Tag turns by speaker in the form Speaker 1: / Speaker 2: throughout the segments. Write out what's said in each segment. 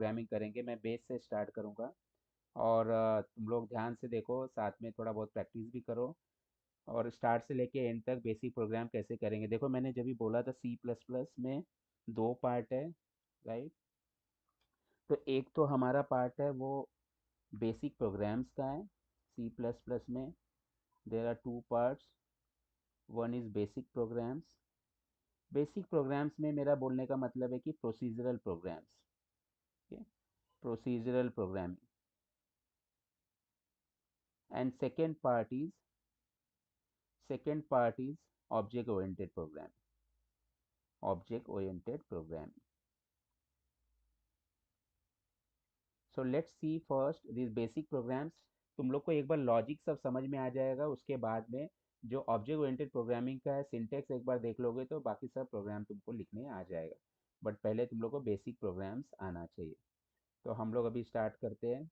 Speaker 1: Programming करेंगे। मैं base से स्टार्ट करूँगा और तुम लोग ध्यान से देखो, साथ में थोड़ा बहुत प्रैक्टिस भी करो और स्टार्ट से लेके एंड तक बेसिक प्रोग्राम कैसे करेंगे। देखो मैंने जब भी बोला था सी प्लस प्लस में दो पार्ट है, राइट। तो एक तो हमारा पार्ट है वो बेसिक प्रोग्राम्स का है। सी प्लस प्लस में there are two parts, one is basic programs. Basic programs में मेरा बोलने का मतलब है कि procedural programs, procedural programming. And second part is object oriented program, object oriented program. So let's see first this basic programs. तुम लोग को एक बार लॉजिक सब समझ में आ जाएगा, उसके बाद में जो ऑब्जेक्ट ओरिएंटेड प्रोग्रामिंग का है सिंटेक्स एक बार देख लोगे तो बाकी सब प्रोग्राम तुमको लिखने आ जाएगा। बट पहले तुम लोग को बेसिक प्रोग्राम्स आना चाहिए। तो हम लोग अभी स्टार्ट करते हैं,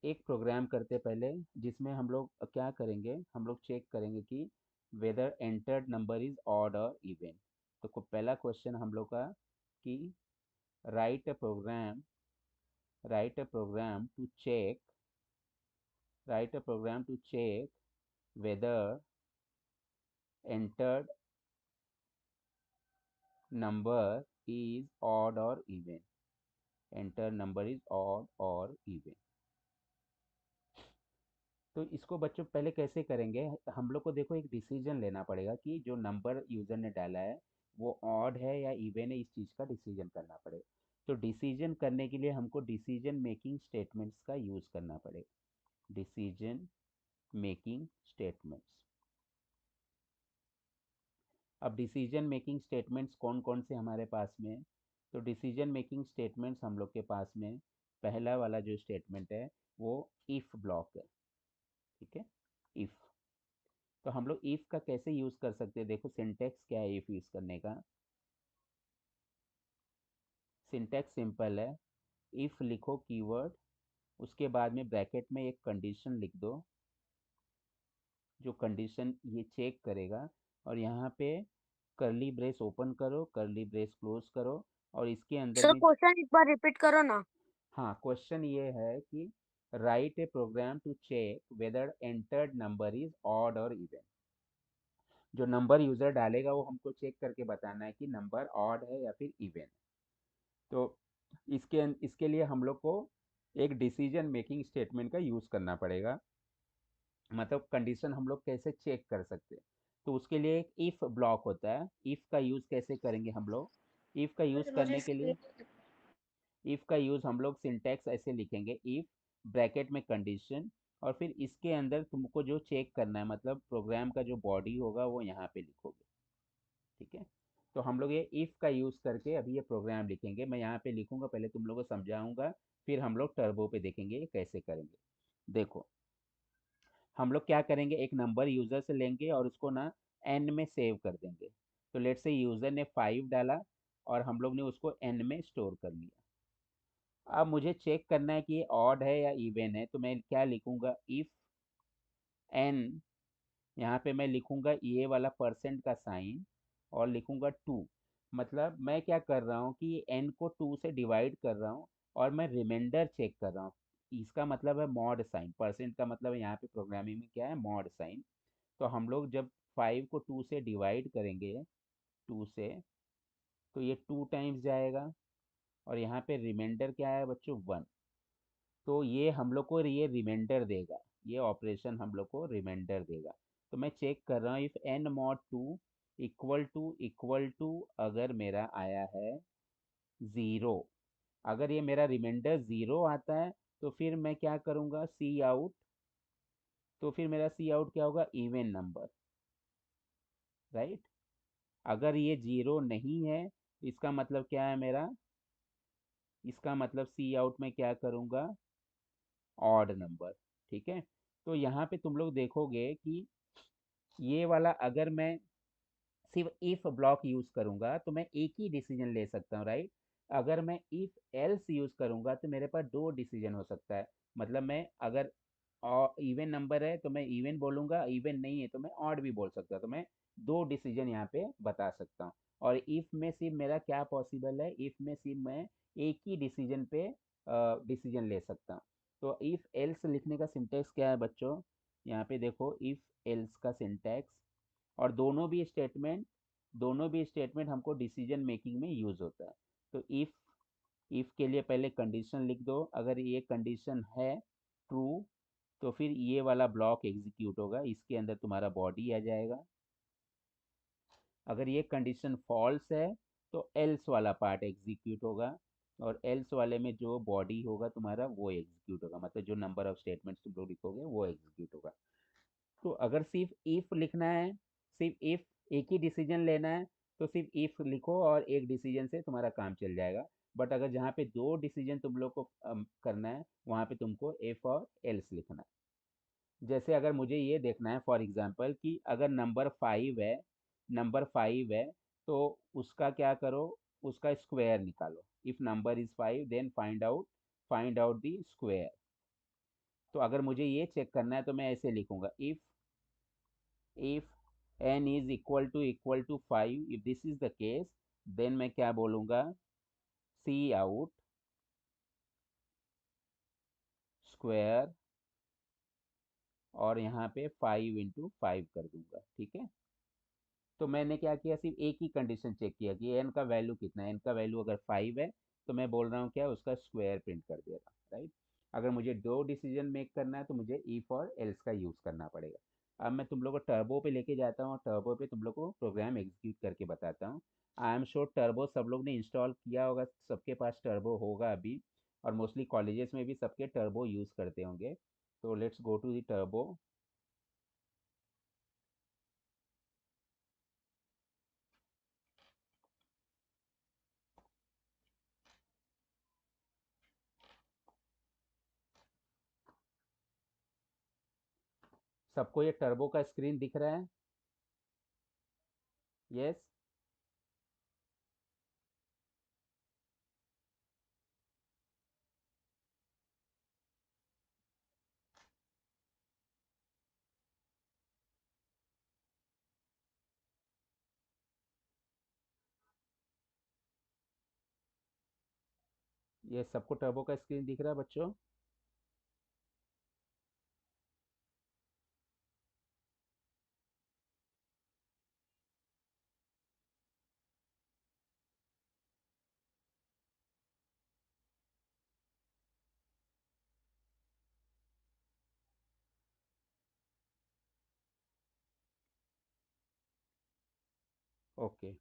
Speaker 1: एक प्रोग्राम करते पहले, जिसमें हम लोग क्या करेंगे, हम लोग चेक करेंगे कि whether entered number is odd और इवन। तो पहला क्वेश्चन हम लोग का कि write a program, write a program to check, write a program to check whether entered number is odd और even, enter number is odd और इवन। तो इसको बच्चों पहले कैसे करेंगे, हम लोग को देखो एक डिसीजन लेना पड़ेगा कि जो नंबर यूज़र ने डाला है वो ऑड है या इवन है, इस चीज़ का डिसीजन करना पड़ेगा। तो डिसीजन करने के लिए हमको डिसीजन मेकिंग स्टेटमेंट्स का यूज़ करना पड़ेगा, डिसीजन मेकिंग स्टेटमेंट्स। अब डिसीजन मेकिंग स्टेटमेंट्स कौन कौन से हमारे पास में है? तो डिसीजन मेकिंग स्टेटमेंट्स हम लोग के पास में पहला वाला जो स्टेटमेंट है वो इफ़ ब्लॉक है, ठीक है, इफ़। तो हम लोग इफ का कैसे यूज कर सकते हैं, देखो सिंटेक्स क्या है इफ यूज करने का। सिंटेक्स सिंपल है, इफ लिखो कीवर्ड, उसके बाद में ब्रैकेट में एक कंडीशन लिख दो, जो कंडीशन ये चेक करेगा, और यहाँ पे करली ब्रेस ओपन करो, करली ब्रेस क्लोज करो, और इसके अंदर
Speaker 2: सर
Speaker 1: में
Speaker 2: क्वेश्चन एक बार रिपीट करो ना।
Speaker 1: हाँ, क्वेश्चन ये है कि write a program to check whether entered number is odd और इवन। जो नंबर यूजर डालेगा वो हमको चेक करके बताना है कि नंबर ऑड है या फिर इवन। तो इसके लिए हम लोग को एक डिसीजन मेकिंग स्टेटमेंट का यूज़ करना पड़ेगा। मतलब कंडीशन हम लोग कैसे चेक कर सकते हैं, तो उसके लिए एक इफ़ ब्लॉक होता है। इफ़ का यूज़ कैसे करेंगे हम लोग, इफ़ का यूज़
Speaker 2: मुझे
Speaker 1: करने के लिए, इफ़ का यूज़ हम लोग सिंटैक्स ऐसे लिखेंगे, इफ़ ब्रैकेट में कंडीशन, और फिर इसके अंदर तुमको जो चेक करना है, मतलब प्रोग्राम का जो बॉडी होगा वो यहाँ पे लिखोगे, ठीक है। तो हम लोग ये इफ़ का यूज़ करके अभी ये प्रोग्राम लिखेंगे। मैं यहाँ पे लिखूंगा, पहले तुम लोगों को समझाऊंगा, फिर हम लोग टर्बो पे देखेंगे ये कैसे करेंगे। देखो हम लोग क्या करेंगे, एक नंबर यूज़र से लेंगे और उसको ना एन में सेव कर देंगे। तो लेट से यूज़र ने 5 डाला और हम लोग ने उसको एन में स्टोर कर लिया। अब मुझे चेक करना है कि ये ऑड है या इवन है, तो मैं क्या लिखूंगा, इफ़ एन, यहाँ पे मैं लिखूंगा ये वाला परसेंट का साइन और लिखूंगा 2। मतलब मैं क्या कर रहा हूँ कि एन को 2 से डिवाइड कर रहा हूँ और मैं रिमाइंडर चेक कर रहा हूँ। इसका मतलब है मॉड साइन, परसेंट का मतलब यहाँ पे प्रोग्रामिंग में क्या है, मॉड साइन। तो हम लोग जब 5 को 2 से डिवाइड करेंगे, 2 से, तो ये 2 टाइम्स जाएगा, और यहाँ पे रिमाइंडर क्या है बच्चों, 1। तो ये हम लोग को ये रिमाइंडर देगा, ये ऑपरेशन हम लोग को रिमाइंडर देगा। तो मैं चेक कर रहा हूँ if n mod 2 equal to अगर मेरा आया है 0, अगर ये मेरा रिमाइंडर 0 आता है तो फिर मैं क्या करूँगा, सी आउट। तो फिर मेरा सी आउट क्या होगा, इवन नंबर, राइट। अगर ये 0 नहीं है इसका मतलब क्या है मेरा, इसका मतलब सी आउट में क्या करूँगा, ऑड नंबर, ठीक है। तो यहाँ पे तुम लोग देखोगे कि ये वाला अगर मैं सिर्फ इफ ब्लॉक यूज करूंगा तो मैं एक ही डिसीजन ले सकता हूँ, राइट। अगर मैं इफ एल्स यूज करूंगा तो मेरे पास दो डिसीजन हो सकता है। मतलब मैं अगर इवन नंबर है तो मैं इवन बोलूंगा, इवन नहीं है तो मैं ऑड भी बोल सकता हूँ। तो मैं दो डिसीजन यहाँ पे बता सकता हूँ। और इफ में सिर्फ मेरा क्या पॉसिबल है, इफ में सिर्फ मैं एक ही डिसीजन पे डिसीजन ले सकता हूँ। तो इफ एल्स लिखने का सिंटेक्स क्या है बच्चों, यहाँ पे देखो इफ एल्स का सिंटेक्स, और दोनों भी स्टेटमेंट हमको डिसीजन मेकिंग में यूज होता है। तो इफ के लिए पहले कंडीशन लिख दो, अगर ये कंडीशन है ट्रू तो फिर ये वाला ब्लॉक एग्जीक्यूट होगा, इसके अंदर तुम्हारा बॉडी आ जाएगा। अगर ये कंडीशन फॉल्स है तो एल्स वाला पार्ट एग्जीक्यूट होगा, और एल्स वाले में जो बॉडी होगा तुम्हारा वो एग्जीक्यूट होगा, मतलब जो नंबर ऑफ स्टेटमेंट्स तुम लोग लिखोगे वो एग्जीक्यूट होगा। तो अगर सिर्फ इफ लिखना है, सिर्फ इफ एक ही डिसीजन लेना है, तो सिर्फ इफ लिखो और एक डिसीजन से तुम्हारा काम चल जाएगा। बट अगर जहाँ पे दो डिसीजन तुम लोग को करना है, वहाँ पे तुमको इफ और एल्स लिखना है। जैसे अगर मुझे ये देखना है फॉर एग्जांपल कि अगर नंबर 5 है तो उसका क्या करो, उसका स्क्वायर निकालो। If number is 5 then find out the square. तो अगर मुझे ये चेक करना है तो मैं ऐसे लिखूंगा, if n is equal to 5, if this is the case, then मैं क्या बोलूंगा, सी आउट स्क्वायर, और यहाँ पे 5 × 5 कर दूंगा, ठीक है। तो मैंने क्या किया, सिर्फ एक ही कंडीशन चेक किया कि एन का वैल्यू कितना है। एन का वैल्यू अगर 5 है तो मैं बोल रहा हूँ क्या, उसका स्क्वायर प्रिंट कर दे रहा, राइट। अगर मुझे दो डिसीजन मेक करना है तो मुझे इफ और एल्स का यूज़ करना पड़ेगा। अब मैं तुम लोग को टर्बो पे लेके जाता हूँ, और टर्बो पे तुम लोग को प्रोग्राम एग्जीक्यूट करके बताता हूँ। आई एम श्योर टर्बो सब लोग ने इंस्टॉल किया होगा, सबके पास टर्बो होगा अभी, और मोस्टली कॉलेजेस में भी सबके टर्बो यूज़ करते होंगे। तो let's go to the Turbo. सबको ये टर्बो का स्क्रीन दिख रहा है? यस। ये सबको टर्बो का स्क्रीन दिख रहा है बच्चों? ओके।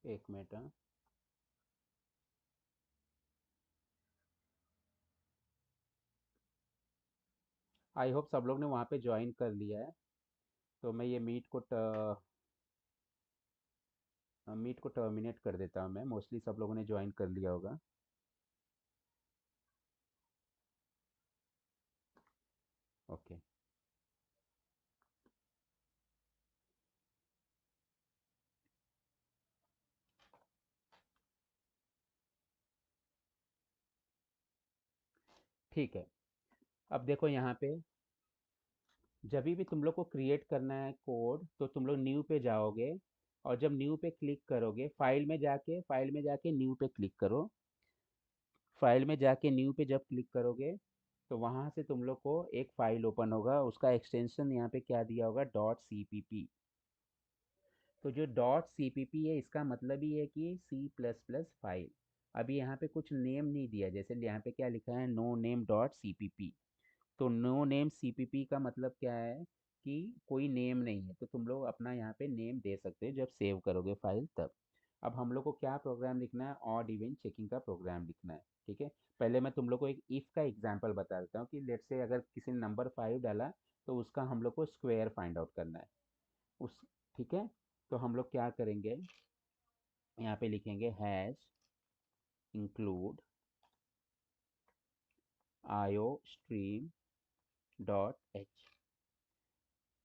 Speaker 1: एक मिनट, हाँ। आई होप सब लोग ने वहाँ पे ज्वाइन कर लिया है। तो मैं ये मीट को टर्मिनेट कर देता हूँ। मैं मोस्टली सब लोगों ने ज्वाइन कर लिया होगा। ओके। ठीक है। अब देखो यहाँ पे, जब भी तुम लोग को क्रिएट करना है कोड तो तुम लोग न्यू पे जाओगे, और जब न्यू पे क्लिक करोगे, फाइल में जाके न्यू पे क्लिक करो। फाइल में जाके न्यू पे जब क्लिक करोगे तो वहाँ से तुम लोग को एक फाइल ओपन होगा, उसका एक्सटेंशन यहाँ पे क्या दिया होगा, .cpp। तो जो .cpp है, इसका मतलब ही है कि C++ फाइल। अभी यहाँ पे कुछ नेम नहीं दिया, जैसे यहाँ पे क्या लिखा है, नो नेम .cpp। तो नो नेम cpp का मतलब क्या है कि कोई नेम नहीं है, तो तुम लोग अपना यहाँ पे नेम दे सकते हो जब सेव करोगे फाइल तब। अब हम लोग को क्या प्रोग्राम लिखना है, ऑड इवन चेकिंग का प्रोग्राम लिखना है, ठीक है। पहले मैं तुम लोग को एक इफ का एग्जांपल बता देता हूँ कि लेट्स से अगर किसी ने नंबर 5 डाला तो उसका हम लोग को स्क्वायर फाइंड आउट करना है उस, ठीक है। तो हम लोग क्या करेंगे, यहाँ पे लिखेंगे हैश इंक्लूड आयो स्ट्रीम .h।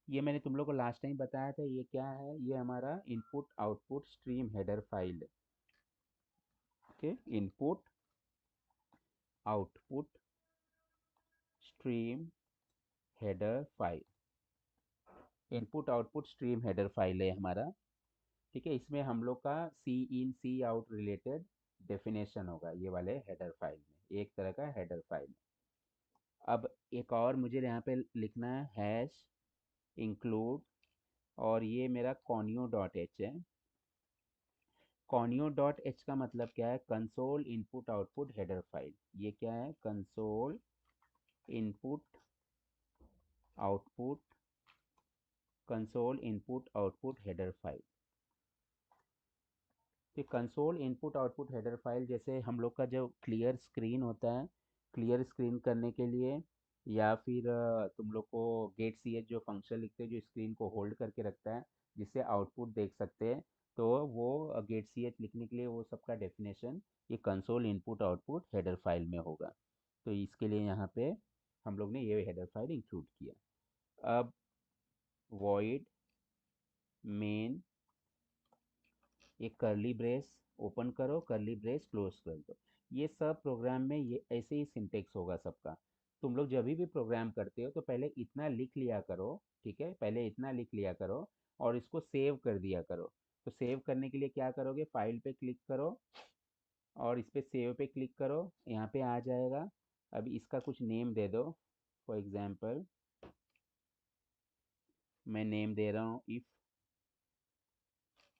Speaker 1: ये मैंने तुम लोग को लास्ट टाइम बताया था, ये क्या है, ये हमारा input output stream header file है। Okay, input output stream header file, input output stream header file है हमारा। ठीक है, इसमें हम लोग का cin cout related definition होगा ये वाले हेडर फाइल में, एक तरह का हेडर फाइल। अब एक और मुझे यहाँ पे लिखना है हैश इंक्लूड, और ये मेरा कॉन्यो डॉट एच है। कॉन्यो डॉट एच का मतलब क्या है, console input output header file. ये क्या है, console input output, console input output header file. तो console input output header file, जैसे हम लोग का जो क्लियर स्क्रीन होता है, क्लियर स्क्रीन करने के लिए, या फिर तुम लोग को गेट सी एच जो फंक्शन लिखते हैं जो स्क्रीन को होल्ड करके रखता है जिससे आउटपुट देख सकते हैं, तो वो गेट सी एच लिखने के लिए वो सबका डेफिनेशन ये console input output header file में होगा। तो इसके लिए यहाँ पे हम लोग ने ये हेडर फाइल इंक्लूड किया। अब वॉइड मेन, एक करली ब्रेस ओपन करो, करली ब्रेस क्लोज कर दो। ये सब प्रोग्राम में ये ऐसे ही सिंटेक्स होगा सबका। तुम लोग जब भी प्रोग्राम करते हो तो पहले इतना लिख लिया करो। ठीक है, पहले इतना लिख लिया करो और इसको सेव कर दिया करो। तो सेव करने के लिए क्या करोगे, फाइल पे क्लिक करो और इस पे सेव पे क्लिक करो, यहाँ पे आ जाएगा। अभी इसका कुछ नेम दे दो, फॉर एग्जाम्पल मैं नेम दे रहा हूँ इफ,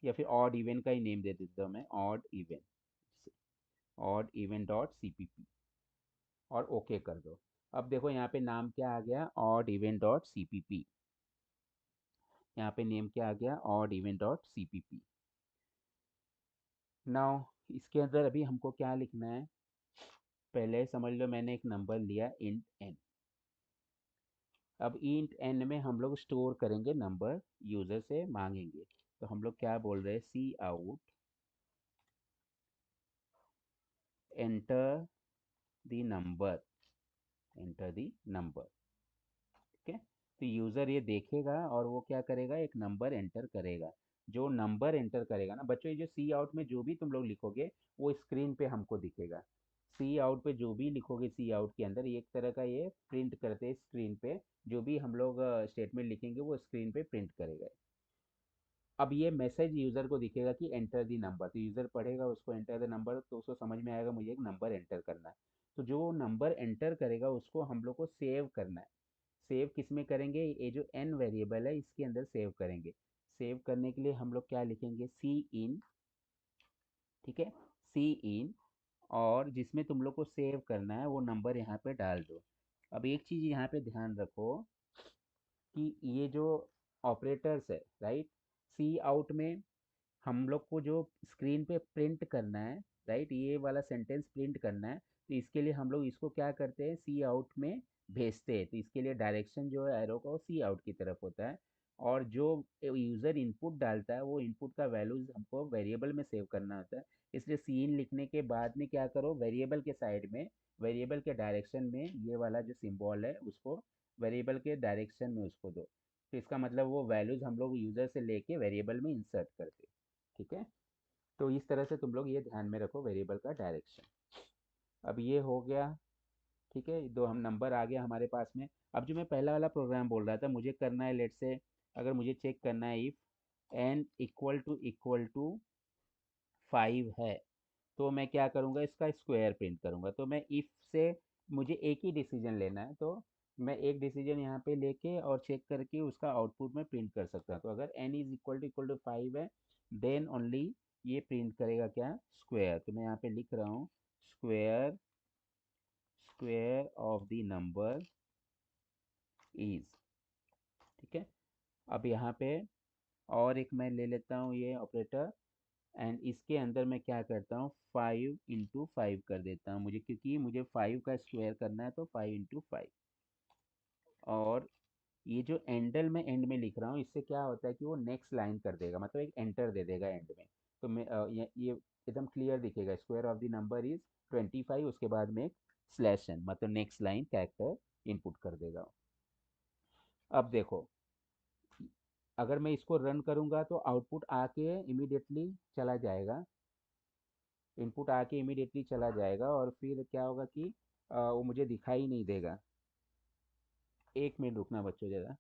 Speaker 1: या फिर ऑड इवेंट का ही नेम दे देता हूँ मैं, odd event, odd event dot cpp, और ओके कर दो। अब देखो यहाँ पे नाम क्या आ गया, ऑड इवेंट डॉट cpp। यहाँ पे नेम क्या आ गया, odd event dot cpp। Now इसके अंदर अभी हमको क्या लिखना है, पहले समझ लो मैंने एक नंबर लिया इंट n। अब इंट n में हम लोग स्टोर करेंगे नंबर, यूजर से मांगेंगे। तो हम लोग क्या बोल रहे हैं, cout enter the number, enter the number. ठीक है, तो यूज़र ये देखेगा और वो क्या करेगा, एक नंबर एंटर करेगा। जो नंबर एंटर करेगा ना बच्चों, ये जो सी आउट में जो भी तुम लोग लिखोगे वो स्क्रीन पे हमको दिखेगा। सी आउट पे जो भी लिखोगे, सी आउट के अंदर एक तरह का ये प्रिंट करते हैं स्क्रीन पे, जो भी हम लोग स्टेटमेंट लिखेंगे वो स्क्रीन पे प्रिंट करेगा। अब ये मैसेज यूज़र को दिखेगा कि एंटर दी नंबर, तो यूज़र पढ़ेगा उसको एंटर द नंबर, तो उसको समझ में आएगा मुझे एक नंबर एंटर करना है। तो जो नंबर एंटर करेगा उसको हम लोग को सेव करना है। सेव किस में करेंगे, ये जो एन वेरिएबल है इसके अंदर सेव करेंगे। सेव करने के लिए हम लोग क्या लिखेंगे, सी इन। ठीक है, सी इन, और जिसमें तुम लोग को सेव करना है वो नंबर यहाँ पे डाल दो। अब एक चीज़ यहाँ पे ध्यान रखो कि ये जो ऑपरेटर्स है, राइट, सी आउट में हम लोग को जो स्क्रीन पे प्रिंट करना है, राइट, ये वाला सेंटेंस प्रिंट करना है, तो इसके लिए हम लोग इसको क्या करते हैं, सी आउट में भेजते हैं। तो इसके लिए डायरेक्शन जो है एरो का वो सी आउट की तरफ होता है, और जो यूज़र इनपुट डालता है वो इनपुट का वैल्यूज हमको वेरिएबल में सेव करना होता है। इसलिए सीन लिखने के बाद में क्या करो, वेरिएबल के साइड में, वेरिएबल के डायरेक्शन में ये वाला जो सिंबल है उसको वेरिएबल के डायरेक्शन में उसको दो। तो इसका मतलब वो वैल्यूज हम लोग यूज़र से लेके वेरिएबल में इंसर्ट करते हैं। ठीक है, तो इस तरह से तुम लोग ये ध्यान में रखो वेरिएबल का डायरेक्शन। अब ये हो गया। ठीक है, दो हम नंबर आ गया हमारे पास में। अब जो मैं पहला वाला प्रोग्राम बोल रहा था, मुझे करना है लेट से, अगर मुझे चेक करना है इफ एन इक्वल टू 5 है, तो मैं क्या करूँगा, इसका स्क्वायर प्रिंट करूँगा। तो मैं इफ से मुझे एक ही डिसीजन लेना है, तो मैं एक डिसीजन यहाँ पे लेके और चेक करके उसका आउटपुट में प्रिंट कर सकता हूँ। तो अगर n इज इक्वल टू 5 है, देन ओनली ये प्रिंट करेगा क्या, स्क्वायर। तो मैं यहाँ पे लिख रहा हूँ square, square of the number is. ठीक है, अब यहाँ पे और एक मैं ले लेता हूँ ये ऑपरेटर, एंड इसके अंदर मैं क्या करता हूँ, 5 × 5 कर देता हूँ मुझे, क्योंकि मुझे 5 का स्क्वायर करना है, तो 5 × 5। और ये जो एंडल में एंड में लिख रहा हूँ, इससे क्या होता है कि वो नेक्स्ट लाइन कर देगा, मतलब एक एंटर दे देगा एंड में। तो मैं ये एकदम क्लियर दिखेगा, square of the number is 25, उसके बाद में एक स्लैश एन, मतलब नेक्स्ट लाइन कैरेक्टर इनपुट कर देगा। अब देखो अगर मैं इसको रन करूँगा तो आउटपुट आके इमीडिएटली चला जाएगा, इनपुट आके इमीडिएटली चला जाएगा, और फिर क्या होगा कि वो मुझे दिखाई नहीं देगा। 1 मिनट रुकना बच्चों ज़रा।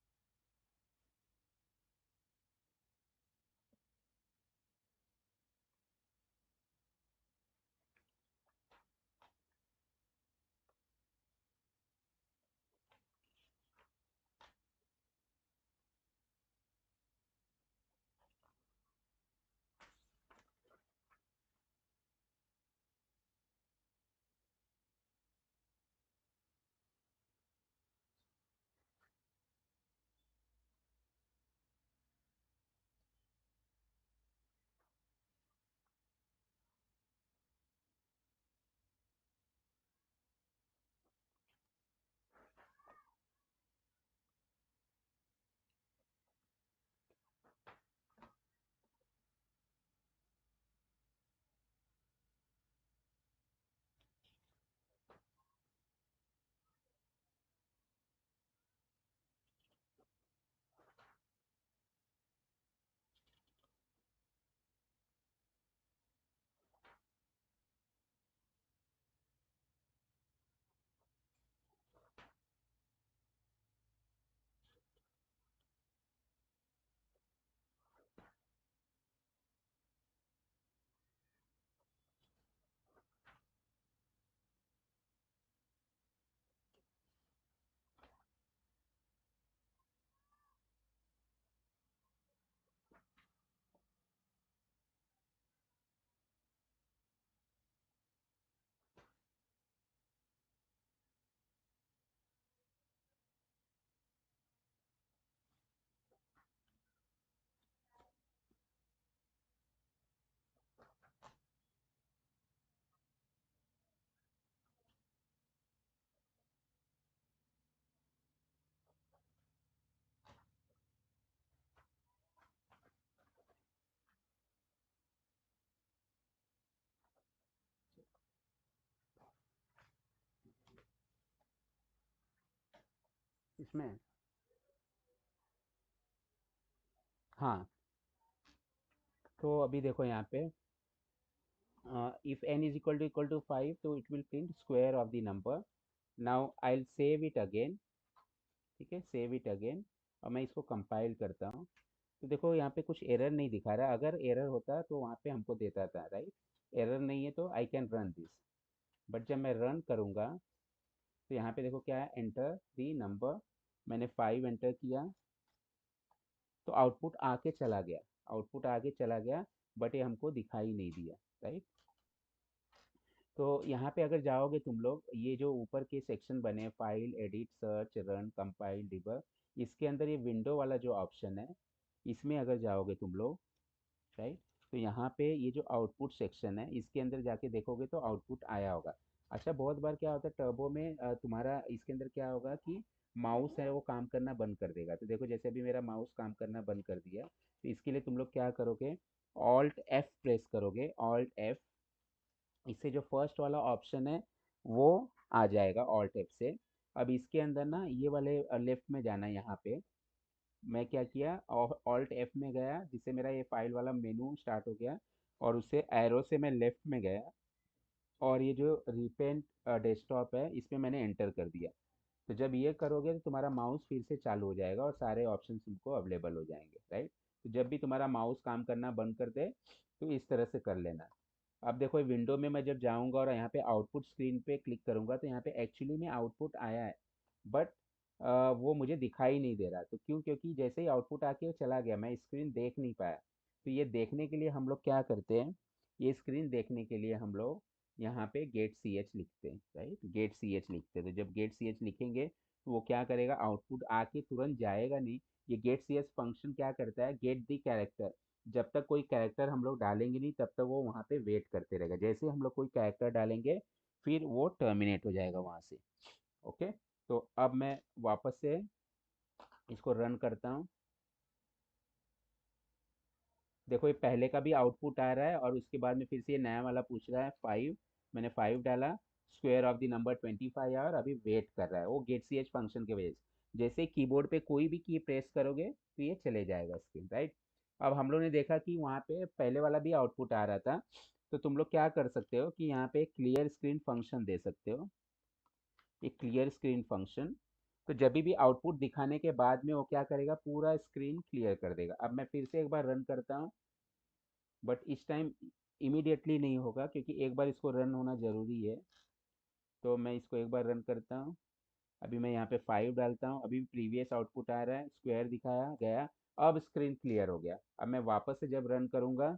Speaker 1: इसमें हाँ, तो अभी देखो यहाँ पे if n is equal to 5, तो it will print square of the number. Now I'll save it again. ठीक है, सेव इट अगेन, और मैं इसको कंपाइल करता हूँ। तो देखो यहाँ पे कुछ एरर नहीं दिखा रहा, अगर एरर होता तो वहाँ पे हमको देता था, राइट। एरर नहीं है तो I can run this, but जब मैं रन करूँगा तो यहाँ पे देखो क्या है, एंटर दी नंबर। मैंने 5 एंटर किया तो आउटपुट आके चला गया, आउटपुट आगे चला गया, बट ये हमको दिखाई नहीं दिया, राइट। तो यहाँ पे अगर जाओगे तुम लोग, ये जो ऊपर के सेक्शन बने, file, edit, search, run, compile, debug, इसके अंदर ये विंडो वाला जो ऑप्शन है, इसमें अगर जाओगे तुम लोग, राइट, तो यहाँ पे ये जो आउटपुट सेक्शन है इसके अंदर जाके देखोगे तो आउटपुट आया होगा। अच्छा, बहुत बार क्या होता है टर्बो में, तुम्हारा इसके अंदर क्या होगा कि माउस है वो काम करना बंद कर देगा। तो देखो जैसे अभी मेरा माउस काम करना बंद कर दिया, तो इसके लिए तुम लोग क्या करोगे, ऑल्ट एफ प्रेस करोगे, ऑल्ट एफ। इससे जो फर्स्ट वाला ऑप्शन है वो आ जाएगा ऑल्ट एफ से। अब इसके अंदर ना ये वाले लेफ्ट में जाना है, यहाँ पे मैं क्या किया, ऑल्ट एफ में गया, जिससे मेरा ये फाइल वाला मेनू स्टार्ट हो गया, और उससे एरो से मैं लेफ्ट में गया, और ये जो रिपेंट डेस्कटॉप है इसमें मैंने एंटर कर दिया। तो जब ये करोगे तो तुम्हारा माउस फिर से चालू हो जाएगा और सारे ऑप्शन तुमको अवेलेबल हो जाएंगे, राइट। तो जब भी तुम्हारा माउस काम करना बंद कर दे तो इस तरह से कर लेना। अब देखो विंडो में मैं जब जाऊंगा और यहाँ पे आउटपुट स्क्रीन पे क्लिक करूंगा तो यहाँ पे एक्चुअली में आउटपुट आया है, बट वो मुझे दिखाई नहीं दे रहा। तो क्यों, क्योंकि जैसे ही आउटपुट आके चला गया मैं स्क्रीन देख नहीं पाया। तो ये देखने के लिए हम लोग क्या करते हैं, ये स्क्रीन देखने के लिए हम लोग यहाँ पे गेट सी एच लिखते हैं, राइट, गेट सी एच लिखते हैं। तो जब गेट सी एच लिखेंगे तो वो क्या करेगा, आउटपुट आके तुरंत जाएगा नहीं। ये गेट सी एच फंक्शन क्या करता है, गेट दी कैरेक्टर। जब तक कोई कैरेक्टर हम लोग डालेंगे नहीं तब तक वो वहाँ पे वेट करते रहेगा, जैसे हम लोग कोई कैरेक्टर डालेंगे फिर वो टर्मिनेट हो जाएगा वहाँ से। ओके, तो अब मैं वापस से इसको रन करता हूँ। देखो ये पहले का भी आउटपुट आ रहा है, और उसके बाद में फिर से ये नया वाला पूछ रहा है 5। मैंने 5 डाला, स्क्वायर ऑफ द नंबर 25 आया, और अभी वेट कर रहा है वो गेट सी एच फंक्शन की वजह से। जैसे कीबोर्ड पे कोई भी की प्रेस करोगे तो ये चले जाएगा स्क्रीन, राइट। अब हम लोग ने देखा कि वहाँ पे पहले वाला भी आउटपुट आ रहा था, तो तुम लोग क्या कर सकते हो कि यहाँ पे क्लियर स्क्रीन फंक्शन दे सकते हो, एक क्लियर स्क्रीन फंक्शन। तो जब भी आउटपुट दिखाने के बाद में वो क्या करेगा, पूरा स्क्रीन क्लियर कर देगा। अब मैं फिर से एक बार रन करता हूँ, बट इस टाइम इमीडिएटली नहीं होगा क्योंकि एक बार इसको रन होना ज़रूरी है। तो मैं इसको एक बार रन करता हूँ। अभी मैं यहाँ पे 5 डालता हूँ, अभी प्रीवियस आउटपुट आ रहा है, स्क्वायर दिखाया गया। अब स्क्रीन क्लियर हो गया। अब मैं वापस से जब रन करूँगा,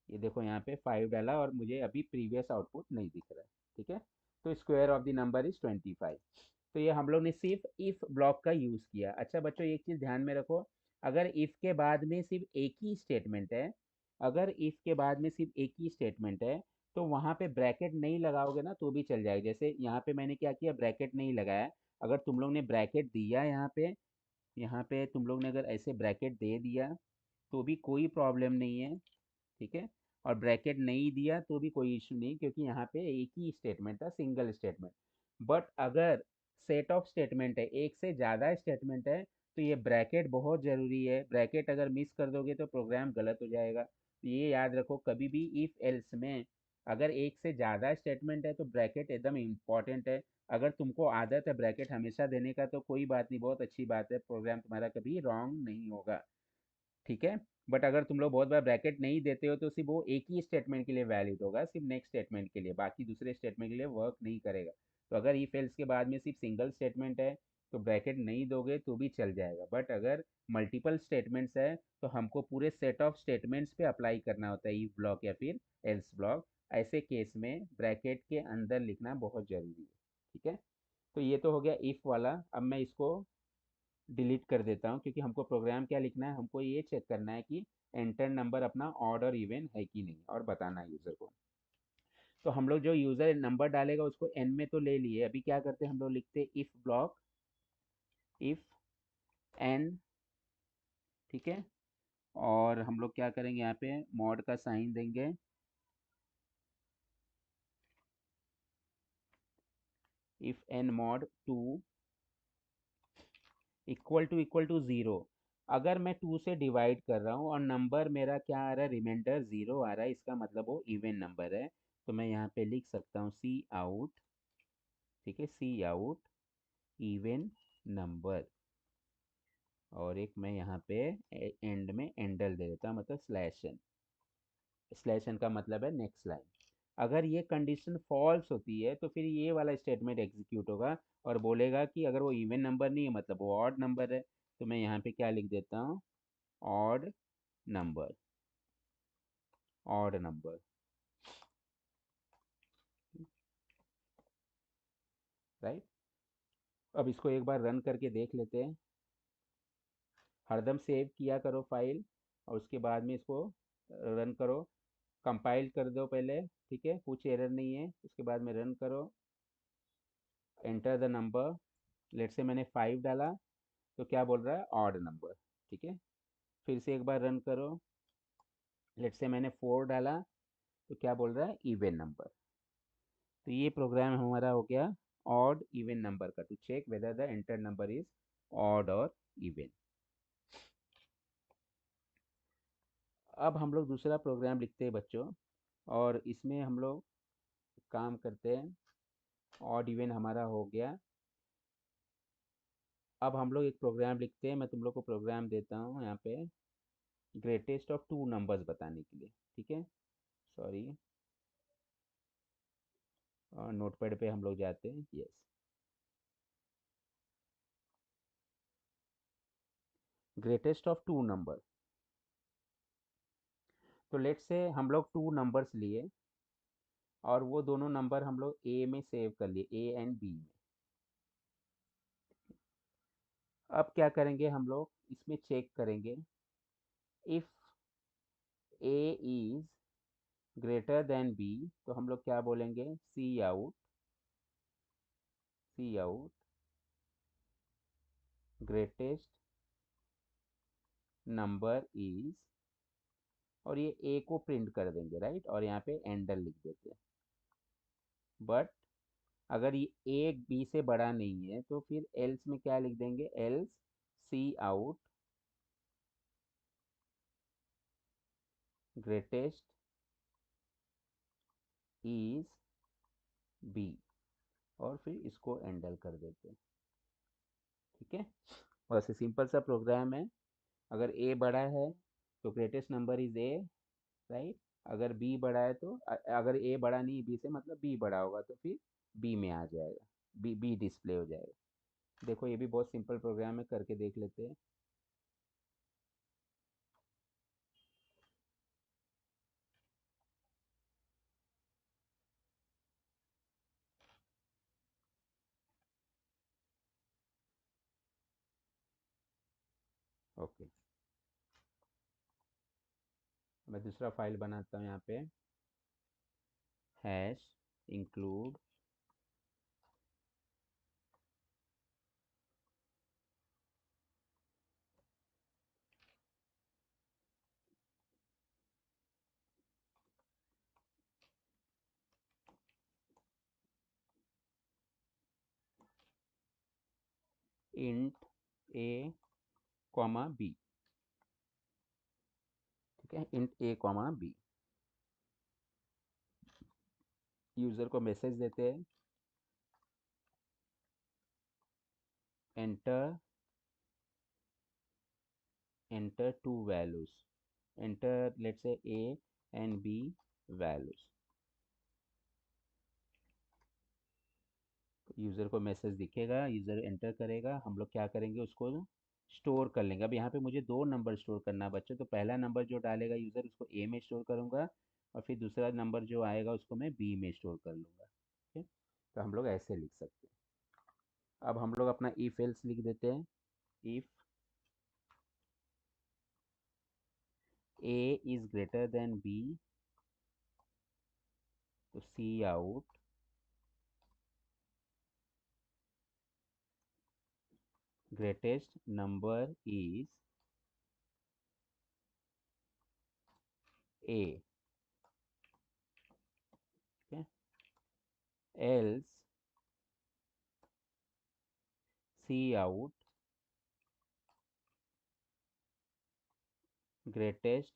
Speaker 1: ये देखो यहाँ पे 5 डाला और मुझे अभी प्रीवियस आउटपुट नहीं दिख रहा है, ठीक है। तो square of the number is 25। तो ये हम लोग ने सिर्फ इफ ब्लॉक का यूज़ किया। अच्छा बच्चों, एक चीज़ ध्यान में रखो, अगर इफ के बाद में सिर्फ एक ही स्टेटमेंट है, अगर इफ के बाद में सिर्फ एक ही स्टेटमेंट है, तो वहाँ पे ब्रैकेट नहीं लगाओगे ना तो भी चल जाएगा। जैसे यहाँ पे मैंने क्या किया, ब्रैकेट नहीं लगाया। अगर तुम लोग ने ब्रैकेट दिया यहाँ पे तुम लोग ने अगर ऐसे ब्रैकेट दे दिया तो भी कोई प्रॉब्लम नहीं है, ठीक है। और ब्रैकेट नहीं दिया तो भी कोई इशू नहीं, क्योंकि यहाँ पे एक ही स्टेटमेंट था, सिंगल स्टेटमेंट। बट अगर सेट ऑफ स्टेटमेंट है, एक से ज़्यादा स्टेटमेंट है, तो ये ब्रैकेट बहुत ज़रूरी है। ब्रैकेट अगर मिस कर दोगे तो प्रोग्राम गलत हो जाएगा। तो ये याद रखो, कभी भी इफ़ एल्स में अगर एक से ज़्यादा स्टेटमेंट है तो ब्रैकेट एकदम इम्पॉर्टेंट है। अगर तुमको आदत है ब्रैकेट हमेशा देने का तो कोई बात नहीं, बहुत अच्छी बात है, प्रोग्राम तुम्हारा कभी रॉन्ग नहीं होगा, ठीक है। बट अगर तुम लोग बहुत बार ब्रैकेट नहीं देते हो तो सिर्फ वो एक ही स्टेटमेंट के लिए वैलिड होगा, सिर्फ नेक्स्ट स्टेटमेंट के लिए, बाकी दूसरे स्टेटमेंट के लिए वर्क नहीं करेगा। तो अगर इफ एल्स के बाद में सिर्फ सिंगल स्टेटमेंट है तो ब्रैकेट नहीं दोगे तो भी चल जाएगा। बट अगर मल्टीपल स्टेटमेंट्स है तो हमको पूरे सेट ऑफ स्टेटमेंट्स पे अप्लाई करना होता है इफ ब्लॉक या फिर एल्स ब्लॉक। ऐसे केस में ब्रैकेट के अंदर लिखना बहुत ज़रूरी है, ठीक है। तो ये तो हो गया इफ वाला। अब मैं इसको डिलीट कर देता हूँ, क्योंकि हमको प्रोग्राम क्या लिखना है, हमको ये चेक करना है कि एंटर नंबर अपना ऑड और इवन है कि नहीं, और बताना है यूज़र को। तो हम लोग जो यूज़र नंबर डालेगा उसको एन में तो ले लिए। अभी क्या करते हैं, हम लोग लिखते हैं इफ़ ब्लॉक, इफ़ एन, ठीक है। और हम लोग क्या करेंगे, यहाँ पे मॉड का साइन देंगे, if n mod two equal to zero. अगर मैं टू से डिवाइड कर रहा हूँ और नंबर मेरा क्या आ रहा है, रिमाइंडर ज़ीरो आ रहा है, इसका मतलब वो इवन नंबर है। तो मैं यहाँ पे लिख सकता हूँ सी आउट, ठीक है, सी आउट इवन नंबर। और एक मैं यहाँ पे एंड में एंडल दे देता हूँ, मतलब स्लैश एन। स्लैश एन का मतलब है नेक्स्ट लाइन। अगर ये कंडीशन फॉल्स होती है तो फिर ये वाला स्टेटमेंट एग्जीक्यूट होगा और बोलेगा कि अगर वो इवन नंबर नहीं है मतलब वो ऑड नंबर है। तो मैं यहाँ पे क्या लिख देता हूँ, odd number, odd number, right. अब इसको एक बार रन करके देख लेते हैं। हरदम सेव किया करो फाइल और उसके बाद में इसको रन करो, कंपाइल कर दो पहले, ठीक है, कुछ एरर नहीं है। उसके बाद में रन करो, enter the number. Late say मैंने 5 डाला तो क्या बोल रहा है, ऑड नंबर, ठीक है। फिर से एक बार रन करो, लेट से मैंने 4 डाला तो क्या बोल रहा है, इवन नंबर। तो ये प्रोग्राम हमारा हो गया ऑड इवन नंबर का, to check whether the enter number is odd और इवन। अब हम लोग दूसरा प्रोग्राम लिखते हैं बच्चों, और इसमें हम लोग काम करते हैं। ऑड इवन हमारा हो गया। अब हम लोग एक प्रोग्राम लिखते हैं, मैं तुम लोग को प्रोग्राम देता हूँ यहाँ पे, ग्रेटेस्ट ऑफ टू नंबर्स बताने के लिए, ठीक है। सॉरी, नोटपैड पे हम लोग जाते हैं, yes. Greatest of two number. तो लेट से हम लोग टू नंबर्स लिए और वो दोनों नंबर हम लोग ए में सेव कर लिए, ए एंड बी में। अब क्या करेंगे, हम लोग इसमें चेक करेंगे, if a is greater than b, तो हम लोग क्या बोलेंगे, cout, cout greatest number is, और ये ए को प्रिंट कर देंगे, राइट, और यहाँ पे एंडर लिख देते हैं। बट अगर ये ए बी से बड़ा नहीं है तो फिर एल्स में क्या लिख देंगे, else cout greatest is b, और फिर इसको एंडल कर देते हैं। ठीक है, वैसे सिंपल सा प्रोग्राम है। अगर ए बड़ा है तो greatest number is A, right. अगर बी बड़ा है तो अगर ए बड़ा नहीं बी से मतलब बी बड़ा होगा तो फिर बी में आ जाएगा, बी बी डिस्प्ले हो जाएगा। देखो ये भी बहुत सिंपल प्रोग्राम है, करके देख लेते हैं। ओके, मैं दूसरा फाइल बनाता हूँ यहाँ पे, हैश इंक्लूड इंट ए कॉमा बी। ठीक है, इंट ए कॉमा बी। यूज़र को मैसेज देते हैं, enter enter two values, enter let's say a and b values। User को मैसेज दिखेगा, यूज़र एंटर करेगा, हम लोग क्या करेंगे उसको स्टोर कर लेंगे। अब यहाँ पे मुझे दो नंबर स्टोर करना है बच्चों, तो पहला नंबर जो डालेगा यूज़र उसको ए में स्टोर करूँगा, और फिर दूसरा नंबर जो आएगा उसको मैं बी में स्टोर कर लूँगा। ठीक है, तो हम लोग ऐसे लिख सकते हैं। अब हम लोग अपना इफ एल्स लिख देते हैं, if a is greater than b, तो cout greatest number is a. ठीक है, else cout greatest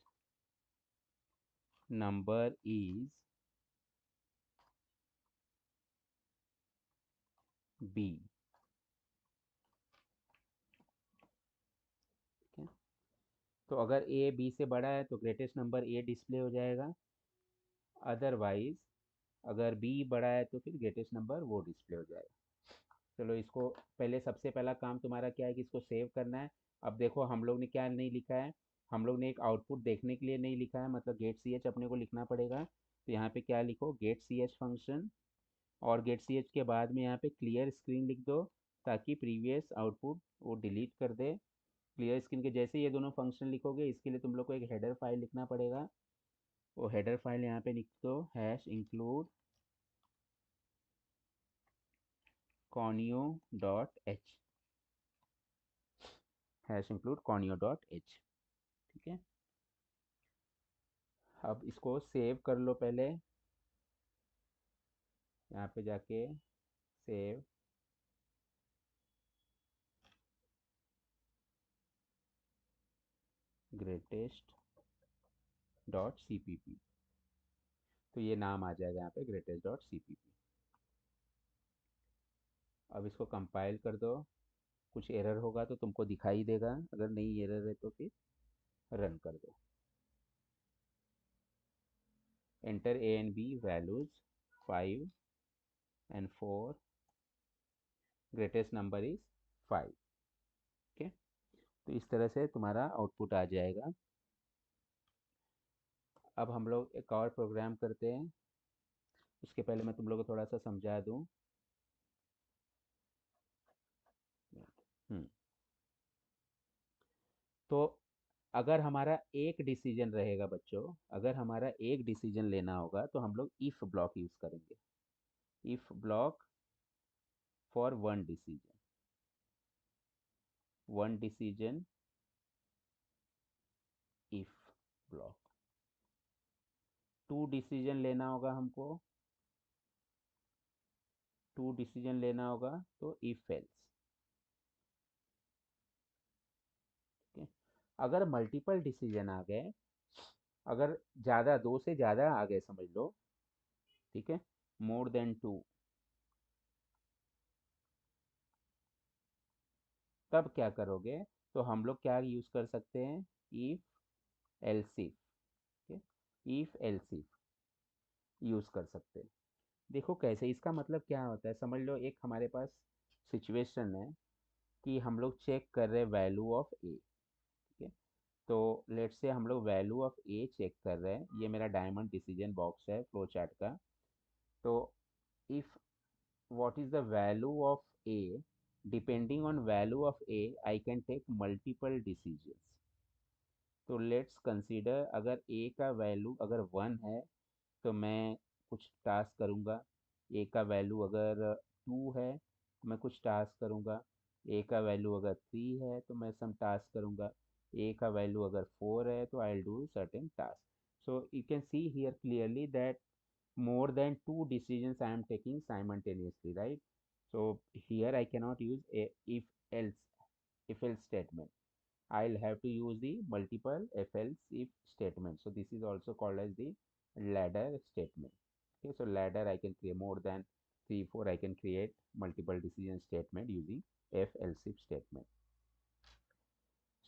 Speaker 1: number is b. ठीक है, तो अगर ए बी से बड़ा है तो ग्रेटेस्ट नंबर ए डिस्प्ले हो जाएगा, अदरवाइज अगर बी बड़ा है तो फिर ग्रेटेस्ट नंबर वो डिस्प्ले हो जाएगा। चलो इसको, पहले सबसे पहला काम तुम्हारा क्या है कि इसको सेव करना है। अब देखो हम लोग ने क्या नहीं लिखा है, हम लोग ने एक आउटपुट देखने के लिए नहीं लिखा है, मतलब गेट सी एच अपने को लिखना पड़ेगा। तो यहाँ पे क्या लिखो, गेट सी एच फंक्शन, और गेट सी एच के बाद में यहाँ पे क्लियर स्क्रीन लिख दो, ताकि प्रीवियस आउटपुट वो डिलीट कर दे। क्लियर स्क्रीन के जैसे ये दोनों फंक्शन लिखोगे, इसके लिए तुम लोग को एक हेडर फाइल लिखना पड़ेगा। वो हेडर फाइल यहाँ पे लिख दो, hash include conio dot H, hash include conio dot H. ठीक है, अब इसको सेव कर लो पहले, यहाँ पे जाके सेव, ग्रेटेस्ट डॉट cpp, तो ये नाम आ जाएगा यहाँ पे ग्रेटेस्ट डॉट cpp। अब इसको कंपाइल कर दो, कुछ एरर होगा तो तुमको दिखाई देगा, अगर नहीं एरर है तो फिर रन कर दो। Enter a and b values 5 and 4, greatest number is 5। Okay, तो इस तरह से तुम्हारा आउटपुट आ जाएगा। अब हम लोग एक और प्रोग्राम करते हैं, उसके पहले मैं तुम लोग को थोड़ा सा समझा दूं। हम्म, तो अगर हमारा एक डिसीजन रहेगा बच्चों, अगर हमारा एक डिसीजन लेना होगा तो हम लोग इफ ब्लॉक यूज करेंगे, if block for one decision if block. To decision लेना होगा हमको, टू डिसीजन लेना होगा तो इफ एल्स। ठीक है। अगर मल्टीपल डिसीजन आ गए, अगर ज़्यादा, दो से ज़्यादा आ गए समझ लो, ठीक है, मोर देन टू, तब क्या करोगे? तो हम लोग क्या यूज़ कर सकते हैं? If else if. ठीक है, इफ एल्सिफ यूज़ कर सकते हैं। देखो कैसे, इसका मतलब क्या होता है समझ लो। एक हमारे पास सिचुएशन है कि हम लोग चेक कर रहे हैं वैल्यू ऑफ ए। ठीक है, तो लेट्स से हम लोग वैल्यू ऑफ ए चेक कर रहे हैं। ये मेरा डायमंड डिसीजन बॉक्स है फ्लो चार्ट का। तो if what is the value of a, depending on value of a I can take multiple decisions। तो लेट्स कंसीडर, अगर a का वैल्यू अगर 1 है तो मैं कुछ टास्क करूँगा। a का वैल्यू अगर 2 है तो मैं कुछ टास्क करूँगा। a का वैल्यू अगर 3 है तो मैं सम टास्क करूँगा। a का वैल्यू अगर 4 है तो I will do certain task. So you can see here clearly that more than two decisions I am taking simultaneously, right? So here I cannot use a if else statement. I'll have to use the multiple if else if statement. So this is also called as the ladder statement. Okay, so ladder I can create more than three, four. I can create multiple decision statement using if else if statement.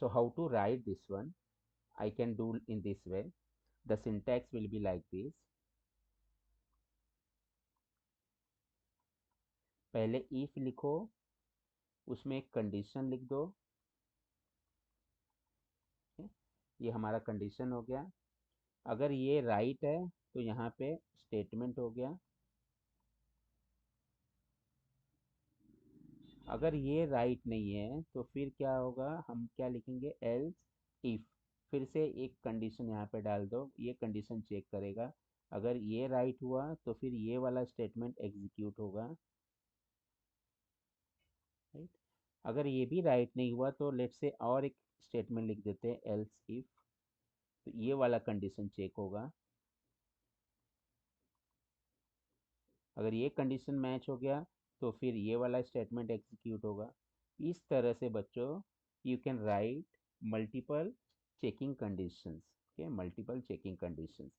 Speaker 1: So how to write this one? I can do in this way. The syntax will be like this. पहले if लिखो, उसमें एक condition लिख दो। ठीक है? ये हमारा कंडीशन हो गया। अगर ये राइट है तो यहाँ पे स्टेटमेंट हो गया। अगर ये राइट नहीं है तो फिर क्या होगा, हम क्या लिखेंगे? Else if. फिर से एक कंडीशन यहाँ पे डाल दो, ये कंडीशन चेक करेगा। अगर ये राइट हुआ तो फिर ये वाला स्टेटमेंट एग्जीक्यूट होगा। राइट। अगर ये भी राइट नहीं हुआ तो लेट्स से और एक स्टेटमेंट लिख देते हैं, एल्स इफ। तो ये वाला कंडीशन चेक होगा। अगर ये कंडीशन मैच हो गया तो फिर ये वाला स्टेटमेंट एग्जीक्यूट होगा। इस तरह से बच्चों you can right multiple checking conditions. Okay, multiple checking conditions.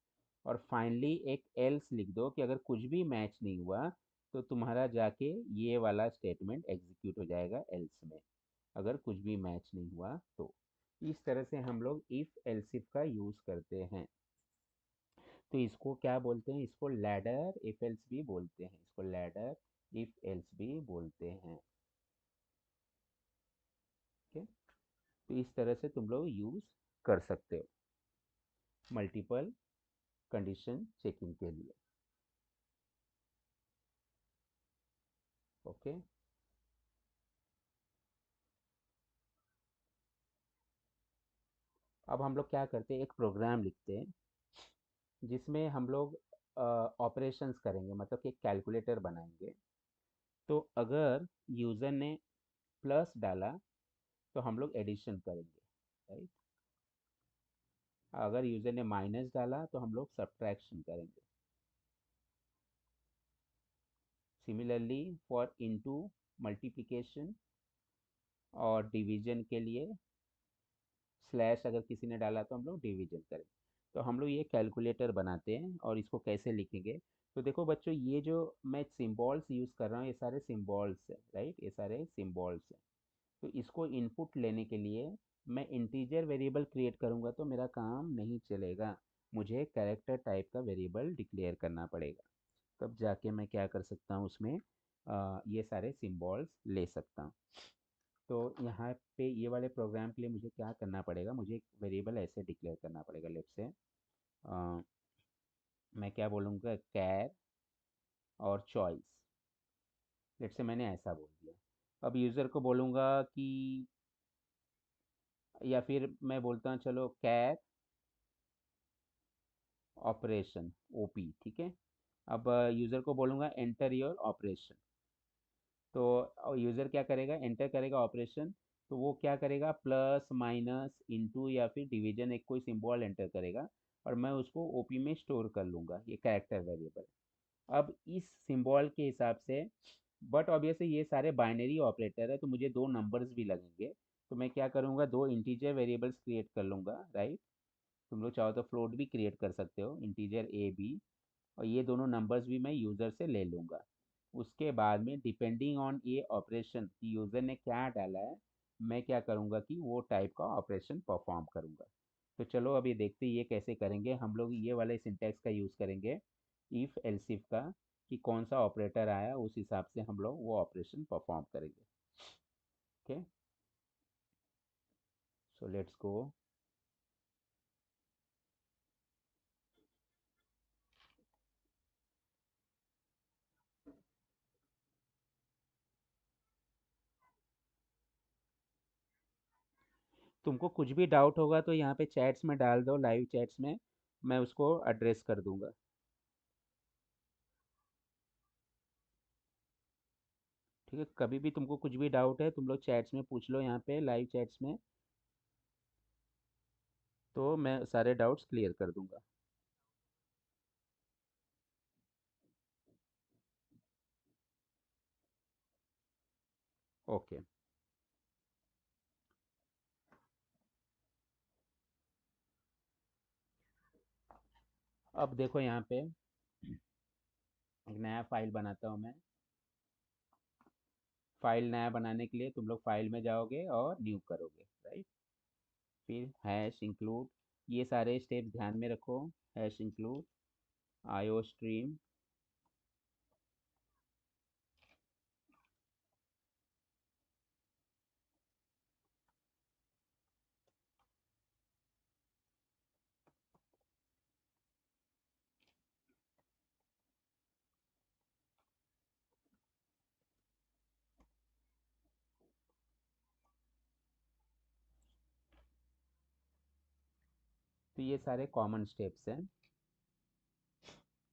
Speaker 1: और फाइनली एक एल्स लिख दो कि अगर कुछ भी मैच नहीं हुआ तो तुम्हारा जाके ये वाला स्टेटमेंट एग्जीक्यूट हो जाएगा एल्स में, अगर कुछ भी मैच नहीं हुआ तो। इस तरह से हम लोग इफ एल्सिफ का यूज़ करते हैं। तो इसको क्या बोलते हैं? इसको लैडर इफ एल्स भी बोलते हैं। इसको लैडर इफ एल्स भी बोलते हैं। ठीक है, तो इस तरह से तुम लोग यूज कर सकते हो मल्टीपल कंडीशन चेकिंग के लिए। ओके, अब हम लोग क्या करते हैं, एक प्रोग्राम लिखते हैं जिसमें हम लोग ऑपरेशंस करेंगे, मतलब कि एक कैलकुलेटर बनाएंगे। तो अगर यूज़र ने प्लस डाला तो हम लोग एडिशन करेंगे, राइट। अगर यूज़र ने माइनस डाला तो हम लोग सब्ट्रैक्शन करेंगे। सिमिलरली फॉर इनटू, मल्टीप्लिकेशन और डिवीजन के लिए स्लैश अगर किसी ने डाला तो हम लोग डिवीजन करें। तो हम लोग ये कैलकुलेटर बनाते हैं और इसको कैसे लिखेंगे? तो देखो बच्चों, ये जो मैं सिंबल्स यूज़ कर रहा हूँ ये सारे सिंबल्स हैं, राइट, ये सारे सिंबल्स हैं। तो इसको इनपुट लेने के लिए मैं इंटीजर वेरिएबल क्रिएट करूँगा तो मेरा काम नहीं चलेगा। मुझे कैरेक्टर टाइप का वेरिएबल डिक्लेयर करना पड़ेगा, तब जाके मैं क्या कर सकता हूँ उसमें ये सारे सिंबल्स ले सकता हूँ। तो यहाँ पे ये वाले प्रोग्राम के लिए मुझे क्या करना पड़ेगा? मुझे एक वेरिएबल ऐसे डिक्लेयर करना पड़ेगा। लेट्स से मैं क्या बोलूँगा, कैर और चॉइस। लेट्स से मैंने ऐसा बोल दिया। अब यूज़र को बोलूँगा कि, या फिर मैं बोलता हूँ चलो कैर ऑपरेशन, ओपी, ठीक है। अब यूज़र को बोलूँगा एंटर योर ऑपरेशन। तो यूज़र क्या करेगा? एंटर करेगा ऑपरेशन। तो वो क्या करेगा? प्लस माइनस इनटू या फिर डिवीजन, एक कोई सिंबल एंटर करेगा और मैं उसको ओपी में स्टोर कर लूँगा। ये कैरेक्टर वेरिएबल। अब इस सिंबल के हिसाब से, बट ऑब्वियसली ये सारे बाइनरी ऑपरेटर है तो मुझे दो नंबर्स भी लगेंगे। तो मैं क्या करूँगा, दो इंटीजर वेरिएबल्स क्रिएट कर लूँगा, राइट। तुम लोग चाहो तो फ्लोट भी क्रिएट कर सकते हो, इंटीजर ए बी, और ये दोनों नंबर्स भी मैं यूज़र से ले लूँगा। उसके बाद में डिपेंडिंग ऑन ये ऑपरेशन कि यूज़र ने क्या डाला है, मैं क्या करूँगा कि वो टाइप का ऑपरेशन परफॉर्म करूँगा। तो चलो अभी देखते हैं ये कैसे करेंगे। हम लोग ये वाले सिंटैक्स का यूज़ करेंगे, इफ़ एल्सिफ का, कि कौन सा ऑपरेटर आया उस हिसाब से हम लोग वो ऑपरेशन परफॉर्म करेंगे। ओके, सो लेट्स गो। तुमको कुछ भी डाउट होगा तो यहाँ पे चैट्स में डाल दो, लाइव चैट्स में, मैं उसको एड्रेस कर दूंगा। ठीक है, कभी भी तुमको कुछ भी डाउट है तुम लोग चैट्स में पूछ लो, यहाँ पे लाइव चैट्स में, तो मैं सारे डाउट्स क्लियर कर दूंगा। ओके, अब देखो यहाँ पे एक नया फाइल बनाता हूँ मैं। फाइल नया बनाने के लिए तुम लोग फाइल में जाओगे और न्यू करोगे, राइट। फिर हैश इंक्लूड, ये सारे स्टेप्स ध्यान में रखो। Hash include IO stream. तो ये सारे कॉमन स्टेप्स हैं।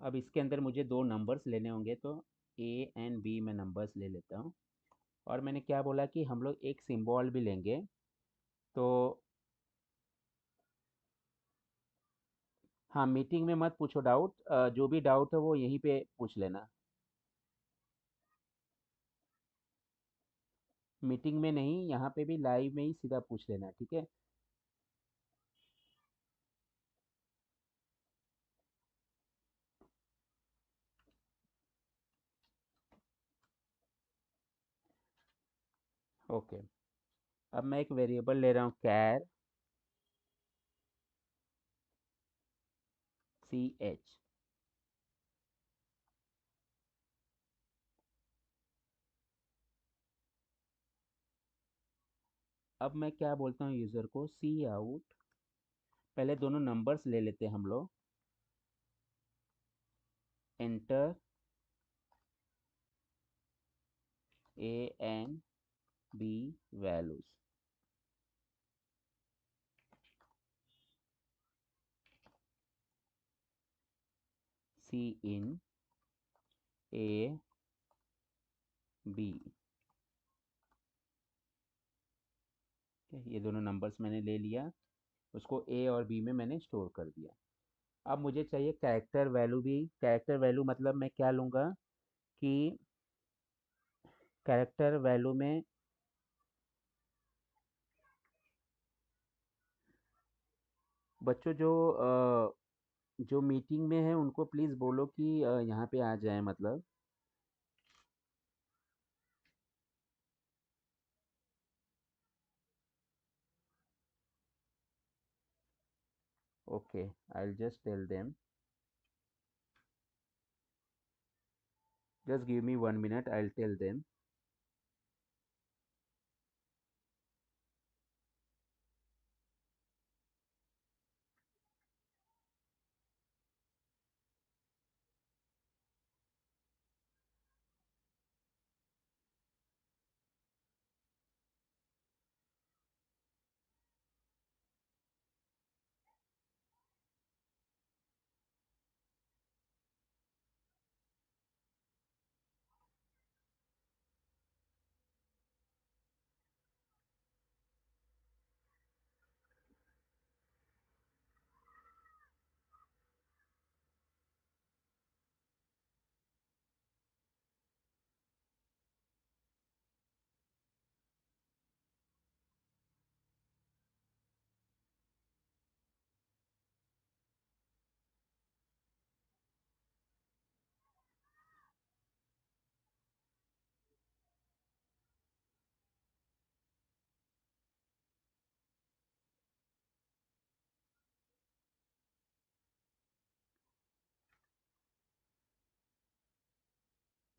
Speaker 1: अब इसके अंदर मुझे दो नंबर्स लेने होंगे, तो ए एंड बी में नंबर्स ले लेता हूँ। और मैंने क्या बोला कि हम लोग एक सिंबल भी लेंगे, तो हाँ, मीटिंग में मत पूछो डाउट, जो भी डाउट है वो यहीं पे पूछ लेना। मीटिंग में नहीं, यहाँ पे भी लाइव में ही सीधा पूछ लेना, ठीक है। ओके, अब मैं एक वेरिएबल ले रहा हूँ कैर सी एच। अब मैं क्या बोलता हूँ यूज़र को, सी आउट। पहले दोनों नंबर्स ले लेते हैं हम लोग। Enter a and b values. Cin a b. ये दोनों नंबर्स मैंने ले लिया, उसको ए और बी में मैंने स्टोर कर दिया। अब मुझे चाहिए कैरेक्टर वैल्यू भी। कैरेक्टर वैल्यू मतलब मैं क्या लूँगा कि कैरेक्टर वैल्यू में बच्चों जो मीटिंग में है उनको प्लीज़ बोलो कि यहाँ पे आ जाए, मतलब। Okay, I will just tell them, just give me 1 minute, I will tell them.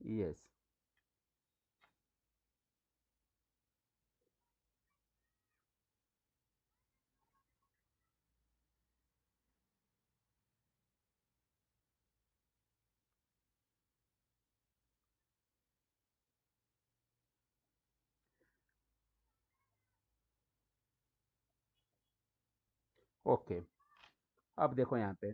Speaker 1: Yes. Okay, अब देखो यहाँ पे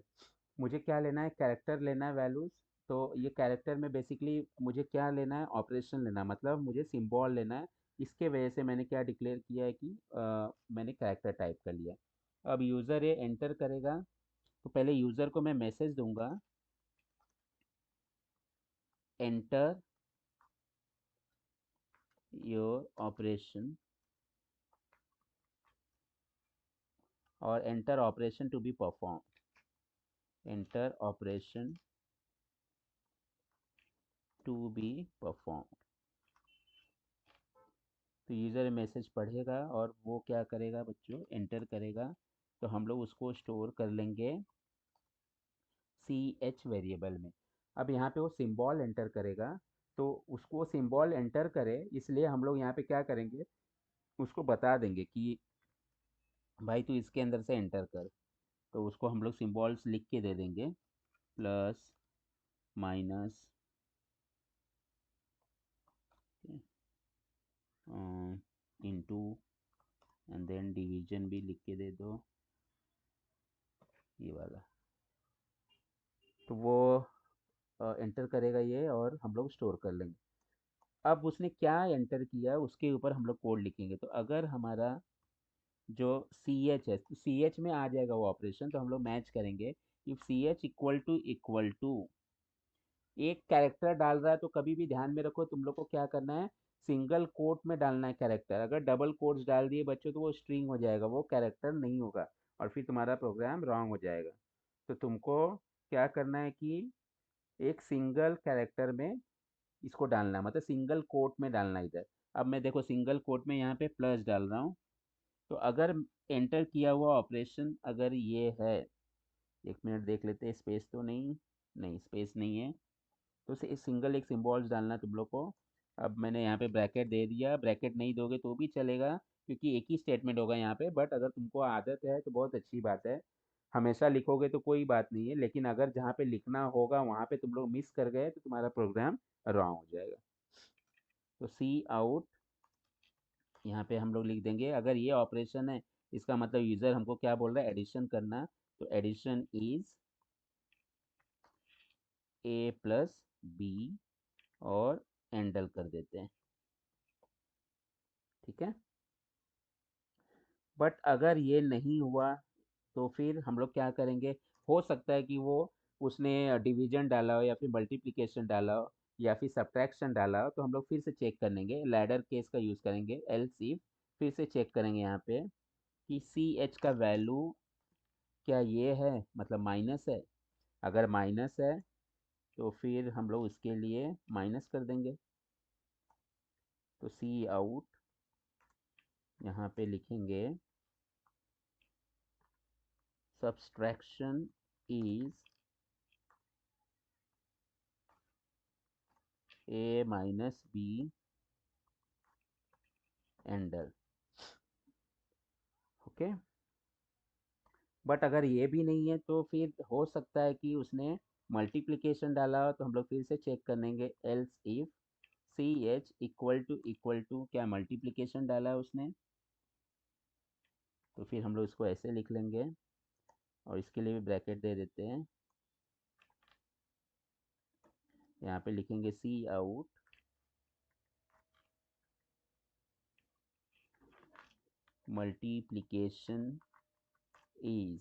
Speaker 1: मुझे क्या लेना है, कैरेक्टर लेना है वैल्यूज। तो ये कैरेक्टर में बेसिकली मुझे क्या लेना है, ऑपरेशन लेना है, मतलब मुझे सिंबल लेना है। इसके वजह से मैंने क्या डिक्लेयर किया है कि मैंने कैरेक्टर टाइप कर लिया। अब यूज़र ये एंटर करेगा, तो पहले यूज़र को मैं मैसेज दूंगा, एंटर योर ऑपरेशन, और enter operation to be perform, enter operation to be perform. तो यूज़र मैसेज पढ़ेगा और वो क्या करेगा बच्चों, एंटर करेगा। तो हम लोग उसको स्टोर कर लेंगे सी एच वेरिएबल में। अब यहाँ पे वो सिंबल एंटर करेगा, तो उसको सिंबल एंटर करे इसलिए हम लोग यहाँ पे क्या करेंगे, उसको बता देंगे कि भाई तू इसके अंदर से एंटर कर। तो उसको हम लोग सिंबल्स लिख के दे देंगे, plus, minus, into, and then division भी लिख के दे दो, ये वाला। तो वो एंटर करेगा ये और हम लोग स्टोर कर लेंगे। अब उसने क्या एंटर किया उसके ऊपर हम लोग कोड लिखेंगे। तो अगर हमारा जो सी एच है, तो सी एच में आ जाएगा वो ऑपरेशन, तो हम लोग मैच करेंगे। If c h equal to एक कैरेक्टर डाल रहा है, तो कभी भी ध्यान में रखो तुम लोग को क्या करना है, सिंगल कोट में डालना है कैरेक्टर। अगर डबल कोट्स डाल दिए बच्चों तो वो स्ट्रिंग हो जाएगा, वो कैरेक्टर नहीं होगा, और फिर तुम्हारा प्रोग्राम रॉन्ग हो जाएगा। तो तुमको क्या करना है कि एक सिंगल कैरेक्टर में इसको डालना है, मतलब सिंगल कोट में डालना है इधर। अब मैं देखो सिंगल कोट में यहाँ पे प्लस डाल रहा हूँ। तो अगर एंटर किया हुआ ऑपरेशन अगर ये है, एक मिनट देख लेते हैं, स्पेस तो नहीं, नहीं स्पेस नहीं है। तो उसे सिंगल एक सिम्बॉल्स डालना है तुम लोग को। अब मैंने यहाँ पे ब्रैकेट दे दिया, ब्रैकेट नहीं दोगे तो भी चलेगा क्योंकि एक ही स्टेटमेंट होगा यहाँ पे, बट अगर तुमको आदत है तो बहुत अच्छी बात है, हमेशा लिखोगे तो कोई बात नहीं है, लेकिन अगर जहाँ पे लिखना होगा वहाँ पे तुम लोग मिस कर गए तो तुम्हारा प्रोग्राम रॉन्ग हो जाएगा। तो सी आउट यहाँ पे हम लोग लिख देंगे, अगर ये ऑपरेशन है इसका मतलब यूज़र हमको क्या बोल रहा है, एडिशन करना। तो addition is a plus b, और एंडल कर देते हैं, ठीक है। बट अगर ये नहीं हुआ तो फिर हम लोग क्या करेंगे, हो सकता है कि वो उसने डिवीजन डाला हो या फिर मल्टीप्लिकेशन डाला हो या फिर सब्ट्रैक्शन डाला हो, तो हम लोग फिर से चेक करेंगे, लैडर केस का यूज़ करेंगे, एल्स इफ। फिर से चेक करेंगे यहाँ पे कि सी एच का वैल्यू क्या ये है, मतलब माइनस है। अगर माइनस है तो फिर हम लोग इसके लिए माइनस कर देंगे। तो सी आउट यहाँ पे लिखेंगे, subtraction is a minus b endl, okay. But अगर ये भी नहीं है तो फिर हो सकता है कि उसने मल्टीप्लिकेशन डाला हो, तो हम लोग फिर से चेक करेंगे, else if c h equal to क्या मल्टीप्लिकेशन डाला है उसने, तो फिर हम लोग इसको ऐसे लिख लेंगे और इसके लिए भी ब्रैकेट दे देते हैं। यहाँ पे लिखेंगे cout multiplication is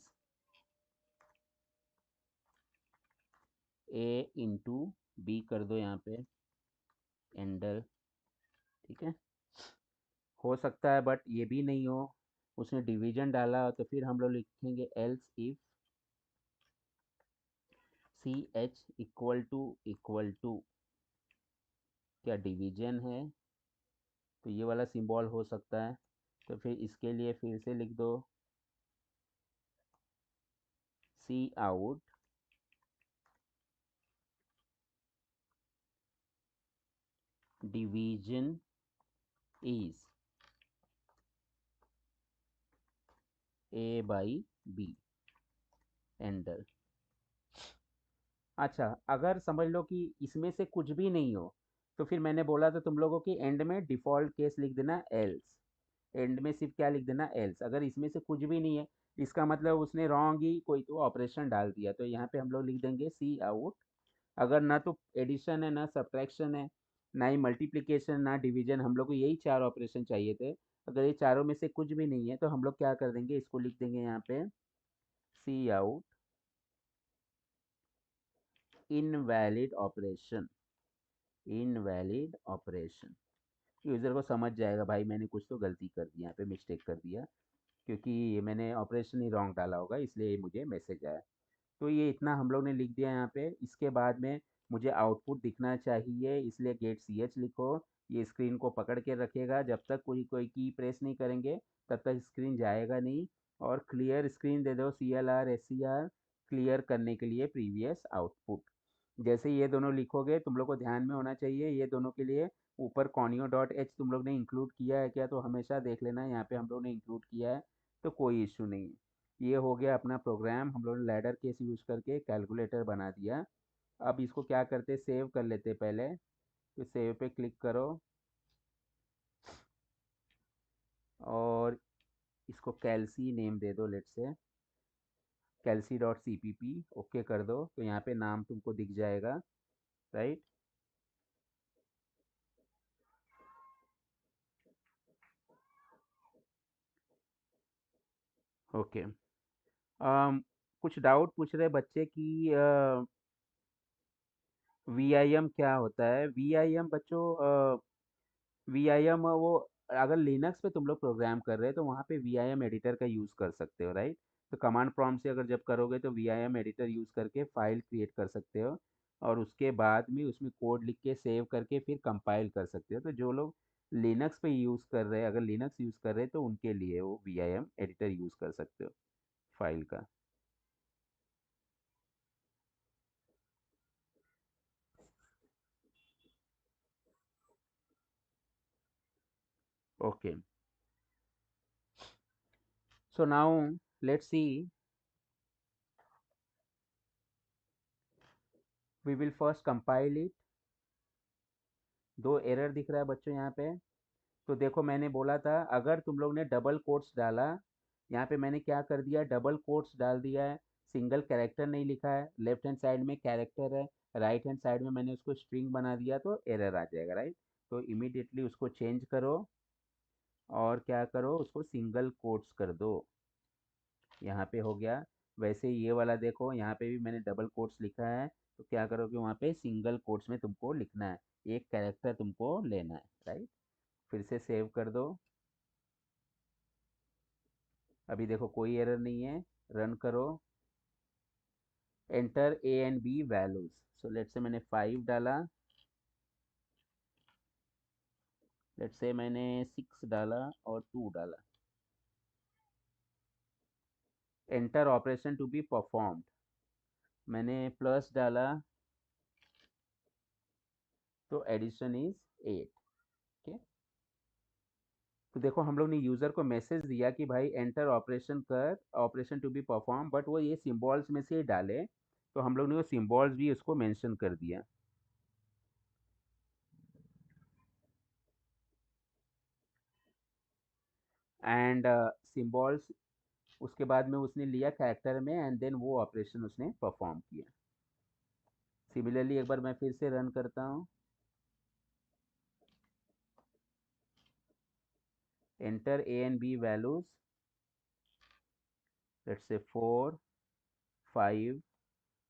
Speaker 1: a into b कर दो यहाँ पे एंडर, ठीक है। हो सकता है बट ये भी नहीं हो, उसने डिवीजन डाला हो, तो फिर हम लोग लिखेंगे else if c h equal to क्या डिवीजन है, तो ये वाला सिंबल हो सकता है। तो फिर इसके लिए फिर से लिख दो cout division is a by b, enter. अच्छा, अगर समझ लो कि इसमें से कुछ भी नहीं हो, तो फिर मैंने बोला था तुम लोगों की एंड में डिफ़ॉल्ट केस लिख देना एल्स। एंड में सिर्फ क्या लिख देना एल्स। अगर इसमें से कुछ भी नहीं है, इसका मतलब उसने रॉन्ग ही कोई तो ऑपरेशन डाल दिया, तो यहाँ पे हम लोग लिख देंगे सी आउट। अगर ना तो एडिशन है, ना सब्ट्रैक्शन है, ना ही मल्टीप्लिकेशन, ना डिवीजन, हम लोग को यही चार ऑपरेशन चाहिए थे। अगर ये चारों में से कुछ भी नहीं है, तो हम लोग क्या कर देंगे, इसको लिख देंगे यहाँ पे cout invalid operation. Invalid operation, user को समझ जाएगा भाई मैंने कुछ तो गलती कर दी, यहाँ पे मिस्टेक कर दिया, क्योंकि ये मैंने ऑपरेशन ही रॉन्ग डाला होगा, इसलिए मुझे मैसेज आया। तो ये इतना हम लोग ने लिख दिया यहाँ पे। इसके बाद में मुझे आउटपुट दिखना चाहिए, इसलिए गेट सी एच लिखो। ये स्क्रीन को पकड़ के रखेगा, जब तक कोई कोई की प्रेस नहीं करेंगे तब तक स्क्रीन जाएगा नहीं। और क्लियर स्क्रीन दे दो, c L R S C r, clear करने के लिए प्रीवियस आउटपुट। जैसे ये दोनों लिखोगे, तुम लोग को ध्यान में होना चाहिए ये दोनों के लिए ऊपर कॉनियो डॉट एच तुम लोग ने इंक्लूड किया है क्या, तो हमेशा देख लेना यहाँ पे हम लोग ने इंक्लूड किया है, तो कोई इशू नहीं है। ये हो गया अपना प्रोग्राम, हम लोग ने लैडर केस यूज करके कैलकुलेटर बना दिया। अब इसको क्या करते, सेव कर लेते पहले। तो सेव पे क्लिक करो और इसको कैल्सी नेम दे दो, let's say calci dot C P P, okay कर दो, तो यहाँ पे नाम तुमको दिख जाएगा, राइट। ओके। कुछ डाउट पूछ रहे बच्चे कि वी आई एम क्या होता है। वी आई एम बच्चों, वी आई एम वो, अगर लिनक्स पे तुम लोग प्रोग्राम कर रहे हो तो वहाँ पे वी आई एम एडिटर का यूज़ कर सकते हो, राइट। तो कमांड प्रॉम्प्ट से अगर जब करोगे तो v i m editor use करके फाइल क्रिएट कर सकते हो, और उसके बाद में उसमें कोड लिख के सेव करके फिर कंपाइल कर सकते हो। तो जो लोग लिनक्स पे यूज़ कर रहे हैं, अगर लिनक्स यूज़ कर रहे हैं तो उनके लिए वो v i m editor use कर सकते हो फाइल का। Okay, so now let's see, we will first compile it। दो एरर दिख रहा है बच्चों यहाँ पे। तो देखो मैंने बोला था अगर तुम लोग ने डबल कोट्स डाला, यहाँ पे मैंने क्या कर दिया, डबल कोट्स डाल दिया है, सिंगल कैरेक्टर नहीं लिखा है, लेफ्ट हैंड साइड में कैरेक्टर है, राइट हैंड साइड में मैंने उसको स्ट्रिंग बना दिया, तो एरर आ जाएगा, राइट। तो इमीडिएटली उसको चेंज करो और क्या करो, उसको सिंगल कोट्स कर दो। यहाँ पे हो गया। वैसे ही ये वाला देखो, यहाँ पे भी मैंने डबल कोट्स लिखा है, तो क्या करोगे वहाँ पे सिंगल कोट्स में तुमको लिखना है, एक कैरेक्टर तुमको लेना है, राइट। फिर से सेव कर दो। अभी देखो कोई एरर नहीं है, रन करो। Enter a and b values, so let's say मैंने 5 डाला, लेट से मैंने 6 डाला और 2 डाला। Enter operation to be performed, मैंने प्लस डाला, तो एडिशन इज 8। ओके, तो देखो हम लोग ने यूज़र को मैसेज दिया कि भाई एंटर ऑपरेशन कर, operation to be perform, but वो ये सिम्बॉल्स में से ही डाले, तो हम लोग ने वो सिम्बॉल्स भी उसको मेंशन कर दिया। एंड सिम्बॉल्स उसके बाद में उसने लिया कैरेक्टर में, एंड देन वो ऑपरेशन उसने परफॉर्म किया। सिमिलरली एक बार मैं फिर से रन करता हूँ। Enter a and b values, let's say 4, 5,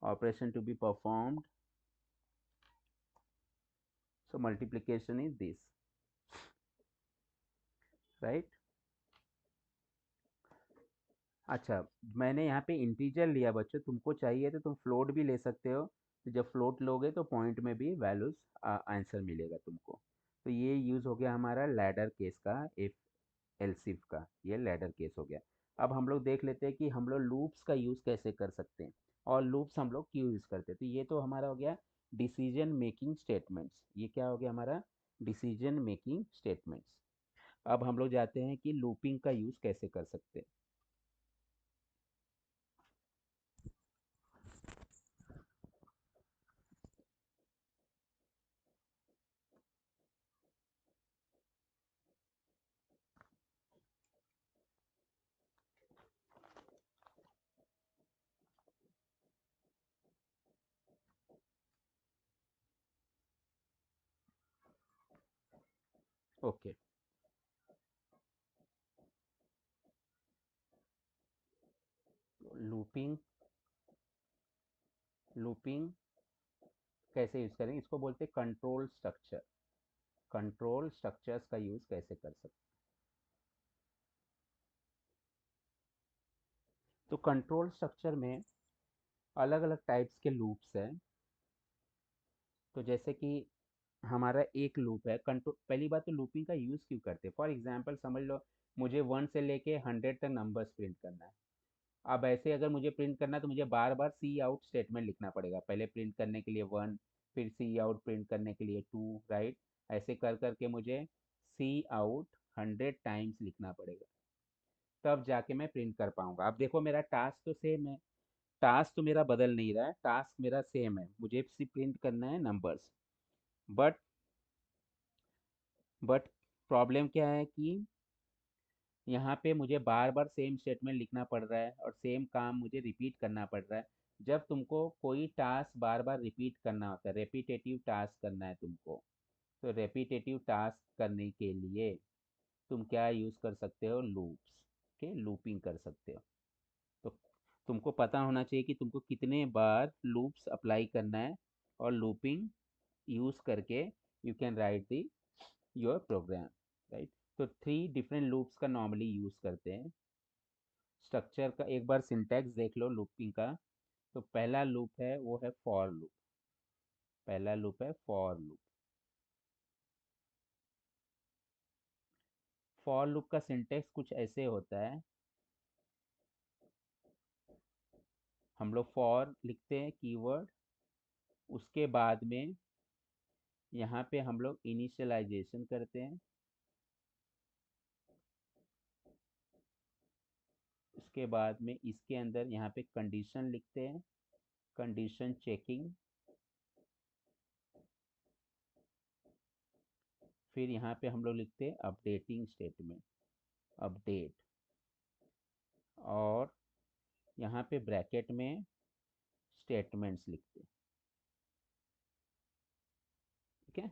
Speaker 1: operation to be performed, so multiplication is this, right. अच्छा, मैंने यहाँ पे इंटीजर लिया बच्चों, तुमको चाहिए तो तुम फ्लोट भी ले सकते हो, तो जब फ्लोट लोगे तो पॉइंट में भी वैल्यूज आंसर मिलेगा तुमको। तो ये यूज़ हो गया हमारा लैडर केस का, इफ एलसिफ का, ये लैडर केस हो गया। अब हम लोग देख लेते हैं कि हम लोग लूप्स का यूज़ कैसे कर सकते हैं, और लूप्स हम लोग क्यों यूज़ करते हैं। तो ये तो हमारा हो गया डिसीजन मेकिंग स्टेटमेंट्स। ये क्या हो गया हमारा डिसीजन मेकिंग स्टेटमेंट्स। अब हम लोग जाते हैं कि लूपिंग का यूज कैसे कर सकते हैं। ओके, लूपिंग लूपिंग कैसे यूज करें, इसको बोलते हैं कंट्रोल स्ट्रक्चर। कंट्रोल स्ट्रक्चर्स का यूज कैसे कर सकते हैं। तो कंट्रोल स्ट्रक्चर में अलग अलग टाइप्स के लूप्स हैं। तो जैसे कि हमारा एक लूप है कंट्रोल। पहली बात तो लूपिंग का यूज क्यों करते हैं, फॉर एग्जांपल समझ लो मुझे 1 से लेके 100 तक नंबर्स प्रिंट करना है। अब ऐसे अगर मुझे प्रिंट करना है तो मुझे बार बार सी आउट स्टेटमेंट लिखना पड़ेगा, पहले प्रिंट करने के लिए 1, फिर सी आउट प्रिंट करने के लिए 2, राइट। ऐसे कर करके मुझे सी आउट 100 टाइम्स लिखना पड़ेगा, तब जाके मैं प्रिंट कर पाऊंगा। अब देखो मेरा टास्क तो सेम है, टास्क तो मेरा बदल नहीं रहा है, टास्क मेरा सेम है, मुझे सिर्फ प्रिंट करना है नंबर्स। बट बट प्रॉब्लम क्या है कि यहाँ पे मुझे बार बार सेम स्टेटमेंट लिखना पड़ रहा है और सेम काम मुझे रिपीट करना पड़ रहा है। जब तुमको कोई टास्क बार बार रिपीट करना होता है, रेपिटेटिव टास्क करना है तुमको, तो रेपिटेटिव टास्क करने के लिए तुम क्या यूज़ कर सकते हो, लूप्स के लूपिंग कर सकते हो। तो तुमको पता होना चाहिए कि तुमको कितने बार लूप्स अप्लाई करना है, और लूपिंग यूज़ करके you can write the your program, right. तो 3 डिफरेंट लूप्स का नॉर्मली यूज़ करते हैं। स्ट्रक्चर का एक बार सिंटैक्स देख लो लूपिंग का। तो पहला लूप है वो है फॉर लूप। पहला लूप है फॉर लूप। फॉर लूप का सिंटैक्स कुछ ऐसे होता है। हम लोग फॉर लिखते हैं कीवर्ड, उसके बाद में यहाँ पे हम लोग इनिशियलाइजेशन करते हैं, उसके बाद में इसके अंदर यहाँ पे कंडीशन लिखते हैं, कंडीशन चेकिंग। फिर यहाँ पे हम लोग लिखते हैं अपडेटिंग स्टेटमेंट, अपडेट। और यहाँ पे ब्रैकेट में स्टेटमेंट्स लिखते हैं, ठीक है।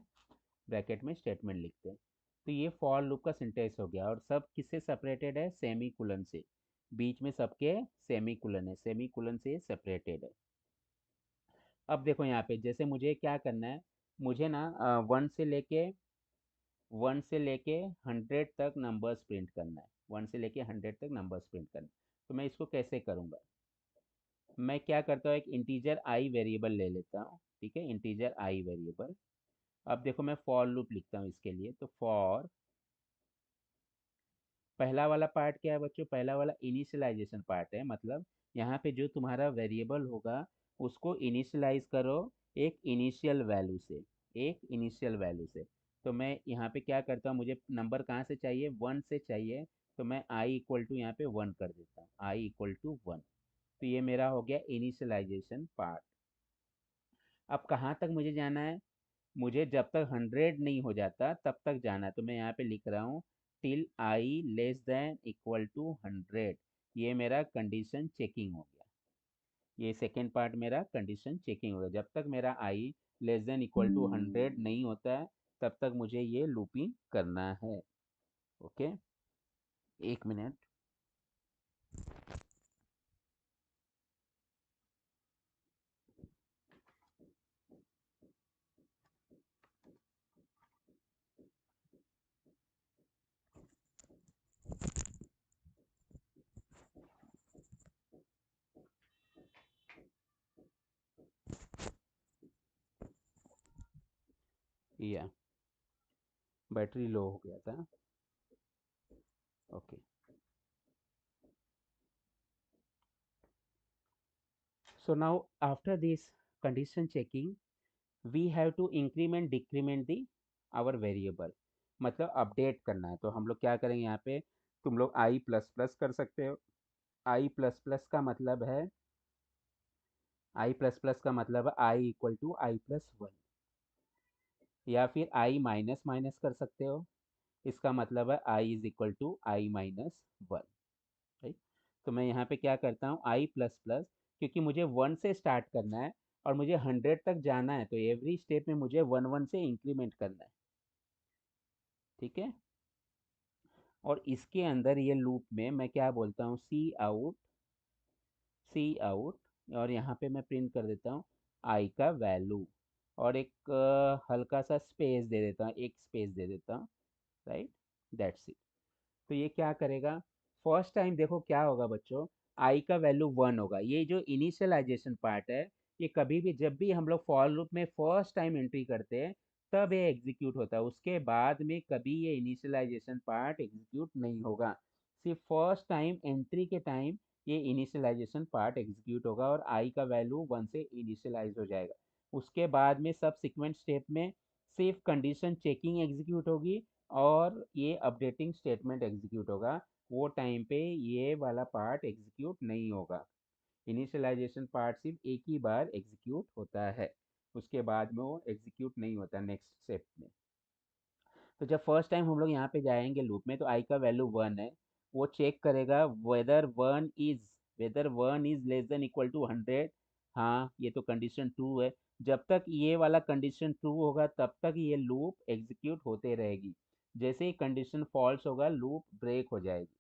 Speaker 1: ब्रैकेट में स्टेटमेंट लिखते हैं। तो ये फॉर लूप का सिंटेक्स हो गया, और सब किससे सेपरेटेड है, सेमी कुलन से। बीच में सबके सेमी कुलन है, सेमी कुलन से सेपरेटेड है। अब देखो यहाँ पे जैसे मुझे क्या करना है, मुझे ना 1 से लेके 100 तक नंबर्स प्रिंट करना है, 1 से लेके 100 तक नंबर्स प्रिंट करना है। तो मैं इसको कैसे करूँगा, मैं क्या करता हूँ, एक इंटीजर आई वेरिएबल ले लेता हूँ, ठीक है, इंटीजर आई वेरिएबल। अब देखो मैं फॉर लूप लिखता हूँ इसके लिए। तो फॉर, पहला वाला पार्ट क्या है बच्चों, पहला वाला इनिशियलाइजेशन पार्ट है। मतलब यहाँ पे जो तुम्हारा वेरिएबल होगा उसको इनिशियलाइज करो एक इनिशियल वैल्यू से, एक इनिशियल वैल्यू से। तो मैं यहाँ पे क्या करता हूँ, मुझे नंबर कहाँ से चाहिए, 1 से चाहिए। तो मैं आई इक्वल टू यहाँ पे 1 कर देता हूँ, आई इक्वल टू 1। तो ये मेरा हो गया इनिशियलाइजेशन पार्ट। अब कहाँ तक मुझे जाना है, मुझे जब तक 100 नहीं हो जाता तब तक जाना है। तो मैं यहाँ पे लिख रहा हूँ till i less than equal to 100। ये मेरा कंडीशन चेकिंग हो गया, ये सेकेंड पार्ट मेरा कंडीशन चेकिंग हो गया। जब तक मेरा i less than equal to 100 नहीं होता है तब तक मुझे ये लूपिंग करना है। Okay, 1 minute. या बैटरी लो हो गया था। Okay, so now after this condition checking we have to increment decrement the our variable, मतलब अपडेट करना है। तो हम लोग क्या करेंगे यहाँ पे, तुम लोग आई प्लस प्लस कर सकते हो। आई प्लस प्लस का मतलब है, आई प्लस प्लस का मतलब है i equal to i plus one, या फिर आई माइनस माइनस कर सकते हो, इसका मतलब है i is equal to i minus one, right. तो मैं यहाँ पे क्या करता हूँ, आई प्लस प्लस, क्योंकि मुझे वन से स्टार्ट करना है और मुझे 100 तक जाना है, तो एवरी स्टेप में मुझे वन वन से इंक्रीमेंट करना है, ठीक है। और इसके अंदर ये लूप में मैं क्या बोलता हूँ, सी आउट, सी आउट, और यहाँ पे मैं प्रिंट कर देता हूँ आई का वैल्यू, और एक हल्का सा स्पेस दे देता हूँ, एक स्पेस दे देता हूँ, राइट, दैट्स इट। तो ये क्या करेगा, फर्स्ट टाइम देखो क्या होगा बच्चों, आई का वैल्यू वन होगा। ये जो इनिशियलाइजेशन पार्ट है, ये कभी भी जब भी हम लोग फॉर लूप में फर्स्ट टाइम एंट्री करते हैं तब ये एग्जीक्यूट होता है, उसके बाद में कभी ये इनिशियलाइजेशन पार्ट एग्जीक्यूट नहीं होगा। सिर्फ फर्स्ट टाइम एंट्री के टाइम ये इनिशियलाइजेशन पार्ट एग्जीक्यूट होगा और आई का वैल्यू वन से इनिशियलाइज हो जाएगा। उसके बाद में सब सिक्वेंट स्टेप में सिर्फ कंडीशन चेकिंग एग्जीक्यूट होगी और ये अपडेटिंग स्टेटमेंट एग्जीक्यूट होगा। वो टाइम पे ये वाला पार्ट एग्जीक्यूट नहीं होगा। इनिशियलाइजेशन पार्ट सिर्फ एक ही बार एग्जीक्यूट होता है, उसके बाद में वो एग्जीक्यूट नहीं होता नेक्स्ट स्टेप में। तो जब फर्स्ट टाइम हम लोग यहाँ पे जाएंगे लूप में, तो आई का वैल्यू वन है, वो चेक करेगा whether one is less than equal to 100। हाँ, ये तो कंडीशन ट्रू है। जब तक ये वाला कंडीशन ट्रू होगा तब तक ये लूप एग्जीक्यूट होते रहेगी। जैसे ही कंडीशन फॉल्स होगा लूप ब्रेक हो जाएगी।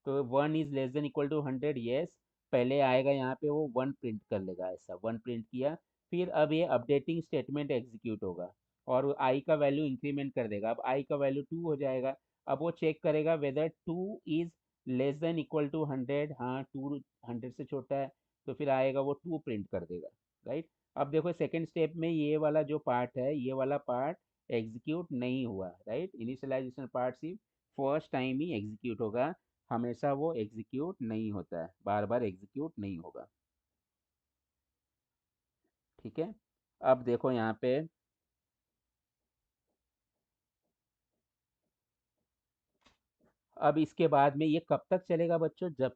Speaker 1: तो one is less than equal to 100, yes, पहले आएगा यहाँ पे वो वन प्रिंट कर लेगा, ऐसा वन प्रिंट किया। फिर अब ये अपडेटिंग स्टेटमेंट एग्जीक्यूट होगा और आई का वैल्यू इंक्रीमेंट कर देगा। अब आई का वैल्यू टू हो जाएगा। अब वो चेक करेगा whether two is less than equal to 100। हाँ, टू 100 से छोटा है, तो फिर आएगा वो टू प्रिंट कर देगा, राइट। अब देखो सेकेंड स्टेप में ये वाला जो पार्ट है, ये वाला पार्ट एग्जीक्यूट नहीं हुआ, राइट। इनिशियलाइजेशन पार्ट सिर्फ फर्स्ट टाइम ही एग्जीक्यूट होगा, हमेशा वो एग्जीक्यूट नहीं होता है, बार बार एग्जीक्यूट नहीं होगा, ठीक है। अब देखो यहाँ पे, अब इसके बाद में ये कब तक चलेगा बच्चों, जब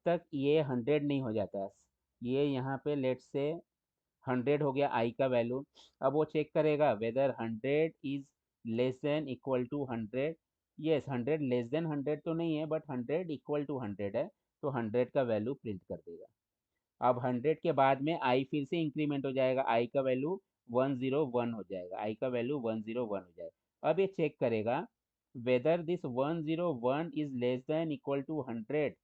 Speaker 1: तक ये 100 नहीं हो जाता। ये यहाँ पे लेट से 100 हो गया आई का वैल्यू। अब वो चेक करेगा whether 100 is less than equal to 100। Yes, 100 less than 100 तो नहीं है, बट 100 इक्वल टू 100 है, तो 100 का वैल्यू प्रिंट कर देगा। अब 100 के बाद में आई फिर से इंक्रीमेंट हो जाएगा, आई का वैल्यू 101 हो जाएगा, आई का वैल्यू 101 हो जाएगा। अब ये चेक करेगा whether this 101 is less than equal to 100।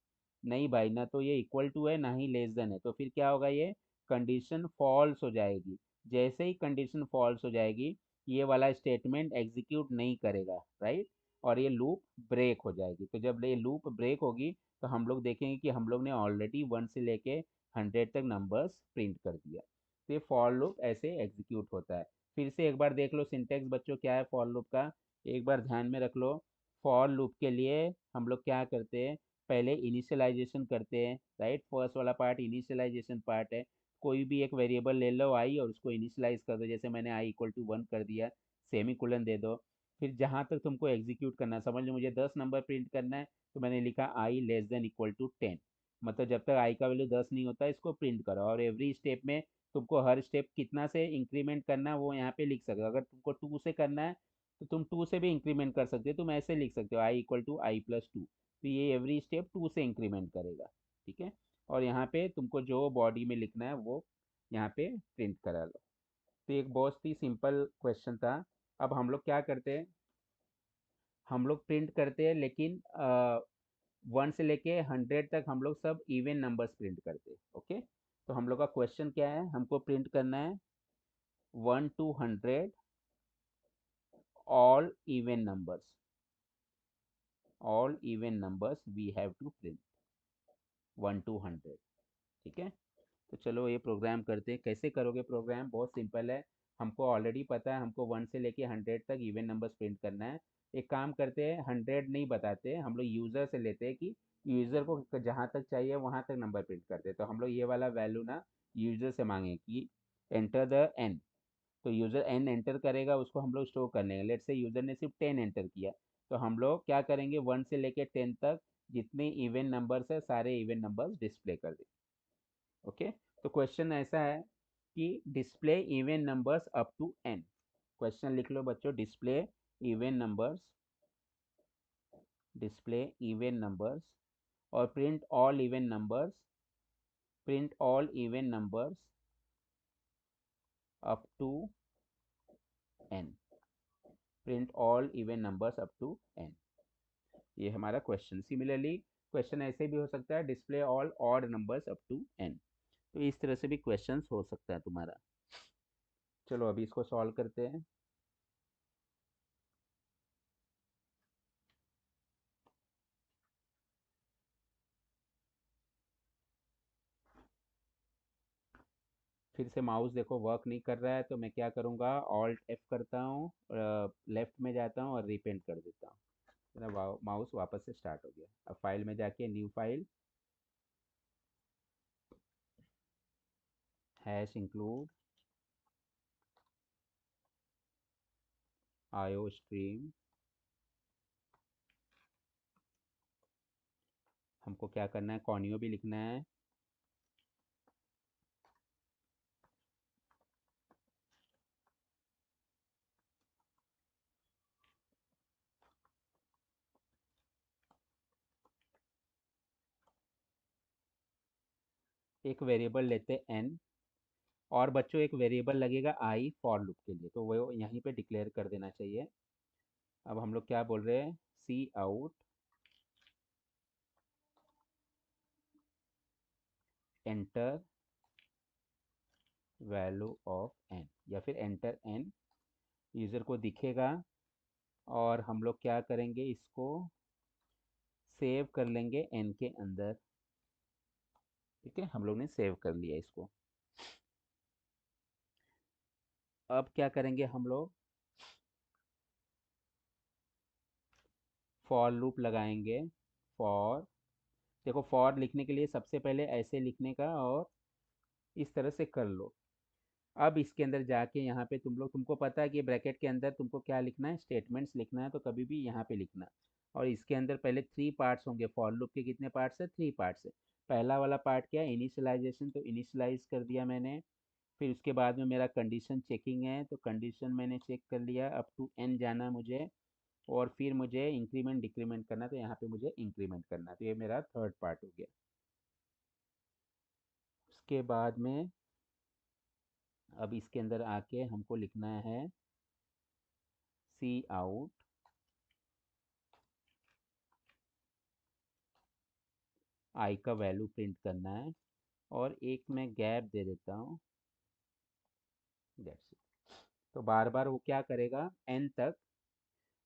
Speaker 1: नहीं भाई, ना तो ये इक्वल टू है ना ही लेस देन है, तो फिर क्या होगा, ये कंडीशन फॉल्स हो जाएगी। जैसे ही कंडीशन फॉल्स हो जाएगी, ये वाला स्टेटमेंट एग्जीक्यूट नहीं करेगा, राइट, और ये लूप ब्रेक हो जाएगी। तो जब ये लूप ब्रेक होगी तो हम लोग देखेंगे कि हम लोग ने ऑलरेडी वन से लेके 100 तक नंबर्स प्रिंट कर दिया। तो ये फॉर लूप ऐसे एग्जीक्यूट होता है। फिर से एक बार देख लो सिंटेक्स बच्चों क्या है फॉर लूप का, एक बार ध्यान में रख लो। फॉर लूप के लिए हम लोग क्या करते हैं, पहले इनिशियलाइजेशन करते हैं, राइट। फर्स्ट वाला पार्ट इनिशियलाइजेशन पार्ट है। कोई भी एक वेरिएबल ले लो आई और उसको इनिशियलाइज कर दो, जैसे मैंने आई इक्वल टू वन कर दिया, सेमी कोलन दे दो। फिर जहाँ तक तुमको एग्जीक्यूट करना है, समझ लो मुझे 10 नंबर प्रिंट करना है, तो मैंने लिखा आई लेस देन इक्वल टू 10, मतलब जब तक आई का वैल्यू 10 नहीं होता इसको प्रिंट करो। और एवरी स्टेप में तुमको हर स्टेप कितना से इंक्रीमेंट करना है वो यहाँ पे लिख सकते हो। अगर तुमको टू से करना है तो तुम टू से भी इंक्रीमेंट कर सकते हो, तुम ऐसे लिख सकते हो i equal to i plus two, तो ये एवरी स्टेप टू से इंक्रीमेंट करेगा, ठीक है। और यहाँ पे तुमको जो बॉडी में लिखना है वो यहाँ पे प्रिंट करा लो। तो एक बहुत ही सिंपल क्वेश्चन था। अब हम लोग क्या करते हैं, हम लोग प्रिंट करते हैं, लेकिन वन से लेके 100 तक हम लोग सब इवन नंबर्स प्रिंट करते हैं, ओके। तो हम लोग का क्वेश्चन क्या है, हमको प्रिंट करना है 1 to 100 all even numbers, all even numbers we have to print 1 to 100, ठीक है। तो चलो ये प्रोग्राम करते हैं। कैसे करोगे प्रोग्राम, बहुत सिंपल है। हमको ऑलरेडी पता है हमको वन से लेके 100 तक इवन नंबर्स प्रिंट करना है। एक काम करते हैं, 100 नहीं बताते, हम लोग यूज़र से लेते हैं कि यूज़र को जहाँ तक चाहिए वहाँ तक नंबर प्रिंट करते हैं। तो हम लोग ये वाला वैल्यू ना यूज़र से मांगे कि एंटर द एन, तो यूज़र n एंटर करेगा, उसको हम लोग स्टोर करने लेट से यूज़र ने सिर्फ 10 एंटर किया, तो हम लोग क्या करेंगे 1 से लेके 10 तक जितने इवन नंबर्स है सारे इवन नंबर्स डिस्प्ले कर देंगे। ओके, तो क्वेश्चन ऐसा है कि display even numbers up to n। Question लिख लो बच्चों, even numbers display even numbers और print all even numbers up to n, print all even numbers up to n। ये हमारा क्वेश्चन। सिमिलरली क्वेश्चन ऐसे भी हो सकता है, display all odd numbers up to n। तो इस तरह से भी क्वेश्चंस हो सकता है तुम्हारा। चलो अभी इसको सॉल्व करते हैं। फिर से माउस देखो वर्क नहीं कर रहा है, तो मैं क्या करूँगा, ऑल्ट एफ करता हूँ, लेफ्ट में जाता हूँ और रिपेंट कर देता हूँ। मेरा माउस वापस से स्टार्ट हो गया। अब फाइल में जाके न्यू फाइल, हैश इंक्लूड आयो स्ट्रीम। हमको क्या करना है, कॉनियो भी लिखना है। एक वेरिएबल लेते हैं n, और बच्चों एक वेरिएबल लगेगा i फॉर लूप के लिए, तो वो यहीं पे डिक्लेयर कर देना चाहिए। अब हम लोग क्या बोल रहे हैं, cout enter value of n, या फिर एंटर n। यूज़र को दिखेगा, और हम लोग क्या करेंगे, इसको सेव कर लेंगे n के अंदर। ठीक है, हम लोग ने सेव कर लिया इसको। अब क्या करेंगे हम लोग, फॉर लूप लगाएंगे। फॉर, देखो फॉर लिखने के लिए सबसे पहले ऐसे लिखने का, और इस तरह से कर लो। अब इसके अंदर जाके यहाँ पे तुमको पता है कि ब्रैकेट के अंदर तुमको क्या लिखना है, स्टेटमेंट्स लिखना है, तो कभी भी यहाँ पे लिखना। और इसके अंदर पहले 3 पार्ट्स होंगे। फॉर लूप के कितने पार्ट्स है, 3 पार्ट्स है। पहला वाला पार्ट क्या है, इनिशियलाइजेशन, तो इनिशियलाइज कर दिया मैंने। फिर उसके बाद में मेरा कंडीशन चेकिंग है, तो कंडीशन मैंने चेक कर लिया, अप टू n जाना मुझे। और फिर मुझे इंक्रीमेंट डिक्रीमेंट करना, तो यहाँ पे मुझे इंक्रीमेंट करना, तो ये मेरा थर्ड पार्ट हो गया। उसके बाद में अब इसके अंदर आके हमको लिखना है सी आउट आई का वैल्यू प्रिंट करना है, और एक मैं गैप दे देता हूँ, दैट्स इट। तो बार बार वो क्या करेगा, एन तक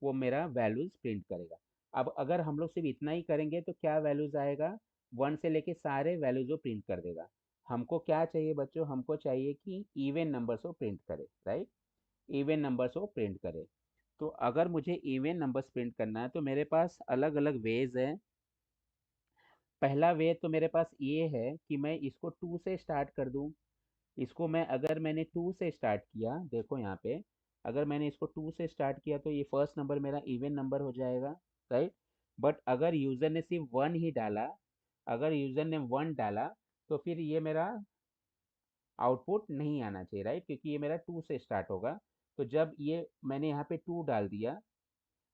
Speaker 1: वो मेरा वैल्यूज प्रिंट करेगा। अब अगर हम लोग सिर्फ इतना ही करेंगे तो क्या वैल्यूज आएगा, 1 से लेके सारे वैल्यूज वो प्रिंट कर देगा। हमको क्या चाहिए बच्चों, हमको चाहिए कि इवन नंबर्स वो प्रिंट करे, राइट, इवन नंबर्स वो प्रिंट करे। तो अगर मुझे इवन नंबर्स प्रिंट करना है, तो मेरे पास अलग अलग वेज है। पहला वे तो मेरे पास ये है कि मैं इसको 2 से स्टार्ट कर दूं। इसको मैं, अगर मैंने 2 से स्टार्ट किया, देखो यहाँ पे, अगर मैंने इसको 2 से स्टार्ट किया तो ये फर्स्ट नंबर मेरा इवन नंबर हो जाएगा, राइट। बट अगर यूज़र ने सिर्फ 1 ही डाला, अगर यूज़र ने 1 डाला, तो फिर ये मेरा आउटपुट नहीं आना चाहिए, राइट, क्योंकि ये मेरा 2 से स्टार्ट होगा। तो जब ये मैंने यहाँ पे 2 डाल दिया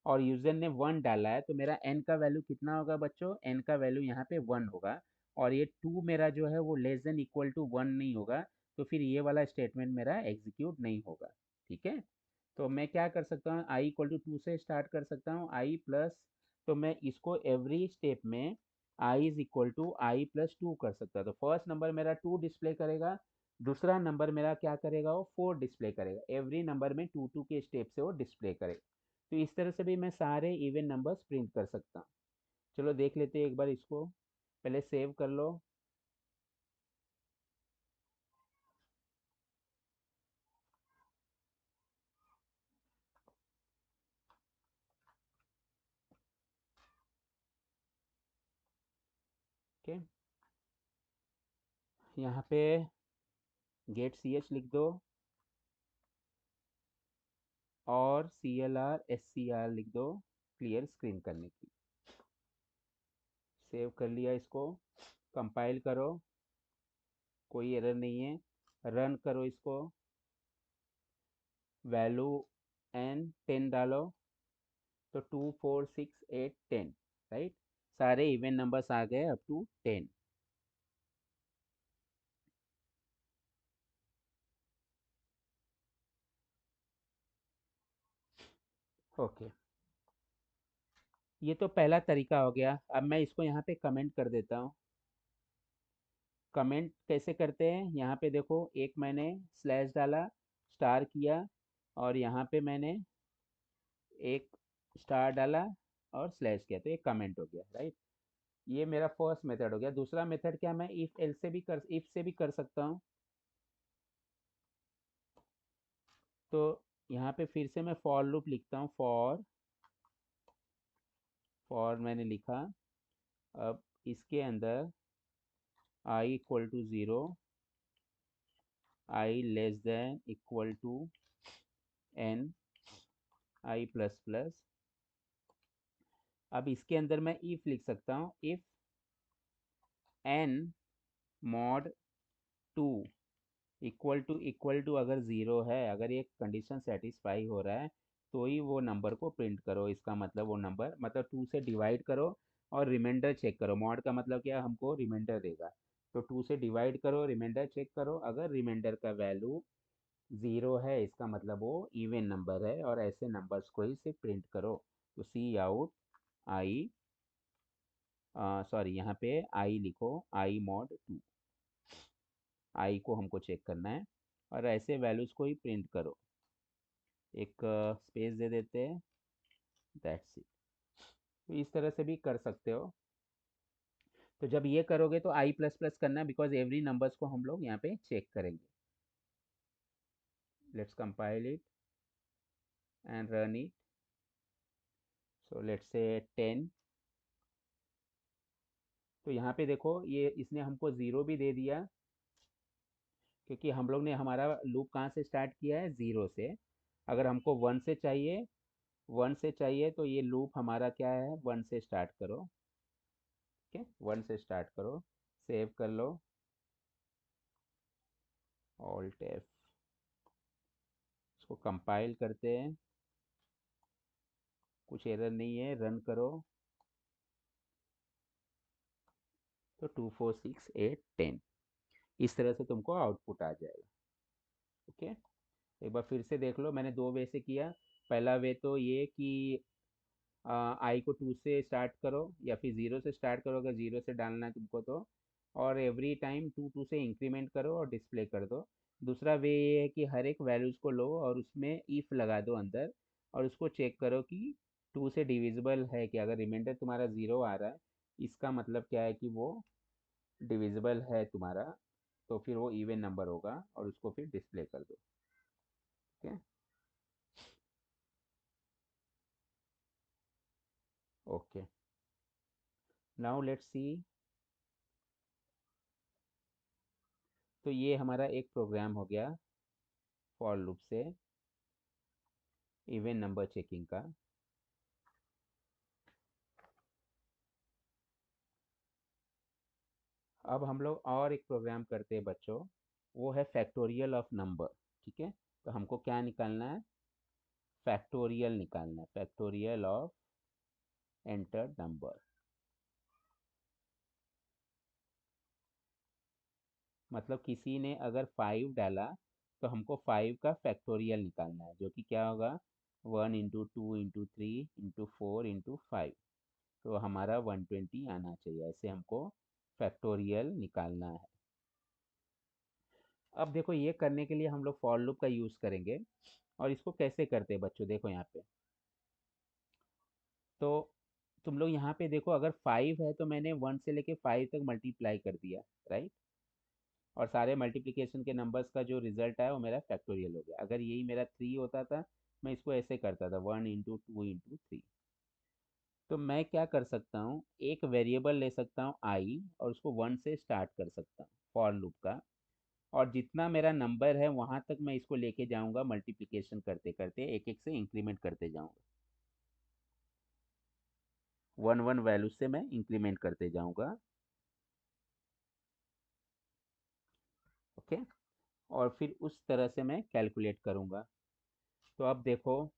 Speaker 1: और यूजर ने 1 डाला है, तो मेरा n का वैल्यू कितना होगा बच्चों, n का वैल्यू यहाँ पे 1 होगा। और ये 2 मेरा जो है वो लेस देन इक्वल टू 1 नहीं होगा, तो फिर ये वाला स्टेटमेंट मेरा एग्जीक्यूट नहीं होगा। ठीक है, तो मैं क्या कर सकता हूँ, i इक्वल टू 2 से स्टार्ट कर सकता हूँ, i प्लस, तो मैं इसको एवरी स्टेप में i is equal to i plus 2 कर सकता हूँ। तो फर्स्ट नंबर मेरा 2 डिस्प्ले करेगा, दूसरा नंबर मेरा क्या करेगा, वो 4 डिस्प्ले करेगा। एवरी नंबर में 2 के स्टेप से वो डिस्प्ले करेगा। तो इस तरह से भी मैं सारे इवन नंबर्स प्रिंट कर सकता हूँ। चलो देख लेते हैं एक बार इसको, पहले सेव कर लो। ओके, यहाँ पे गेट सी एच लिख दो, और CLR SCR लिख दो क्लियर स्क्रीन करने की। सेव कर लिया इसको, कंपाइल करो, कोई एरर नहीं है, रन करो इसको, वैल्यू एन 10 डालो तो 2 4 6 8 10, राइट। सारे इवन नंबर्स आ गए अप टू 10। ओके, ये तो पहला तरीका हो गया। अब मैं इसको यहाँ पे कमेंट कर देता हूँ। कमेंट कैसे करते हैं, यहाँ पे देखो, एक मैंने स्लैश डाला, स्टार किया, और यहाँ पे मैंने एक स्टार डाला और स्लैश किया, तो ये कमेंट हो गया, राइट। ये मेरा फर्स्ट मेथड हो गया। दूसरा मेथड क्या, मैं इफ से भी कर सकता हूँ। तो यहाँ पे फिर से मैं फॉर लूप लिखता हूँ, फॉर मैंने लिखा। अब इसके अंदर I = 0, I n I++। अब इसके अंदर मैं इफ लिख सकता हूँ, if n mod 2 equal to अगर 0 है, अगर ये कंडीशन सेटिस्फाई हो रहा है, तो ही वो नंबर को प्रिंट करो। इसका मतलब वो नंबर, मतलब 2 से डिवाइड करो और रिमाइंडर चेक करो। मॉड का मतलब क्या, हमको रिमाइंडर देगा। तो 2 से डिवाइड करो, रिमाइंडर चेक करो, अगर रिमाइंडर का वैल्यू 0 है, इसका मतलब वो इवन नंबर है, और ऐसे नंबर्स को ही से प्रिंट करो। तो सी आउट आई, सॉरी, यहाँ पे आई लिखो, I mod 2, आई को हमको चेक करना है, और ऐसे वैल्यूज को ही प्रिंट करो। एक स्पेस दे देते हैं, दैट्स इट। तो इस तरह से भी कर सकते हो। तो जब ये करोगे तो I++ करना है, बिकॉज एवरी नंबर्स को हम लोग यहाँ पे चेक करेंगे। Let's compile it and run it. So let's say 10। तो यहाँ पे देखो, ये इसने हमको 0 भी दे दिया, क्योंकि हम लोग ने हमारा लूप कहाँ से स्टार्ट किया है, 0 से। अगर हमको 1 से चाहिए, 1 से चाहिए, तो ये लूप हमारा क्या है, 1 से स्टार्ट करो। ठीक है, 1 से स्टार्ट करो, सेव कर लो, ऑल्ट F। इसको कंपाइल करते हैं, कुछ एरर नहीं है, रन करो, तो 2 4 6 8 10 इस तरह से तुमको आउटपुट आ जाएगा। ओके, एक बार फिर से देख लो, मैंने दो वे से किया। पहला वे तो ये कि आई को 2 से स्टार्ट करो, या फिर 0 से स्टार्ट करो, अगर 0 से डालना है तुमको तो, और एवरी टाइम 2 से इंक्रीमेंट करो और डिस्प्ले कर दो। दूसरा वे ये है कि हर एक वैल्यूज़ को लो और उसमें इफ लगा दो अंदर, और उसको चेक करो कि 2 से डिविजिबल है कि, अगर रिमाइंडर तुम्हारा 0 आ रहा है, इसका मतलब क्या है कि वो डिविजिबल है तुम्हारा, तो फिर वो इवन नंबर होगा, और उसको फिर डिस्प्ले कर दो। ठीक है, ओके, नाउ लेट्स सी। तो ये हमारा एक प्रोग्राम हो गया फॉर लूप से इवन नंबर चेकिंग का। अब हम लोग और एक प्रोग्राम करते हैं बच्चों, वो है फैक्टोरियल ऑफ नंबर। ठीक है, तो हमको क्या निकालना है, फैक्टोरियल निकालना है, फैक्टोरियल ऑफ एंटर नंबर। मतलब किसी ने अगर 5 डाला, तो हमको 5 का फैक्टोरियल निकालना है, जो कि क्या होगा, 1 × 2 × 3 × 4 × 5। तो हमारा 120 आना चाहिए, ऐसे हमको फैक्टोरियल निकालना है। अब देखो, ये करने के लिए हम लोग फॉर लूप का यूज़ करेंगे। और इसको कैसे करते हैं बच्चों, देखो यहाँ पे। तो तुम लोग यहाँ पे देखो, अगर 5 है तो मैंने 1 से लेके 5 तक मल्टीप्लाई कर दिया, राइट। और सारे मल्टीप्लिकेशन के नंबर्स का जो रिजल्ट आया वो मेरा फैक्टोरियल हो गया। अगर यही मेरा 3 होता था, मैं इसको ऐसे करता था, 1 × 2 × 3। तो मैं क्या कर सकता हूँ, एक वेरिएबल ले सकता हूँ आई, और उसको 1 से स्टार्ट कर सकता हूँ फॉर लूप का। और जितना मेरा नंबर है वहां तक मैं इसको लेके जाऊंगा, मल्टीप्लिकेशन करते करते एक एक से इंक्रीमेंट करते जाऊंगा, वन वन वैल्यू से मैं इंक्रीमेंट करते जाऊंगा। ओके। और फिर उस तरह से मैं कैलकुलेट करूंगा। तो अब देखो,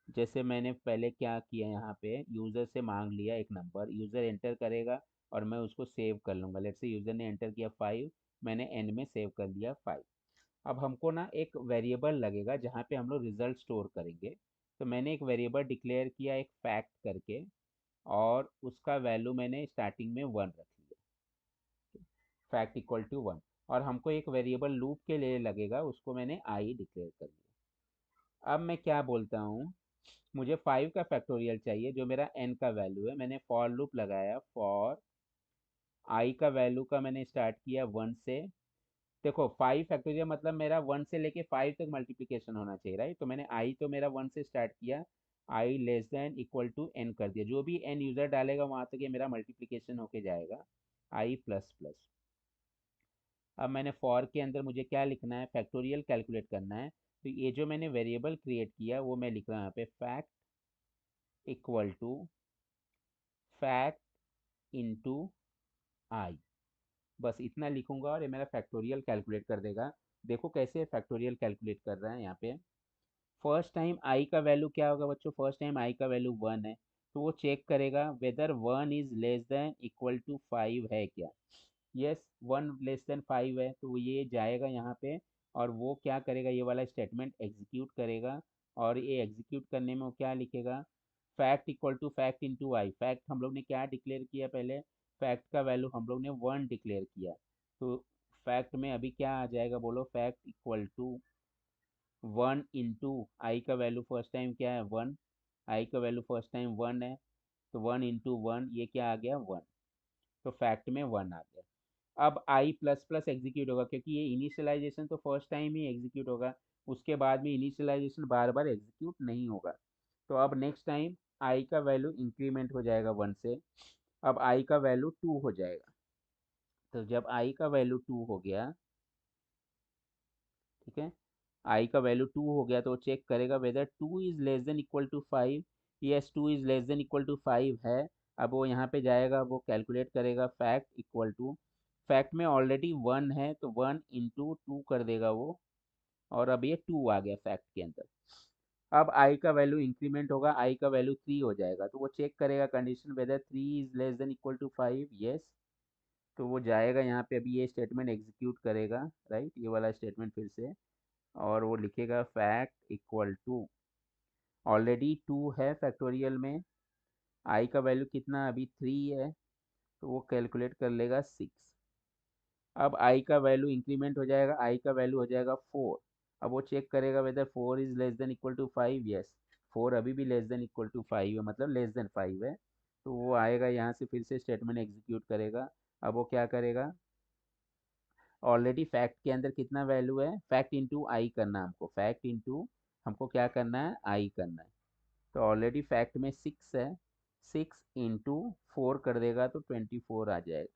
Speaker 1: जैसे मैंने पहले क्या किया, यहाँ पे यूज़र से मांग लिया एक नंबर, यूज़र एंटर करेगा और मैं उसको सेव कर लूँगा। लेट्स से यूज़र ने एंटर किया 5, मैंने एन में सेव कर लिया 5। अब हमको ना एक वेरिएबल लगेगा जहाँ पे हम लोग रिजल्ट स्टोर करेंगे। तो मैंने एक वेरिएबल डिक्लेयर किया एक फैक्ट करके, और उसका वैल्यू मैंने स्टार्टिंग में 1 रख लिया, फैक्ट इक्वल टू 1। और हमको एक वेरिएबल लूप के लिए लगेगा, उसको मैंने आई डिक्लेयर कर लिया। अब मैं क्या बोलता हूँ, मुझे 5 का फैक्टोरियल चाहिए जो मेरा n का वैल्यू है। मैंने फॉर लूप लगाया, फॉर i का वैल्यू का मैंने स्टार्ट किया 1 से। देखो 5 फैक्टोरियल मतलब मेरा 1 से लेके 5 तक मल्टीप्लिकेशन होना चाहिए, राइट। तो मैंने i तो मेरा 1 से स्टार्ट किया, i less than equal to n कर दिया। जो भी n यूज़र डालेगा वहाँ तक ये मेरा मल्टीप्लिकेशन होके जाएगा, i प्लस प्लस। अब मैंने फॉर के अंदर मुझे क्या लिखना है, फैक्टोरियल कैलकुलेट करना है। तो ये जो मैंने वेरिएबल क्रिएट किया वो मैं लिख रहा हूँ यहाँ पे, fact equal to fact into i. बस इतना लिखूंगा और ये मेरा फैक्टोरियल कैलकुलेट कर देगा। देखो कैसे फैक्टोरियल कैलकुलेट कर रहा है यहाँ पे। फर्स्ट टाइम आई का वैल्यू क्या होगा बच्चों, फर्स्ट टाइम आई का वैल्यू 1 है, तो वो चेक करेगा whether 1 is less than equal to 5 है क्या। यस, 1 लेस देन 5 है, तो ये जाएगा यहाँ पे और वो क्या करेगा, ये वाला स्टेटमेंट एग्जीक्यूट करेगा। और ये एग्जीक्यूट करने में वो क्या लिखेगा, fact equal to fact into i. Fact हम लोग ने क्या डिक्लेयर किया पहले, फैक्ट का वैल्यू हम लोग ने 1 डिक्लेयर किया। तो फैक्ट में अभी क्या आ जाएगा बोलो, फैक्ट इक्वल टू 1 इंटू आई का वैल्यू फर्स्ट टाइम क्या है 1, आई का वैल्यू फर्स्ट टाइम 1 है, तो 1 इंटू 1 ये क्या आ गया 1। तो फैक्ट में 1 आ गया। अब आई प्लस प्लस एग्जीक्यूट होगा, क्योंकि ये इनिशियलाइजेशन तो फर्स्ट टाइम ही एग्जीक्यूट होगा, उसके बाद में इनिशियलाइजेशन बार बार एग्जीक्यूट नहीं होगा। तो अब नेक्स्ट टाइम आई का वैल्यू इंक्रीमेंट हो जाएगा 1 से, अब आई का वैल्यू 2 हो जाएगा। तो जब आई का वैल्यू 2 हो गया, ठीक है, आई का वैल्यू 2 हो गया, तो वो चेक करेगा whether 2 is less than equal to 5। Yes, 2 is less than equal to 5 है। अब वो यहाँ पे जाएगा, वो कैलकुलेट करेगा फैक्ट इक्वल टू, फैक्ट में ऑलरेडी 1 है तो 1 इंटू 2 कर देगा वो, और अब ये 2 आ गया फैक्ट के अंदर। अब आई का वैल्यू इंक्रीमेंट होगा, आई का वैल्यू 3 हो जाएगा, तो वो चेक करेगा condition whether 3 is less than equal to 5। Yes, तो वो जाएगा यहाँ पे, अभी ये स्टेटमेंट एग्जीक्यूट करेगा, राइट, ये वाला स्टेटमेंट फिर से। और वो लिखेगा फैक्ट इक्वल टू, ऑलरेडी 2 है फैक्टोरियल में, आई का वैल्यू कितना अभी 3 है, तो वो कैलकुलेट कर लेगा 6। अब आई का वैल्यू इंक्रीमेंट हो जाएगा, आई का वैल्यू हो जाएगा 4। अब वो चेक करेगा whether 4 is less than equal to 5। Yes, 4 अभी भी लेस देन इक्वल टू 5 है, मतलब लेस देन 5 है। तो वो आएगा यहाँ से फिर से स्टेटमेंट एग्जीक्यूट करेगा। अब वो क्या करेगा, ऑलरेडी फैक्ट के अंदर कितना वैल्यू है, फैक्ट इंटू आई करना है हमको, फैक्ट इंटू हमको क्या करना है, आई करना है। तो ऑलरेडी फैक्ट में 6 है, 6 इंटू 4 कर देगा तो 24 आ जाएगा।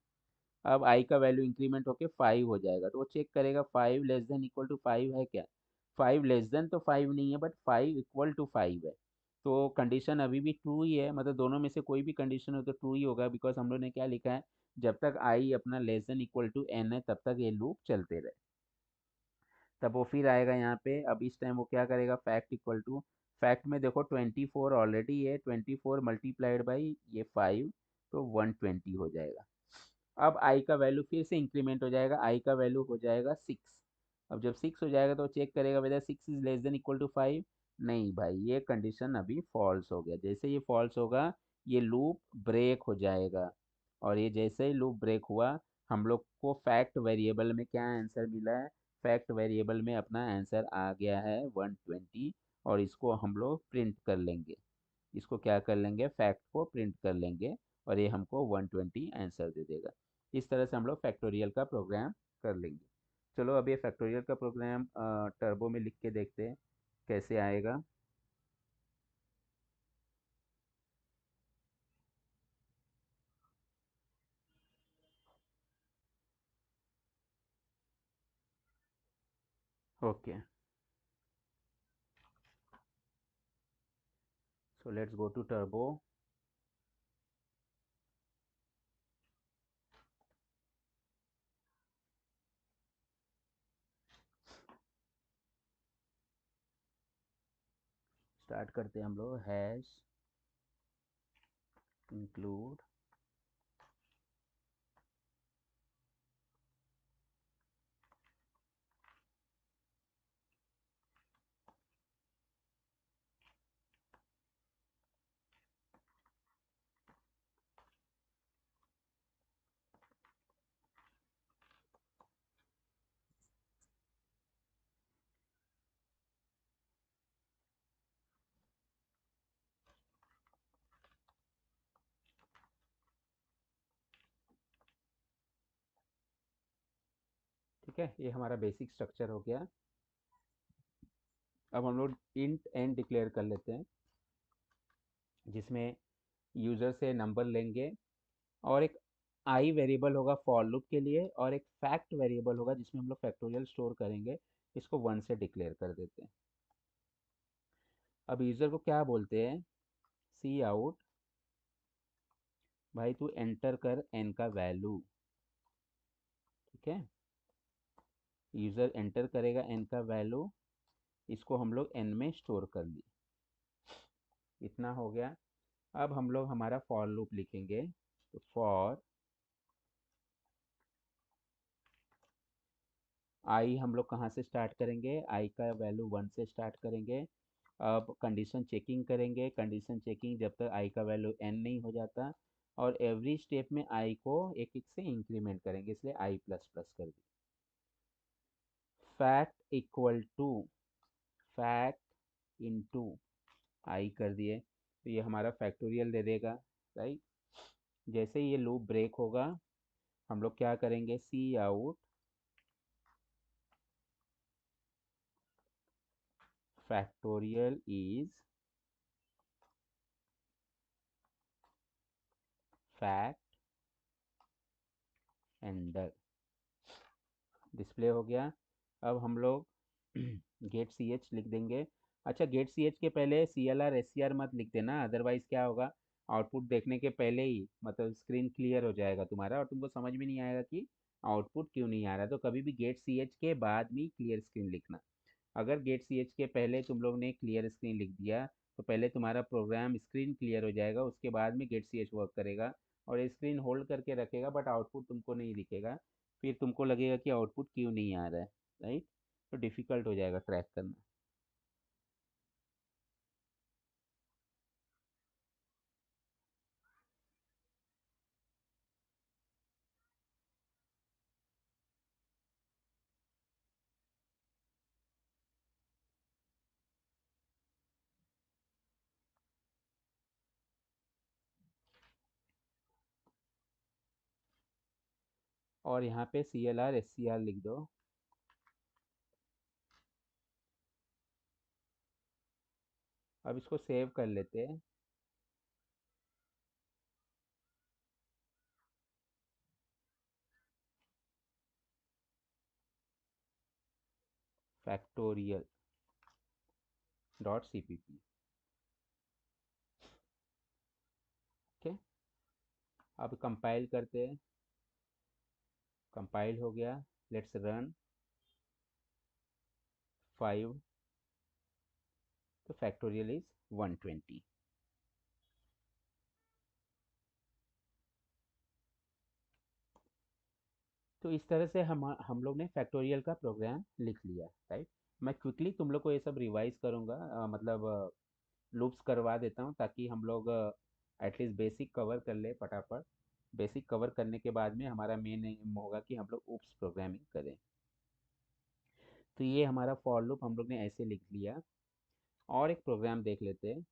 Speaker 1: अब आई का वैल्यू इंक्रीमेंट होके 5 हो जाएगा, तो वो चेक करेगा 5 लेस देन इक्वल टू 5 है क्या। 5 लेस देन तो 5 नहीं है, बट 5 इक्वल टू 5 है। तो कंडीशन अभी भी ट्रू ही है, मतलब दोनों में से कोई भी कंडीशन हो तो ट्रू ही होगा, बिकॉज हम लोग ने क्या लिखा है, जब तक आई अपना less than equal to n है तब तक ये लूप चलते रहे। तब वो फिर आएगा यहाँ पे, अब इस टाइम वो क्या करेगा, फैक्ट इक्वल टू, फैक्ट में देखो 24 ऑलरेडी है, 24 मल्टीप्लाइड बाई ये 5, तो 120 हो जाएगा। अब आई का वैल्यू फिर से इंक्रीमेंट हो जाएगा, आई का वैल्यू हो जाएगा 6। अब जब 6 हो जाएगा तो चेक करेगा whether 6 is less than equal to 5। नहीं भाई, ये कंडीशन अभी फॉल्स हो गया। जैसे ये फॉल्स होगा, ये लूप ब्रेक हो जाएगा। और ये जैसे ही लूप ब्रेक हुआ, हम लोग को फैक्ट वेरिएबल में क्या आंसर मिला है, फैक्ट वेरिएबल में अपना आंसर आ गया है 120। और इसको हम लोग प्रिंट कर लेंगे, इसको क्या कर लेंगे, फैक्ट को प्रिंट कर लेंगे, और ये हमको 120 आंसर दे देगा। इस तरह से हम लोग फैक्टोरियल का प्रोग्राम कर लेंगे। चलो अब ये फैक्टोरियल का प्रोग्राम टर्बो में लिख के देखते हैं कैसे आएगा। Okay, so let's go to turbo. Start करते हैं हम लोग, हैश इंक्लूड ठीक है, ये हमारा बेसिक स्ट्रक्चर हो गया। अब हम लोग इंट एन डिक्लेयर कर लेते हैं, जिसमें यूज़र से नंबर लेंगे और एक आई वेरिएबल होगा फॉर लूप के लिए और एक फैक्ट वेरिएबल होगा जिसमें हम लोग फैक्टोरियल स्टोर करेंगे। इसको वन से डिक्लेयर कर देते हैं। अब यूज़र को क्या बोलते हैं, सी आउट, भाई तू एंटर कर एन का वैल्यू। ठीक है, यूज़र एंटर करेगा एन का वैल्यू, इसको हम लोग एन में स्टोर कर ली। इतना हो गया। अब हम लोग हमारा फॉर लूप लिखेंगे, तो फॉर आई हम लोग कहाँ से स्टार्ट करेंगे, आई का वैल्यू वन से स्टार्ट करेंगे। अब कंडीशन चेकिंग करेंगे, कंडीशन चेकिंग जब तक आई का वैल्यू एन नहीं हो जाता, और एवरी स्टेप में आई को एक एक से इंक्रीमेंट करेंगे, इसलिए आई प्लस प्लस कर दी। Fact equal to fact into i कर दिए, तो ये हमारा फैक्टोरियल दे देगा, राइट। जैसे ही ये लूप ब्रेक होगा, हम लोग क्या करेंगे, cout factorial is fact endl, display हो गया। अब हम लोग गेट सी एच लिख देंगे। अच्छा, गेट सी एच के पहले C L R S C R मत लिख देना, अदरवाइज क्या होगा, आउटपुट देखने के पहले ही मतलब स्क्रीन क्लियर हो जाएगा तुम्हारा और तुमको समझ में नहीं आएगा कि आउटपुट क्यों नहीं आ रहा। तो कभी भी गेट सी एच के बाद में क्लियर स्क्रीन लिखना। अगर गेट सी एच के पहले तुम लोग ने क्लियर स्क्रीन लिख दिया, तो पहले तुम्हारा प्रोग्राम स्क्रीन क्लियर हो जाएगा, उसके बाद में गेट सी एच वर्क करेगा और स्क्रीन होल्ड करके रखेगा, बट आउटपुट तुमको नहीं दिखेगा। फिर तुमको लगेगा कि आउटपुट क्यों नहीं आ रहा है, राइट। तो डिफ़िकल्ट हो जाएगा ट्रैक करना। और यहाँ पे C L R S C R लिख दो। अब इसको सेव कर लेते हैं। Factorial dot C P P. Okay, अब कंपाइल करते हैं। कंपाइल हो गया, लेट्स रन 5, तो फैक्टोरियल इज 120। तो इस तरह से हम लोग ने फैक्टोरियल का प्रोग्राम लिख लिया, राइट। मैं क्विकली तुम लोग को ये सब रिवाइज करूँगा, मतलब लूप्स करवा देता हूँ ताकि हम लोग एटलीस्ट बेसिक कवर कर ले फटाफट। बेसिक कवर करने के बाद में हमारा मेन एम होगा कि हम लोग ऊप्स प्रोग्रामिंग करें। तो ये हमारा फॉर लूप हम लोग ने ऐसे लिख लिया। और एक प्रोग्राम देख लेते हैं।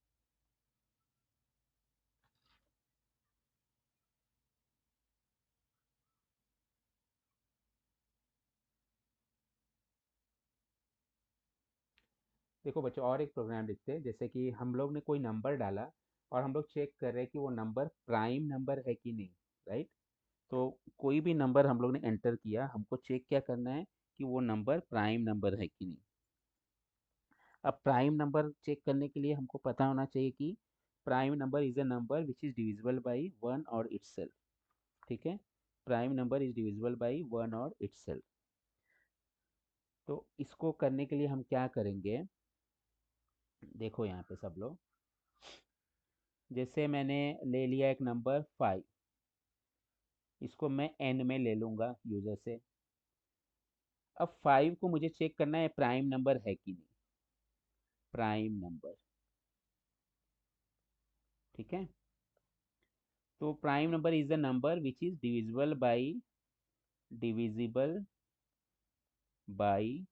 Speaker 1: देखो बच्चों, और एक प्रोग्राम लिखते हैं, जैसे कि हम लोग ने कोई नंबर डाला और हम लोग चेक कर रहे हैं कि वो नंबर प्राइम नंबर है कि नहीं, राइट। तो कोई भी नंबर हम लोग ने एंटर किया, हमको चेक क्या करना है कि वो नंबर प्राइम नंबर है कि नहीं। अब प्राइम नंबर चेक करने के लिए हमको पता होना चाहिए कि prime number is a number which is divisible by one और इटसेल्फ। ठीक है, prime number is divisible by one और इटसेल्फ। तो इसको करने के लिए हम क्या करेंगे, देखो यहाँ पे सब लोग, जैसे मैंने ले लिया एक नंबर 5, इसको मैं n में ले लूंगा यूजर से। अब 5 को मुझे चेक करना है प्राइम नंबर है कि नहीं, प्राइम नंबर। ठीक है, तो prime number is the number which is divisible by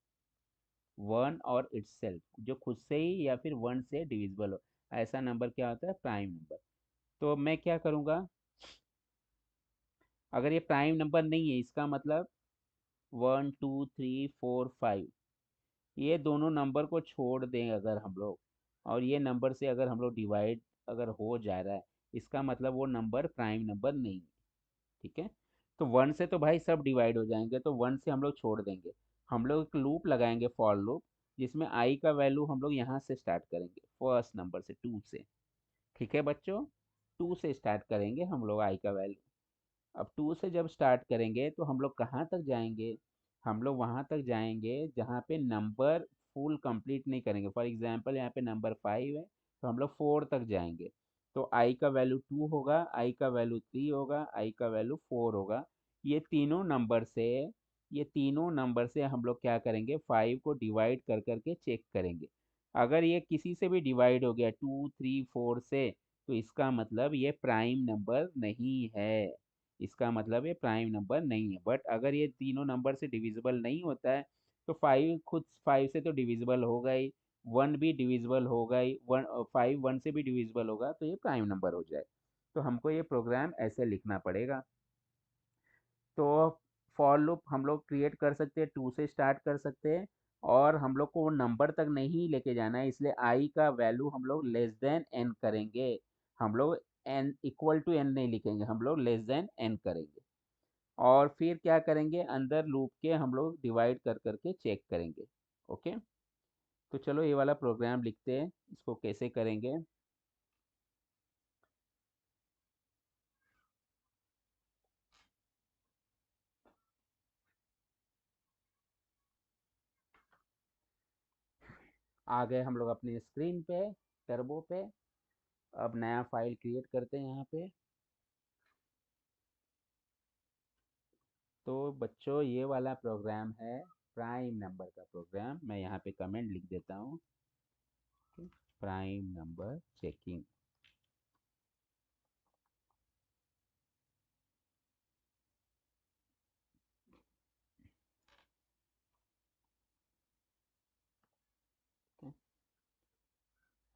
Speaker 1: one और इटसेल्फ, जो खुद से ही या फिर वन से डिविजिबल हो, ऐसा नंबर क्या होता है, प्राइम नंबर। तो मैं क्या करूँगा, अगर ये प्राइम नंबर नहीं है इसका मतलब 1 2 3 4 5, ये दोनों नंबर को छोड़ दें अगर हम लोग, और ये नंबर से अगर हम लोग डिवाइड अगर हो जा रहा है, इसका मतलब वो नंबर प्राइम नंबर नहीं है। ठीक है, तो वन से तो भाई सब डिवाइड हो जाएंगे, तो वन से हम लोग छोड़ देंगे। हम लोग एक लूप लगाएंगे, फॉर लूप, जिसमें आई का वैल्यू हम लोग यहाँ से स्टार्ट करेंगे, फर्स्ट नंबर से, 2 से। ठीक है बच्चों, 2 से स्टार्ट करेंगे हम लोग आई का वैल्यू। अब 2 से जब स्टार्ट करेंगे तो हम लोग कहाँ तक जाएंगे, हम लोग वहाँ तक जाएंगे जहाँ पे नंबर फुल कंप्लीट नहीं करेंगे। फॉर एग्जांपल यहाँ पे नंबर 5 है, तो हम लोग 4 तक जाएंगे। तो आई का वैल्यू 2 होगा, आई का वैल्यू 3 होगा, आई का वैल्यू 4 होगा। ये तीनों नंबर से ये तीनों नंबर से हम लोग क्या करेंगे, 5 को डिवाइड कर करके चेक करेंगे। अगर ये किसी से भी डिवाइड हो गया 2 3 4 से, तो इसका मतलब ये प्राइम नंबर नहीं है, इसका मतलब ये प्राइम नंबर नहीं है। बट अगर ये तीनों नंबर से डिविजिबल नहीं होता है, तो 5 खुद 5 से तो डिविजिबल होगा ही, वन भी डिविजिबल होगा ही, 5 1 से भी डिविजिबल होगा, तो ये प्राइम नंबर हो जाए। तो हमको ये प्रोग्राम ऐसे लिखना पड़ेगा। तो फॉर लूप हम लोग क्रिएट कर सकते हैं, 2 से स्टार्ट कर सकते हैं, और हम लोग को वो नंबर तक नहीं लेके जाना है, इसलिए आई का वैल्यू हम लोग लेस देन एन करेंगे। हम लोग एन इक्वल टू एन नहीं लिखेंगे, हम लोग लेस देन एन करेंगे। और फिर क्या करेंगे, अंदर लूप के हम लोग डिवाइड कर करके चेक करेंगे। ओके, तो चलो ये वाला प्रोग्राम लिखते हैं, इसको कैसे करेंगे। आ गए हम लोग अपनी स्क्रीन पे, टर्बो पे। अब नया फाइल क्रिएट करते हैं यहाँ पे। तो बच्चों ये वाला प्रोग्राम है प्राइम नंबर का प्रोग्राम, मैं यहाँ पे कमेंट लिख देता हूँ, prime number checking.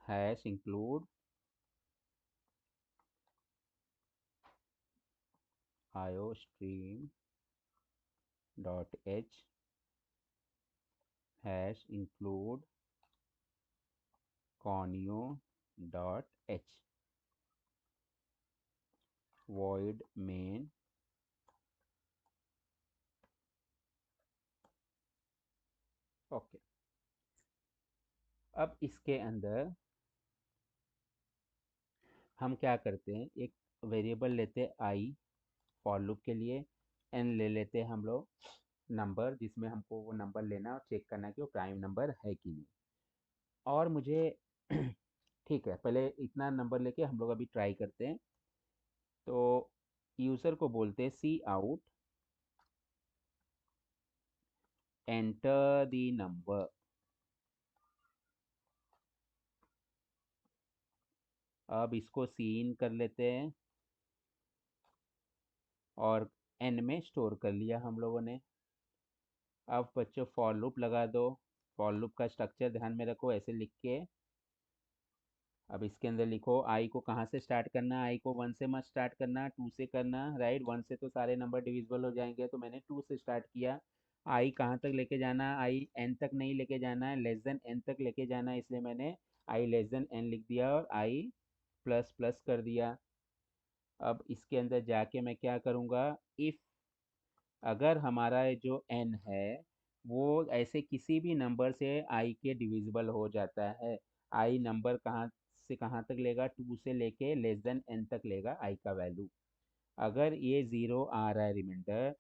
Speaker 1: Hash include iostream dot H, hash include conio dot H, void main। Okay, अब इसके अंदर हम क्या करते हैं, एक वेरिएबल लेते हैं आई फॉर लूप के लिए, एन ले लेते हैं हम लोग नंबर, जिसमें हमको वो नंबर लेना और चेक करना कि वो प्राइम नंबर है कि नहीं। और मुझे ठीक है, पहले इतना नंबर लेके हम लोग अभी ट्राई करते हैं। तो यूज़र को बोलते हैं cout, enter the number. अब इसको सीन कर लेते हैं, और एन में स्टोर कर लिया हम लोगों ने। अब बच्चों फॉर लूप लगा दो, फॉर लूप का स्ट्रक्चर ध्यान में रखो, ऐसे लिख के अब इसके अंदर लिखो आई को कहाँ से स्टार्ट करना, आई को 1 से मत स्टार्ट करना, 2 से करना, राइट। 1 से तो सारे नंबर डिविजिबल हो जाएंगे, तो मैंने 2 से स्टार्ट किया। आई कहाँ तक लेके जाना, आई एन तक नहीं लेके जाना है, लेस देन एन तक लेके जाना है, इसलिए मैंने आई लेस देन एन लिख दिया और आई प्लस प्लस कर दिया। अब इसके अंदर जाके मैं क्या करूँगा, इफ़ अगर हमारा जो n है वो ऐसे किसी भी नंबर से आई के डिविजिबल हो जाता है। आई नंबर कहाँ से कहाँ तक लेगा, 2 से लेके लेस देन n तक लेगा आई का वैल्यू। अगर ये ज़ीरो आ रहा है रिमाइंडर,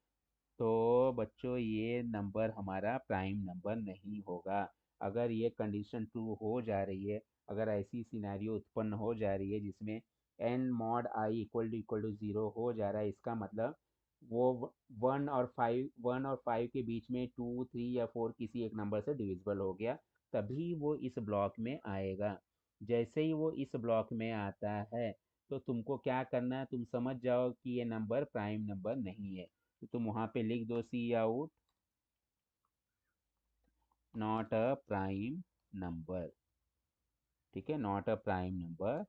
Speaker 1: तो बच्चों ये नंबर हमारा प्राइम नंबर नहीं होगा। अगर ये कंडीशन ट्रू हो जा रही है, अगर ऐसी सिनेरियो उत्पन्न हो जा रही है जिसमें n mod i equal to zero हो जा रहा है, इसका मतलब वो 1 और 5 के बीच में 2 3 या 4 किसी एक नंबर से डिविजिबल हो गया, तभी वो इस ब्लॉक में आएगा। जैसे ही वो इस ब्लॉक में आता है, तो तुमको क्या करना है, तुम समझ जाओ कि ये नंबर प्राइम नंबर नहीं है, तो तुम वहां पे लिख दो cout, not a prime number. ठीक है, नॉट अ प्राइम नंबर।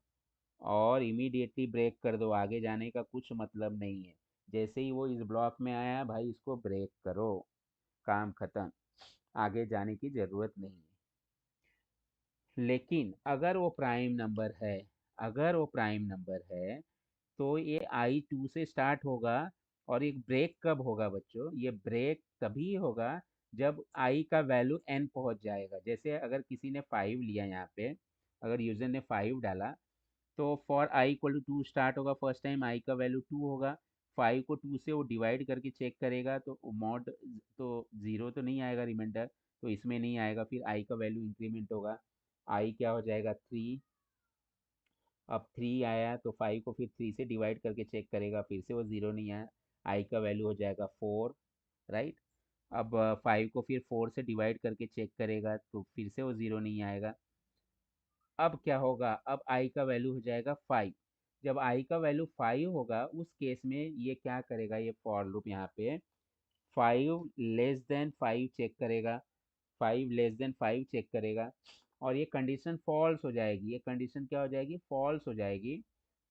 Speaker 1: और इमीडिएटली ब्रेक कर दो, आगे जाने का कुछ मतलब नहीं है। जैसे ही वो इस ब्लॉक में आया भाई, इसको ब्रेक करो, काम खत्म, आगे जाने की जरूरत नहीं है। लेकिन अगर वो प्राइम नंबर है, अगर वो प्राइम नंबर है, तो ये I2 से स्टार्ट होगा। और ये ब्रेक कब होगा बच्चों, ये ब्रेक तभी होगा जब I का वैल्यू n पहुंच जाएगा। जैसे अगर किसी ने 5 लिया यहाँ पे, अगर यूजर ने 5 डाला, तो for I equal to 2 start होगा, फर्स्ट टाइम I का वैल्यू 2 होगा। 5 को 2 से वो डिवाइड करके चेक करेगा, तो मॉड तो ज़ीरो तो नहीं आएगा रिमाइंडर, तो इसमें नहीं आएगा। फिर I का वैल्यू इंक्रीमेंट होगा, I क्या हो जाएगा 3। अब 3 आया तो 5 को फिर 3 से डिवाइड करके चेक करेगा, फिर से वो ज़ीरो नहीं आया, आई का वैल्यू हो जाएगा 4, राइट। अब 5 को फिर 4 से डिवाइड करके चेक करेगा, तो फिर से वो ज़ीरो नहीं आएगा। अब क्या होगा, अब आई का वैल्यू हो जाएगा 5। जब आई का वैल्यू 5 होगा, उस केस में ये क्या करेगा, ये फॉर लूप यहाँ पे 5 < <5 चेक करेगा, 5 < <5 चेक करेगा, और ये कंडीशन फॉल्स हो जाएगी। ये कंडीशन क्या हो जाएगी, फॉल्स हो जाएगी।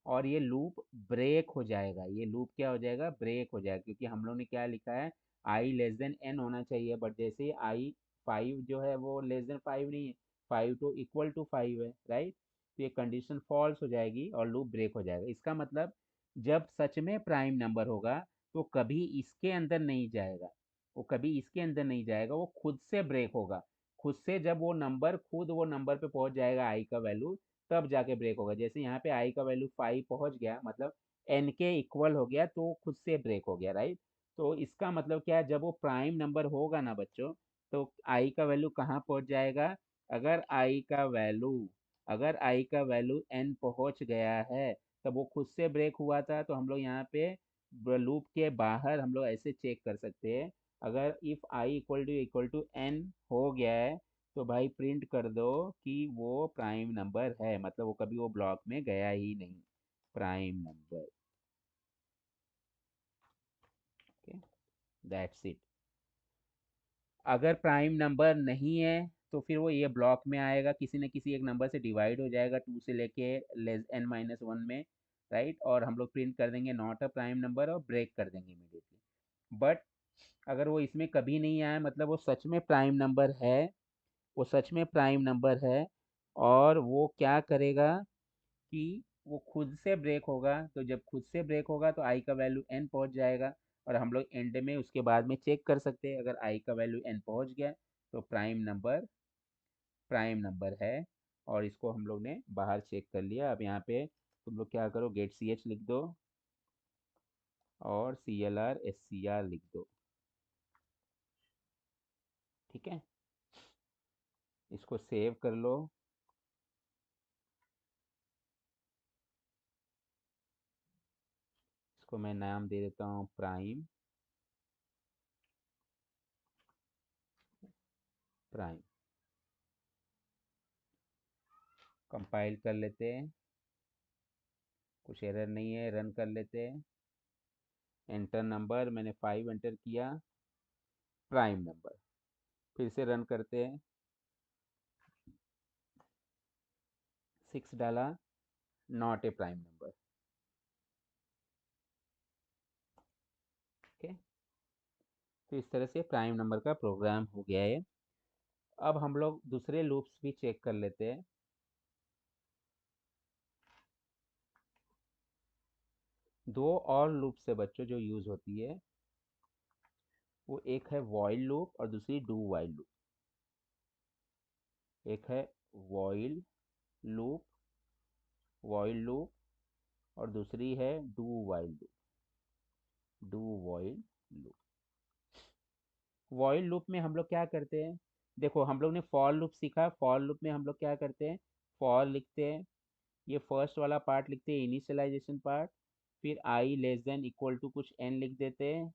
Speaker 1: और ये लूप ब्रेक हो जाएगा, ये लूप क्या हो जाएगा, ब्रेक हो जाएगा, क्योंकि हम लोग ने क्या लिखा है, आई लेस देन एन होना चाहिए। बट जैसे ही आई 5 जो है वो लेस देन 5 नहीं है, 5 तो इक्वल टू 5 है, राइट। तो ये कंडीशन फॉल्स हो जाएगी और लूप ब्रेक हो जाएगा। इसका मतलब जब सच में प्राइम नंबर होगा, तो कभी इसके अंदर नहीं जाएगा, वो कभी इसके अंदर नहीं जाएगा, वो खुद से ब्रेक होगा। खुद से जब वो नंबर खुद वो नंबर पे पहुंच जाएगा आई का वैल्यू, तब जाके ब्रेक होगा। जैसे यहाँ पे आई का वैल्यू 5 पहुंच गया, मतलब एन के इक्वल हो गया, तो खुद से ब्रेक हो गया, राइट। तो इसका मतलब क्या है, जब वो प्राइम नंबर होगा ना बच्चों, तो आई का वैल्यू कहाँ पहुंच जाएगा, अगर आई का वैल्यू अगर आई का वैल्यू एन पहुंच गया है, तब वो खुद से ब्रेक हुआ था। तो हम लोग यहाँ पे लूप के बाहर हम लोग ऐसे चेक कर सकते हैं, अगर if i equal to n हो गया है, तो भाई प्रिंट कर दो कि वो प्राइम नंबर है, मतलब वो कभी वो ब्लॉक में गया ही नहीं, prime number. Okay, that's it. अगर प्राइम नंबर नहीं है, तो फिर वो ये ब्लॉक में आएगा, किसी न किसी एक नंबर से डिवाइड हो जाएगा, 2 से लेके लेस n माइनस वन में, राइट। और हम लोग प्रिंट कर देंगे नॉट अ प्राइम नंबर और ब्रेक कर देंगे इमीडिएटली। बट अगर वो इसमें कभी नहीं आया, मतलब वो सच में प्राइम नंबर है, वो सच में प्राइम नंबर है, और वो क्या करेगा कि वो खुद से ब्रेक होगा। तो जब खुद से ब्रेक होगा, तो आई का वैल्यू एन पहुंच जाएगा, और हम लोग एंड में उसके बाद में चेक कर सकते हैं, अगर आई का वैल्यू एन पहुंच गया, तो प्राइम नंबर है। और इसको हम लोग ने बाहर चेक कर लिया। अब यहाँ पे तुम लोग क्या करो, गेट सी एच लिख दो और C L R S C R लिख दो, ठीक है। इसको सेव कर लो। इसको मैं नाम दे देता हूँ प्राइम, प्राइम। कंपाइल कर लेते हैं, कुछ एरर नहीं है, रन कर लेते हैं। एंटर नंबर मैंने 5 एंटर किया, प्राइम नंबर। फिर से रन करते हैं, 6 डाला, not a prime number. Okay, तो इस तरह से प्राइम नंबर का प्रोग्राम हो गया है। अब हम लोग दूसरे लूप्स भी चेक कर लेते हैं। दो और लूप से बच्चों जो यूज होती है, वो एक है वॉइल लूप और दूसरी डू वाइल लूप। एक है वॉइल लूप, वॉइल लूप, और दूसरी है do while loop, do while loop. Voile loop में हम लोग क्या करते हैं, देखो हम लोग ने फॉर लूप सीखा। फॉर लूप में हम लोग क्या करते हैं, फॉर लिखते हैं, ये फर्स्ट वाला पार्ट लिखते हैं इनिशियलाइजेशन पार्ट, फिर आई लेस देन इक्वल टू कुछ एन लिख देते हैं,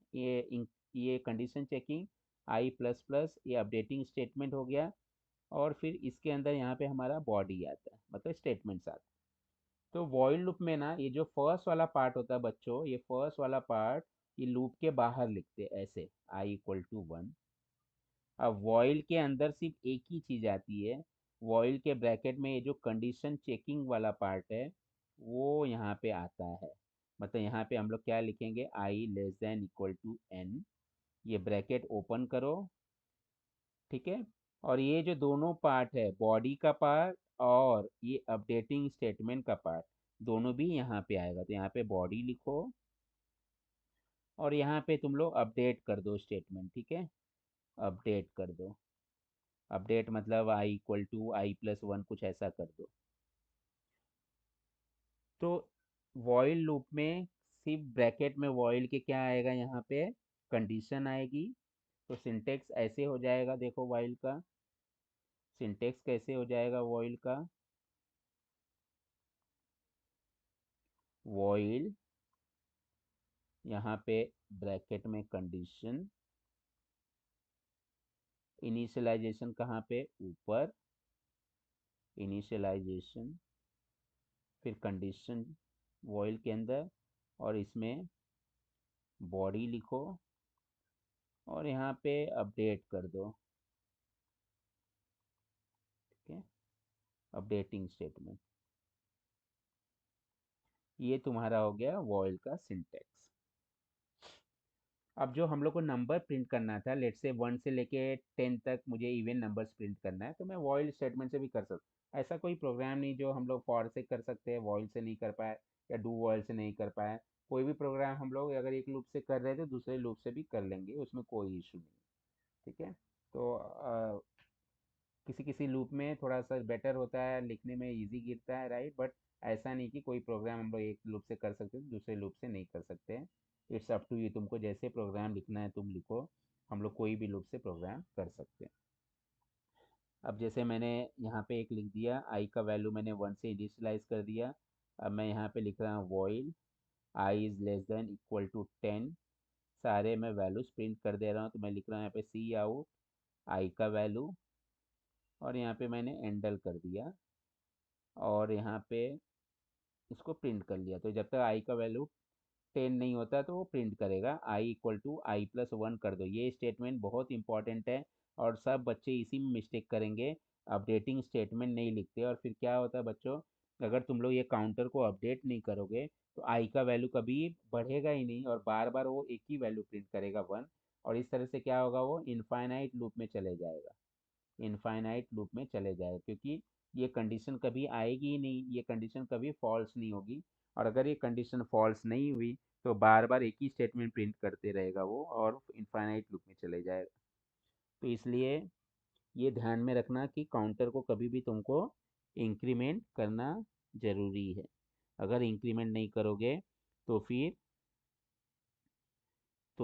Speaker 1: ये कंडीशन चेकिंग, आई प्लस प्लस, ये अपडेटिंग स्टेटमेंट हो गया। और फिर इसके अंदर यहाँ पे हमारा बॉडी आता है, मतलब स्टेटमेंट्स आते हैं। तो वॉइल लूप में ना ये जो फर्स्ट वाला पार्ट होता है बच्चों, ये फर्स्ट वाला पार्ट ये लूप के बाहर लिखते हैं ऐसे, आई इक्वल टू वन। अब वॉइल के अंदर सिर्फ एक ही चीज आती है, वॉइल के ब्रैकेट में ये जो कंडीशन चेकिंग वाला पार्ट है वो यहाँ पे आता है। मतलब यहाँ पे हम लोग क्या लिखेंगे, i less than equal to n, ये ब्रैकेट ओपन करो, ठीक है। और ये जो दोनों पार्ट है, बॉडी का पार्ट और ये अपडेटिंग स्टेटमेंट का पार्ट, दोनों भी यहाँ पे आएगा। तो यहाँ पे बॉडी लिखो और यहाँ पे तुम लोग अपडेट कर दो स्टेटमेंट, ठीक है, अपडेट कर दो। अपडेट मतलब i equal to i plus one, कुछ ऐसा कर दो। तो वॉइल लूप में सिर्फ ब्रैकेट में वॉइल के क्या आएगा, यहाँ पे कंडीशन आएगी। तो सिंटेक्स ऐसे हो जाएगा, देखो वॉइल का सिंटेक्स कैसे हो जाएगा, वॉइल का वॉइल, यहाँ पे ब्रैकेट में कंडीशन, इनिशियलाइजेशन कहाँ पे, ऊपर इनिशियलाइजेशन, फिर कंडीशन वॉइल के अंदर, और इसमें बॉडी लिखो और यहाँ पे अपडेट कर दो, ठीक है, अपडेटिंग स्टेटमेंट। ये तुम्हारा हो गया वॉइल का सिंटेक्स। अब जो हम लोग को नंबर प्रिंट करना था, लेट से 1 से लेके 10 तक मुझे इवन नंबर्स प्रिंट करना है, तो मैं वॉइल स्टेटमेंट से भी कर सकता। ऐसा कोई प्रोग्राम नहीं जो हम लोग फॉर से कर सकते हैं, वॉइल से नहीं कर पाए या डू वॉइल से नहीं कर पाए। कोई भी प्रोग्राम हम लोग अगर एक लूप से कर रहे थे दूसरे लूप से भी कर लेंगे, उसमें कोई इशू नहीं, ठीक है। तो किसी किसी लूप में थोड़ा सा बेटर होता है, लिखने में इजी गिरता है, राइट, बट ऐसा नहीं कि कोई प्रोग्राम हम लोग एक लूप से कर सकते हैं दूसरे लूप से नहीं कर सकते हैं। इट्स अप टू यू, तुमको जैसे प्रोग्राम लिखना है तुम लिखो, हम लोग कोई भी लूप से प्रोग्राम कर सकते हैं। अब जैसे मैंने यहाँ पे एक लिख दिया, आई का वैल्यू मैंने 1 से इनिशियलाइज कर दिया। अब मैं यहाँ पे लिख रहा हूँ while i is less than equal to 10, सारे मैं वैल्यूज प्रिंट कर दे रहा हूँ। तो मैं लिख रहा हूँ यहाँ पे सी आउट आई का वैल्यू, और यहाँ पे मैंने एंडल कर दिया और यहाँ पे इसको प्रिंट कर लिया। तो जब तक आई का वैल्यू 10 नहीं होता तो वो प्रिंट करेगा i equal to i plus one कर दो। ये स्टेटमेंट बहुत इंपॉर्टेंट है और सब बच्चे इसी में मिस्टेक करेंगे, अपडेटिंग स्टेटमेंट नहीं लिखते। और फिर क्या होता है बच्चों, अगर तुम लोग ये काउंटर को अपडेट नहीं करोगे तो आई का वैल्यू कभी बढ़ेगा ही नहीं और बार बार वो एक ही वैल्यू प्रिंट करेगा, वन। और इस तरह से क्या होगा, वो इनफाइनाइट लूप में चले जाएगा, इनफाइनाइट लूप में चले जाएगा, क्योंकि ये कंडीशन कभी आएगी ही नहीं, ये कंडीशन कभी फॉल्स नहीं होगी। और अगर ये कंडीशन फॉल्स नहीं हुई तो बार बार एक ही स्टेटमेंट प्रिंट करते रहेगा वो और इनफाइनाइट लूप में चले जाएगा। तो इसलिए ये ध्यान में रखना कि काउंटर को कभी भी तुमको इंक्रीमेंट करना जरूरी है। अगर इंक्रीमेंट नहीं करोगे तो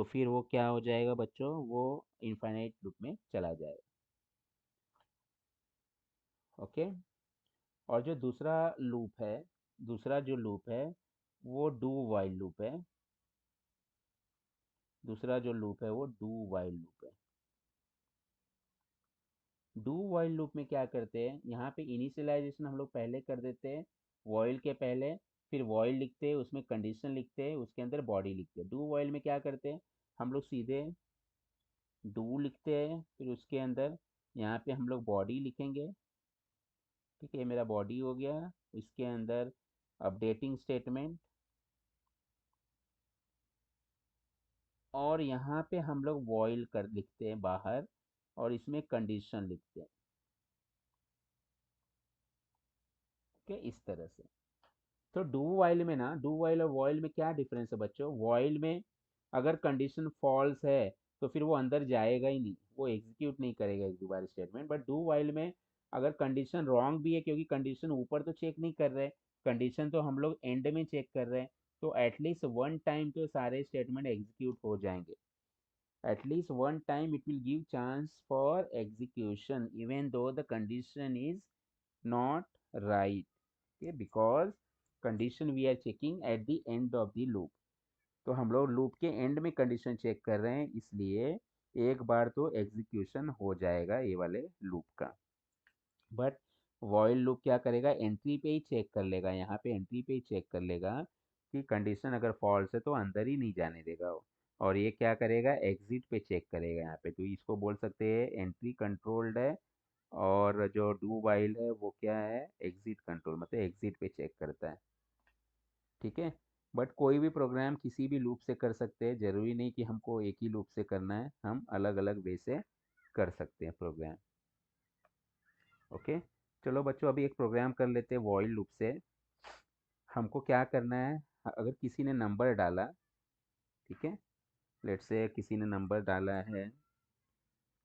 Speaker 1: फिर वो क्या हो जाएगा बच्चों, वो इनफाइनाइट लूप में चला जाएगा। ओके। और जो दूसरा लूप है, दूसरा जो लूप है वो डू वाइल लूप है। दूसरा जो लूप है वो डू वाइल लूप है। डू वाइल लूप में क्या करते हैं, यहाँ पे इनिशियलाइजेशन हम लोग पहले कर देते हैं वॉइल के पहले, फिर वॉइल लिखते हैं, उसमें कंडीशन लिखते हैं, उसके अंदर बॉडी लिखते हैं। डू वाइल में क्या करते हैं, हम लोग सीधे डू लिखते हैं, फिर उसके अंदर यहाँ पे हम लोग बॉडी लिखेंगे, ठीक है, मेरा बॉडी हो गया। इसके अंदर अपडेटिंग स्टेटमेंट, और यहाँ पे हम लोग वॉइल कर लिखते हैं बाहर, और इसमें कंडीशन लिखते हैं, ठीक है, इस तरह से। तो डू वाइल में ना, डू वाइल और वॉइल में क्या डिफरेंस है बच्चों, वॉइल में अगर कंडीशन फॉल्स है तो फिर वो अंदर जाएगा ही नहीं, वो एग्जीक्यूट नहीं करेगा एक दोबारा स्टेटमेंट। बट डू वाइल में अगर कंडीशन रॉन्ग भी है, क्योंकि कंडीशन ऊपर तो चेक नहीं कर रहे, कंडीशन तो हम लोग एंड में चेक कर रहे हैं, तो एटलीस्ट वन टाइम तो सारे स्टेटमेंट एग्जीक्यूट हो जाएंगे। at least one time it will give chance for execution even though the condition is not right, okay, because condition we are checking at the end of the loop। तो हम लोग loop के and में condition check कर रहे हैं, इसलिए एक बार तो एग्जीक्यूशन हो जाएगा ये वाले लूप का। बट वॉइल लूप क्या करेगा, एंट्री पे ही चेक कर लेगा, यहाँ पे एंट्री पे ही चेक कर लेगा कि कंडीशन अगर फॉल्स है तो अंदर ही नहीं जाने देगा वो। और ये क्या करेगा, एग्जिट पे चेक करेगा यहाँ पे, तो इसको बोल सकते हैं एंट्री कंट्रोल्ड है। और जो डू वाइल है वो क्या है, एग्जिट कंट्रोल, मतलब एग्जिट पे चेक करता है। ठीक है। बट कोई भी प्रोग्राम किसी भी लूप से कर सकते हैं, जरूरी नहीं कि हमको एक ही लूप से करना है, हम अलग अलग वे से कर सकते हैं प्रोग्राम। ओके। चलो बच्चों अभी एक प्रोग्राम कर लेते हैं वॉइल लूप से। हमको क्या करना है, अगर किसी ने नंबर डाला, ठीक है, लेट्स से किसी ने नंबर डाला है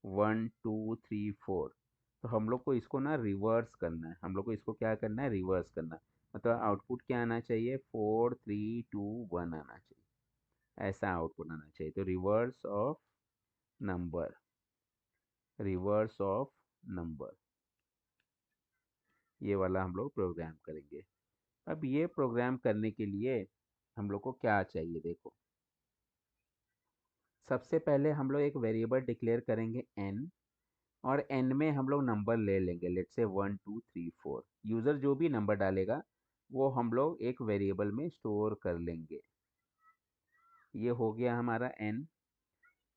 Speaker 1: 1 2 3 4, तो हम लोग को इसको ना रिवर्स करना है, हम लोग को इसको क्या करना है, रिवर्स करना। मतलब आउटपुट क्या आना चाहिए, 4 3 2 1 आना चाहिए, ऐसा आउटपुट आना चाहिए। तो reverse of number, reverse of number, ये वाला हम लोग प्रोग्राम करेंगे। अब ये प्रोग्राम करने के लिए हम लोग को क्या चाहिए, देखो सबसे पहले हम लोग एक वेरिएबल डिक्लेयर करेंगे n, और n में हम लोग नंबर ले लेंगे, लेट्स से 1 2 3 4। यूज़र जो भी नंबर डालेगा वो हम लोग एक वेरिएबल में स्टोर कर लेंगे। ये हो गया हमारा n।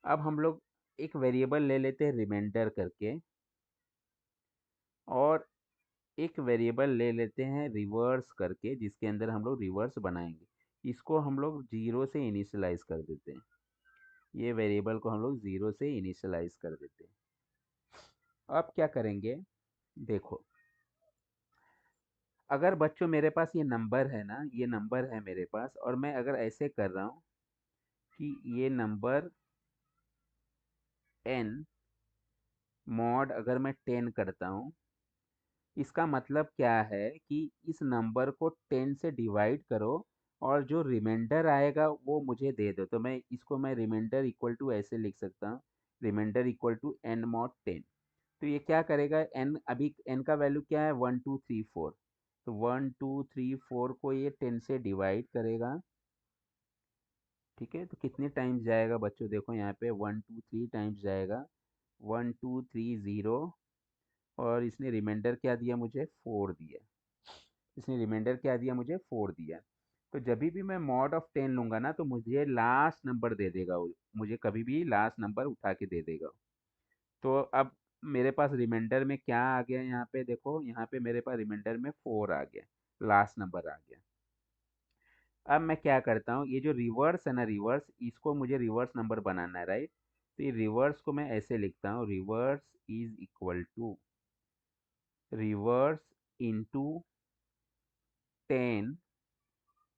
Speaker 1: अब हम लोग एक वेरिएबल ले लेते हैं रिमाइंडर करके, और एक वेरिएबल ले लेते हैं रिवर्स करके, जिसके अंदर हम लोग रिवर्स बनाएंगे। इसको हम लोग जीरो से इनिशियलाइज कर देते हैं, ये वेरिएबल को हम लोग जीरो से इनिशियलाइज कर देते हैं। अब क्या करेंगे, देखो अगर बच्चों मेरे पास ये नंबर है ना, ये नंबर है मेरे पास, और मैं अगर ऐसे कर रहा हूँ कि ये नंबर n मॉड अगर मैं 10 करता हूँ, इसका मतलब क्या है कि इस नंबर को 10 से डिवाइड करो, और जो रिमाइंडर आएगा वो मुझे दे दो। तो मैं इसको मैं रिमाइंडर इक्वल टू ऐसे लिख सकता हूँ, remainder equal to n mod 10। तो ये क्या करेगा, n अभी n का वैल्यू क्या है, 1 2 3 4, तो 1 2 3 4 को ये 10 से डिवाइड करेगा। ठीक है, तो कितने टाइम्स जाएगा बच्चों, देखो यहाँ पे 1 2 3 टाइम्स जाएगा, 1 2 3 0, और इसने रिमाइंडर क्या दिया मुझे, 4 दिया। इसने रिमाइंडर क्या दिया मुझे, 4 दिया। तो जब भी मैं मॉड ऑफ 10 लूंगा ना, तो मुझे लास्ट नंबर दे देगा वो, मुझे कभी भी लास्ट नंबर उठा के दे देगा। तो अब मेरे पास रिमाइंडर में क्या आ गया, यहाँ पे देखो, यहाँ पे मेरे पास रिमाइंडर में 4 आ गया, लास्ट नंबर आ गया। अब मैं क्या करता हूँ, ये जो रिवर्स है ना, रिवर्स, इसको मुझे रिवर्स नंबर बनाना है, राइट। तो ये रिवर्स को मैं ऐसे लिखता हूँ, reverse is equal to reverse into 10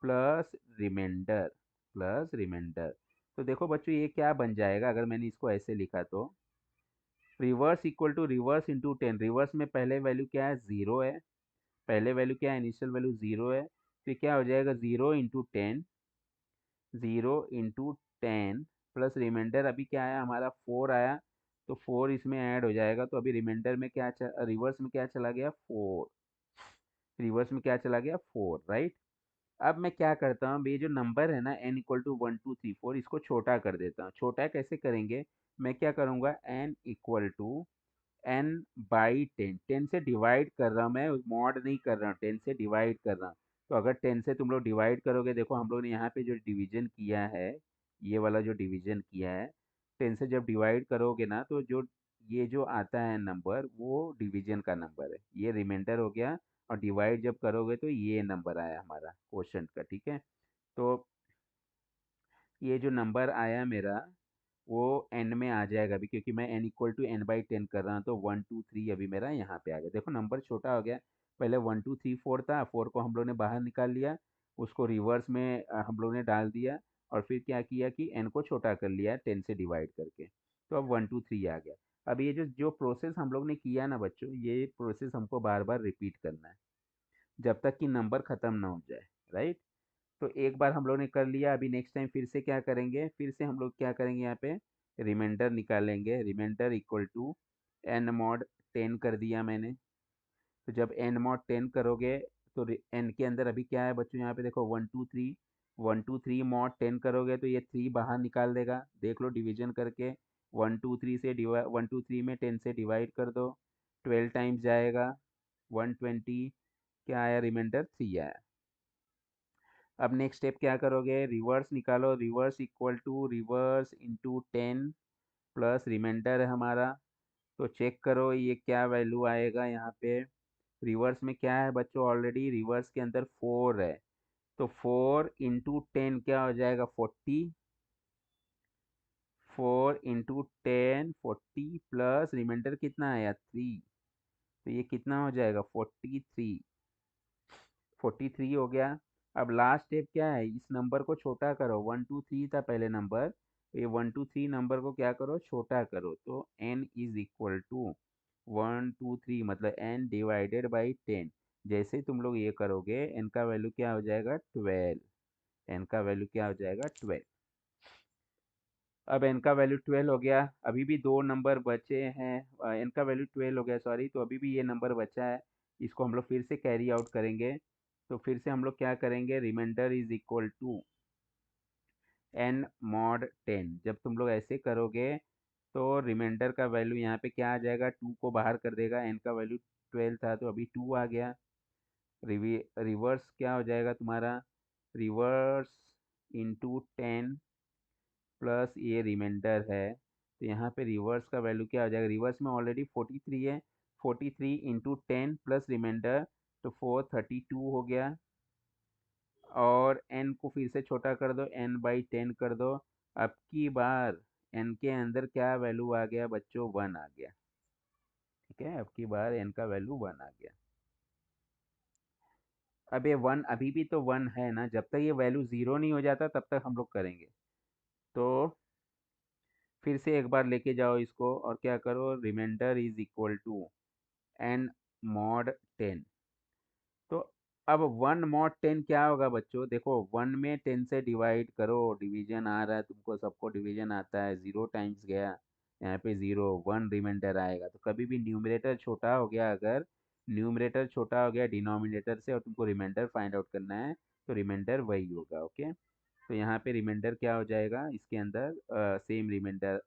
Speaker 1: plus remainder, plus remainder. तो देखो बच्चों ये क्या बन जाएगा, अगर मैंने इसको ऐसे लिखा तो reverse equal to reverse into 10, reverse में पहले वैल्यू क्या है, ज़ीरो है, पहले वैल्यू क्या है, इनिशियल वैल्यू ज़ीरो है, फिर क्या हो जाएगा, zero into 10, 0 into 10 plus remainder अभी क्या आया हमारा, 4 आया, तो 4 इसमें ऐड हो जाएगा। तो अभी रिमाइंडर में क्या रिवर्स में क्या चला गया, 4, रिवर्स में क्या चला गया, 4, राइट। अब मैं क्या करता हूँ, ये जो नंबर है ना n इक्वल टू 1 2 3 4, इसको छोटा कर देता हूँ। छोटा कैसे करेंगे, मैं क्या करूँगा, n इक्वल टू n/10, 10 से डिवाइड कर रहा हूँ मैं, मॉड नहीं कर रहा हूँ, 10 से डिवाइड कर रहा हूँ। तो अगर 10 से तुम लोग डिवाइड करोगे, देखो हम लोग ने यहाँ पे जो डिवीजन किया है, ये वाला जो डिवीजन किया है, 10 से जब डिवाइड करोगे ना, तो जो ये जो आता है नंबर वो डिवीजन का नंबर है, ये रिमाइंडर हो गया। और डिवाइड जब करोगे तो ये नंबर आया हमारा क्वोशंट का, ठीक है। तो ये जो नंबर आया मेरा वो n में आ जाएगा अभी, क्योंकि मैं n इक्वल टू n/10 कर रहा हूँ, तो 1 2 3 अभी मेरा यहाँ पे आ गया। देखो नंबर छोटा हो गया, पहले 1 2 3 4 था, 4 को हम लोग ने बाहर निकाल लिया, उसको रिवर्स में हम लोग ने डाल दिया, और फिर क्या किया कि n को छोटा कर लिया 10 से डिवाइड करके। तो अब 1 2 3 आ गया। अब ये जो जो प्रोसेस हम लोग ने किया ना बच्चों, ये प्रोसेस हमको बार बार रिपीट करना है जब तक कि नंबर खत्म ना हो जाए, राइट। तो एक बार हम लोग ने कर लिया, अभी नेक्स्ट टाइम फिर से क्या करेंगे, फिर से हम लोग क्या करेंगे यहाँ पे रिमाइंडर निकालेंगे। Remainder equal to n mod 10 कर दिया मैंने। तो जब n मॉड 10 करोगे तो n के अंदर अभी क्या है बच्चों, यहाँ पे देखो 1 2 3, 1 2 3 मॉड 10 करोगे तो ये 3 बाहर निकाल देगा, देख लो डिवीजन करके। 1 2 3 से डिवाइड, 1 2 3 में 10 से डिवाइड कर दो, 12 टाइम्स जाएगा, 120। क्या आया, रिमाइंडर 3 आया। अब नेक्स्ट स्टेप क्या करोगे, रिवर्स निकालो। Reverse equal to reverse into 10 plus remainder है हमारा। तो चेक करो ये क्या वैल्यू आएगा यहाँ पे। रिवर्स में क्या है बच्चों, ऑलरेडी रिवर्स के अंदर 4 है। तो 4 इंटू 10 क्या हो जाएगा, 40। 4 इंटू 10 40 प्लस रिमाइंडर कितना आया, 3। तो ये कितना हो जाएगा, 43। 43 हो गया। अब लास्ट स्टेप क्या है, इस नंबर को छोटा करो। 1 2 3 था पहले नंबर, ये 1 2 3 नंबर को क्या करो, छोटा करो। तो n इज इक्वल टू 1 2 3 मतलब n डिवाइडेड बाई 10। जैसे ही तुम लोग ये करोगे n का वैल्यू क्या हो जाएगा, 12। n का वैल्यू क्या हो जाएगा, 12। अब n का वैल्यू 12 हो गया, अभी भी दो नंबर बचे हैं। n का वैल्यू 12 हो गया सॉरी, तो अभी भी ये नंबर बचा है। इसको हम लोग फिर से कैरी आउट करेंगे। तो फिर से हम लोग क्या करेंगे, remainder is equal to n mod 10। जब तुम लोग ऐसे करोगे तो रिमाइंडर का वैल्यू यहाँ पे क्या आ जाएगा, 2 को बाहर कर देगा। n का वैल्यू 12 था तो अभी 2 आ गया। रिवर्स क्या हो जाएगा तुम्हारा, रिवर्स इंटू 10 प्लस ये रिमाइंडर है। तो यहाँ पे रिवर्स का वैल्यू क्या हो जाएगा, रिवर्स में ऑलरेडी 43 है। 43 इंटू 10 प्लस रिमाइंडर, तो 432 हो गया। और n को फिर से छोटा कर दो, n/10 कर दो। अब की बार n के अंदर क्या वैल्यू आ गया बच्चों, 1 आ गया। ठीक है, अब की बार n का वैल्यू 1 आ गया। अब ये 1 अभी भी तो 1 है ना, जब तक ये वैल्यू 0 नहीं हो जाता तब तक हम लोग करेंगे। तो फिर से एक बार लेके जाओ इसको और क्या करो, remainder is equal to n mod 10। तो अब 1 मॉड 10 क्या होगा बच्चों, देखो 1 में 10 से डिवाइड करो, डिवीजन आ रहा है तुमको, सबको डिवीजन आता है। 0 टाइम्स गया, यहाँ पे 0, 1 रिमाइंडर आएगा। तो कभी भी न्यूमरेटर छोटा हो गया, अगर न्यूमरेटर छोटा हो गया डिनोमिनेटर से और तुमको रिमाइंडर फाइंड आउट करना है, तो रिमाइंडर वही होगा। ओके, तो यहाँ पे रिमाइंडर क्या हो जाएगा, इसके अंदर सेम रिमाइंडर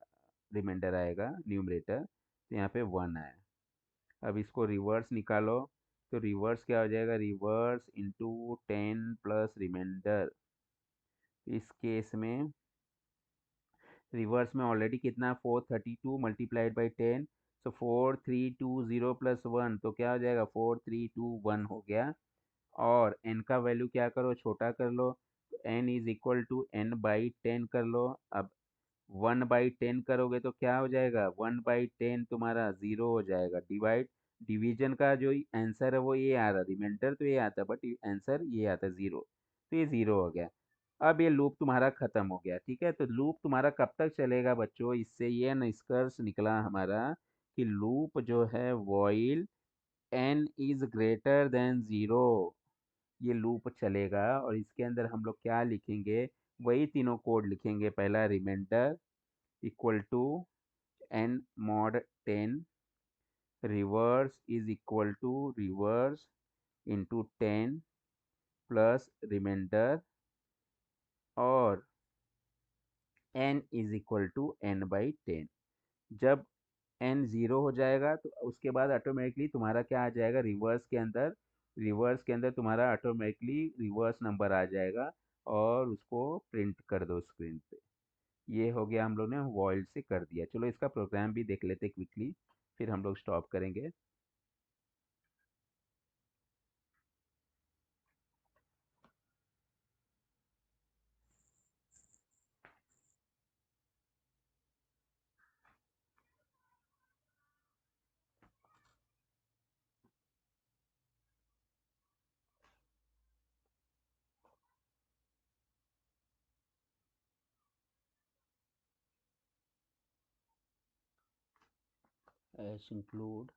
Speaker 1: रिमाइंडर आएगा न्यूमरेटर। तो यहाँ पे 1 आया। अब इसको रिवर्स निकालो। तो रिवर्स क्या हो जाएगा, रिवर्स इंटू 10 प्लस रिमाइंडर। इस केस में रिवर्स में ऑलरेडी कितना, 432 मल्टीप्लाइड बाई 10। सो 4320 प्लस 1, तो क्या हो जाएगा, 4321 हो गया। और n का वैल्यू क्या करो, छोटा कर लो। तो n is equal to n/10 कर लो। अब 1/10 करोगे तो क्या हो जाएगा, 1/10 तुम्हारा 0 हो जाएगा। डिवाइड, डिवीजन का जो आंसर है वो ये आ रहा, रिमाइंडर तो ये आता बट आंसर ये आता 0। तो ये 0 हो गया। अब ये लूप तुम्हारा खत्म हो गया। ठीक है, तो लूप तुम्हारा कब तक चलेगा बच्चों, इससे ये निष्कर्ष निकला हमारा कि लूप जो है voile n is greater then 0, ये लूप चलेगा। और इसके अंदर हम लोग क्या लिखेंगे, वही तीनों कोड लिखेंगे। पहला remainder equal to n mod 10, reverse is equal to reverse into 10 plus remainder, और n is equal to n/10। जब n 0 हो जाएगा तो उसके बाद ऑटोमेटिकली तुम्हारा क्या आ जाएगा, रिवर्स के अंदर तुम्हारा ऑटोमेटिकली रिवर्स नंबर आ जाएगा, और उसको प्रिंट कर दो स्क्रीन पे। ये हो गया, हम लोग ने वॉइड से कर दिया। चलो इसका प्रोग्राम भी देख लेते क्विकली, फिर हम लोग स्टॉप करेंगे। एस इंक्लूड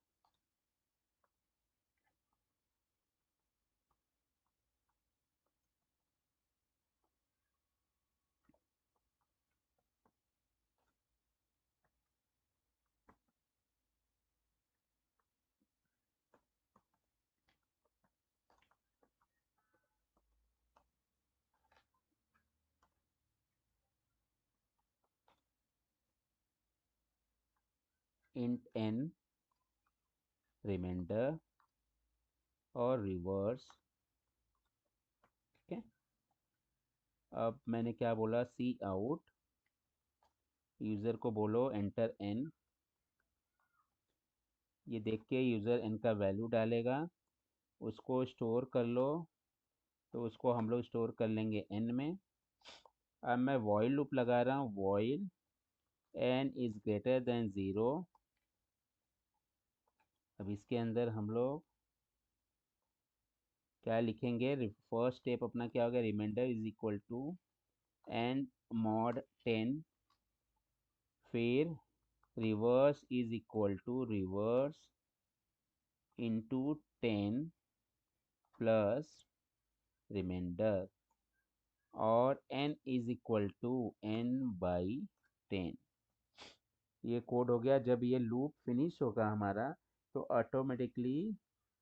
Speaker 1: इंट एन रिमाइंडर और रिवर्स। ठीक है, अब मैंने क्या बोला, सी आउट, यूज़र को बोलो एंटर एन। ये देख के यूज़र एन का वैल्यू डालेगा, उसको स्टोर कर लो, तो उसको हम लोग स्टोर कर लेंगे एन में। अब मैं वॉइल लूप लगा रहा हूँ, while n is greater than zero. अब इसके अंदर हम लोग क्या लिखेंगे, फर्स्ट स्टेप अपना क्या होगा, remainder is equal to n mod 10, फिर reverse is equal to reverse into 10 plus remainder, और n is equal to n/10। ये कोड हो गया। जब ये लूप फिनिश होगा हमारा, तो ऑटोमेटिकली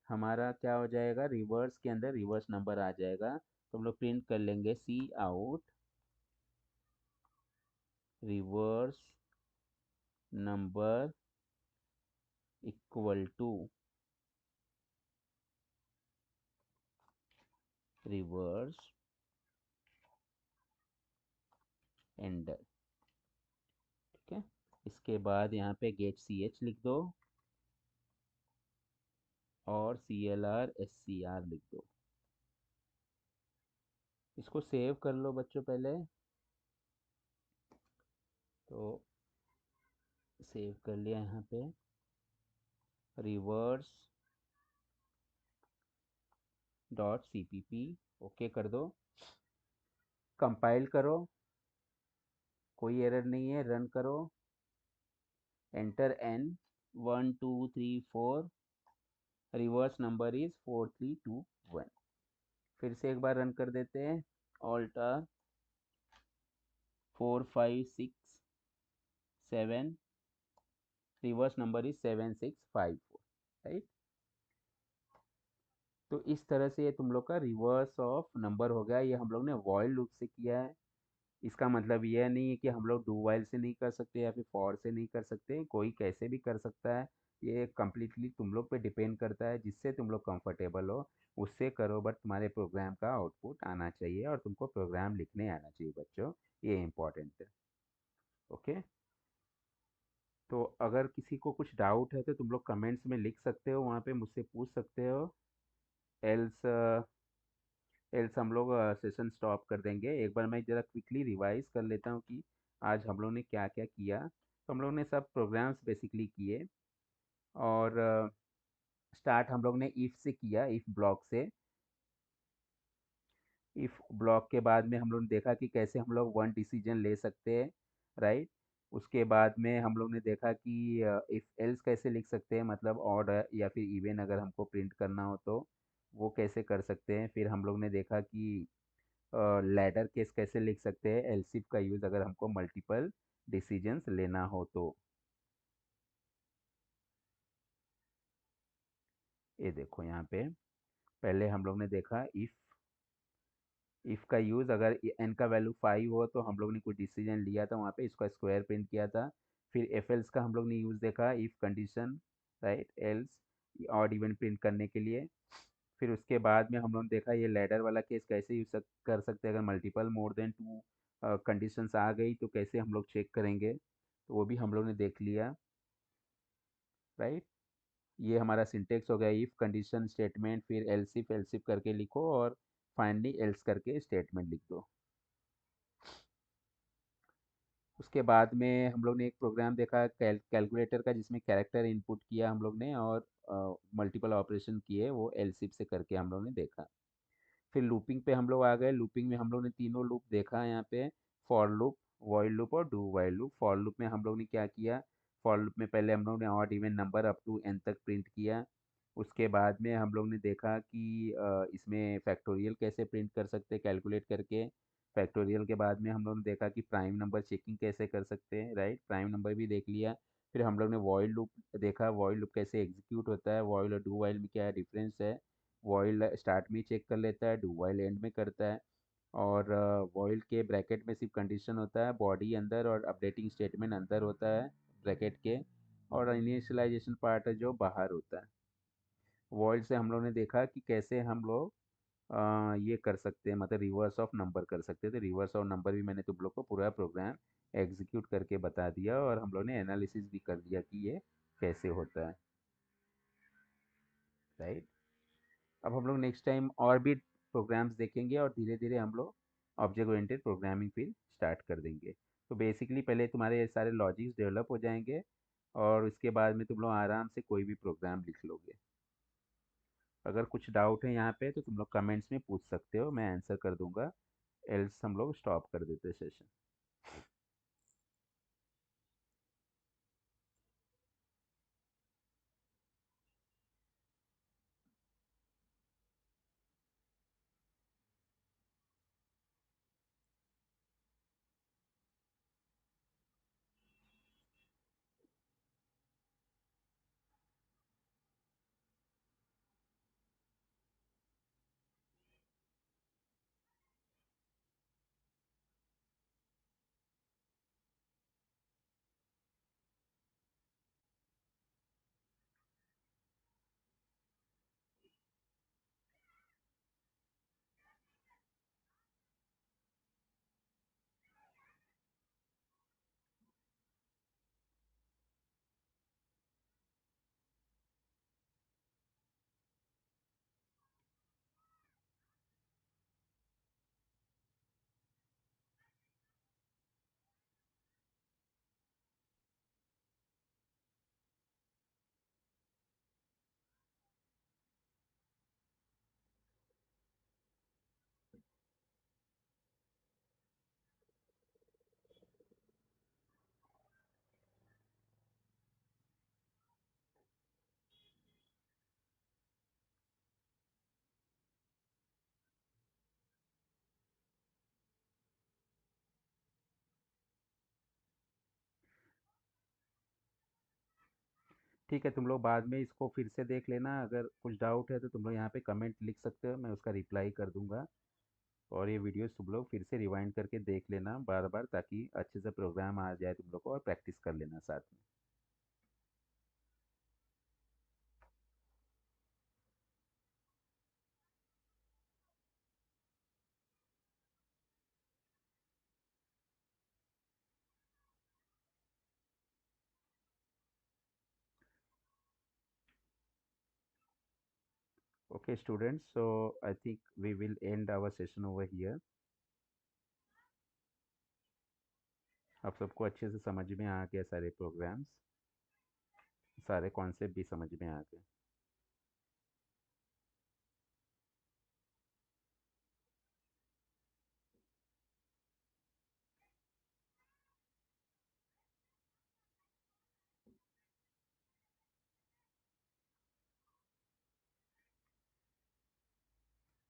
Speaker 1: हमारा क्या हो जाएगा, रिवर्स के अंदर रिवर्स नंबर आ जाएगा। तो हम लोग प्रिंट कर लेंगे cout reverse number equal to reverse endl. ठीक है, इसके बाद यहाँ पे गेट सी एच लिख दो और CLR SCR लिख दो। इसको सेव कर लो बच्चों पहले। तो सेव कर लिया यहाँ पे, रिवर्स .cpp, ओके कर दो, कंपाइल करो, कोई एरर नहीं है, रन करो, enter n 1 2 3 4, reverse number is 4321। फिर से एक बार रन कर देते हैं, alter 4 5 6 7, reverse number is 7654, right. तो इस तरह से ये तुम लोग का रिवर्स ऑफ नंबर हो गया। ये हम लोग ने वॉइल लूप से किया है। इसका मतलब यह नहीं है कि हम लोग डू वाइल से नहीं कर सकते या फिर फॉर से नहीं कर सकते, कोई कैसे भी कर सकता है। ये कम्प्लीटली तुम लोग पे डिपेंड करता है, जिससे तुम लोग कंफर्टेबल हो उससे करो, बट तुम्हारे प्रोग्राम का आउटपुट आना चाहिए और तुमको प्रोग्राम लिखने आना चाहिए बच्चों, ये इम्पोर्टेंट है। ओके, तो अगर किसी को कुछ डाउट है तो तुम लोग कमेंट्स में लिख सकते हो, वहाँ पे मुझसे पूछ सकते हो। एल्स एल्स हम लोग सेशन स्टॉप कर देंगे। एक बार मैं ज़रा क्विकली रिवाइज कर लेता हूँ कि आज हम लोग ने क्या क्या किया। तो हम लोग ने सब प्रोग्राम्स बेसिकली किए, और स्टार्ट हम लोग ने इफ़ से किया, इफ़ ब्लॉक से। इफ़ ब्लॉक के बाद में हम लोग ने देखा कि कैसे हम लोग वन डिसीजन ले सकते हैं, राइट। उसके बाद में हम लोग ने देखा कि इफ़ एल्स कैसे लिख सकते हैं, मतलब ऑड या फिर इवन अगर हमको प्रिंट करना हो तो वो कैसे कर सकते हैं। फिर हम लोग ने देखा कि लैडर केस कैसे लिख सकते हैं, एलसिफ का यूज़ अगर हमको मल्टीपल डिसीजंस लेना हो तो। ये देखो यहाँ पे पहले हम लोग ने देखा इफ़ का यूज़, अगर एन का वैल्यू 5 हो तो हम लोग ने कुछ डिसीजन लिया था वहाँ पे, इसका स्क्वायर प्रिंट किया था। फिर एफ एल्स का हम लोग ने यूज़ देखा, if condition, right, else odd even print करने के लिए। फिर उसके बाद में हम लोग ने देखा ये लैडर वाला केस कैसे यूज कर सकते हैं, अगर multiple more than two conditions आ गई तो कैसे हम लोग चेक करेंगे, तो वो भी हम लोग ने देख लिया, राइट। ये हमारा सिंटेक्स हो गया, इफ कंडीशन स्टेटमेंट, फिर एल्सिफ एल्सिफ करके लिखो और फाइनली एल्स करके स्टेटमेंट लिख दो। उसके बाद में हम लोग ने एक प्रोग्राम देखा कैलकुलेटर का, जिसमें कैरेक्टर इनपुट किया हम लोग ने और मल्टीपल ऑपरेशन किए, वो एलसिफ से करके हम लोग ने देखा। फिर लूपिंग पे हम लोग आ गए। लूपिंग में हम लोग ने तीनों लूप देखा यहाँ पे, फॉर लूप, वाइल लूप और do while loop. For loop में हम लोग ने क्या किया, फॉर लूप में पहले हम लोग ने odd even number up to n तक प्रिंट किया। उसके बाद में हम लोग ने देखा कि इसमें फैक्टोरियल कैसे प्रिंट कर सकते हैं कैलकुलेट करके। फैक्टोरियल के बाद में हम लोग ने देखा कि प्राइम नंबर चेकिंग कैसे कर सकते हैं, राइट, प्राइम नंबर भी देख लिया। फिर हम लोग ने वॉइल लूप देखा, वॉइल लूप कैसे एग्जीक्यूट होता है, वॉइल और डू वाइल में क्या डिफरेंस है। वॉइल स्टार्ट में चेक कर लेता है, डू वाइल एंड में करता है। और वॉइल के ब्रैकेट में सिर्फ कंडीशन होता है, बॉडी अंदर और अपडेटिंग स्टेटमेंट अंदर होता है ब्रैकेट के, और इनिशियलाइजेशन पार्ट है जो बाहर होता है। वॉइल से हम लोग ने देखा कि कैसे हम लोग ये कर सकते हैं, मतलब रिवर्स ऑफ नंबर कर सकते हैं। तो रिवर्स ऑफ नंबर भी मैंने तुम लोग को पूरा प्रोग्राम एग्जीक्यूट करके बता दिया, और हम लोग ने एनालिसिस भी कर दिया कि ये कैसे होता है, राइट। अब हम लोग नेक्स्ट टाइम और भी प्रोग्राम्स देखेंगे, और धीरे धीरे हम लोग ऑब्जेक्ट ओरिएंटेड प्रोग्रामिंग फिर स्टार्ट कर देंगे। तो बेसिकली पहले तुम्हारे ये सारे लॉजिक्स डेवलप हो जाएंगे, और उसके बाद में तुम लोग आराम से कोई भी प्रोग्राम लिख लोगे। अगर कुछ डाउट है यहाँ पे तो तुम लोग कमेंट्स में पूछ सकते हो, मैं आंसर कर दूंगा। एल्स हम लोग स्टॉप कर देते सेशन। ठीक है, तुम लोग बाद में इसको फिर से देख लेना। अगर कुछ डाउट है तो तुम लोग यहाँ पे कमेंट लिख सकते हो, मैं उसका रिप्लाई कर दूंगा। और ये वीडियोस तुम लोग फिर से रिवाइंड करके देख लेना बार बार, ताकि अच्छे से प्रोग्राम आ जाए तुम लोग को, और प्रैक्टिस कर लेना साथ में। Okay students, so I think we will end our session over here. आप सबको अच्छे से समझ में आ गया सारे प्रोग्राम्स, सारे कॉन्सेप्ट भी समझ में आ गए।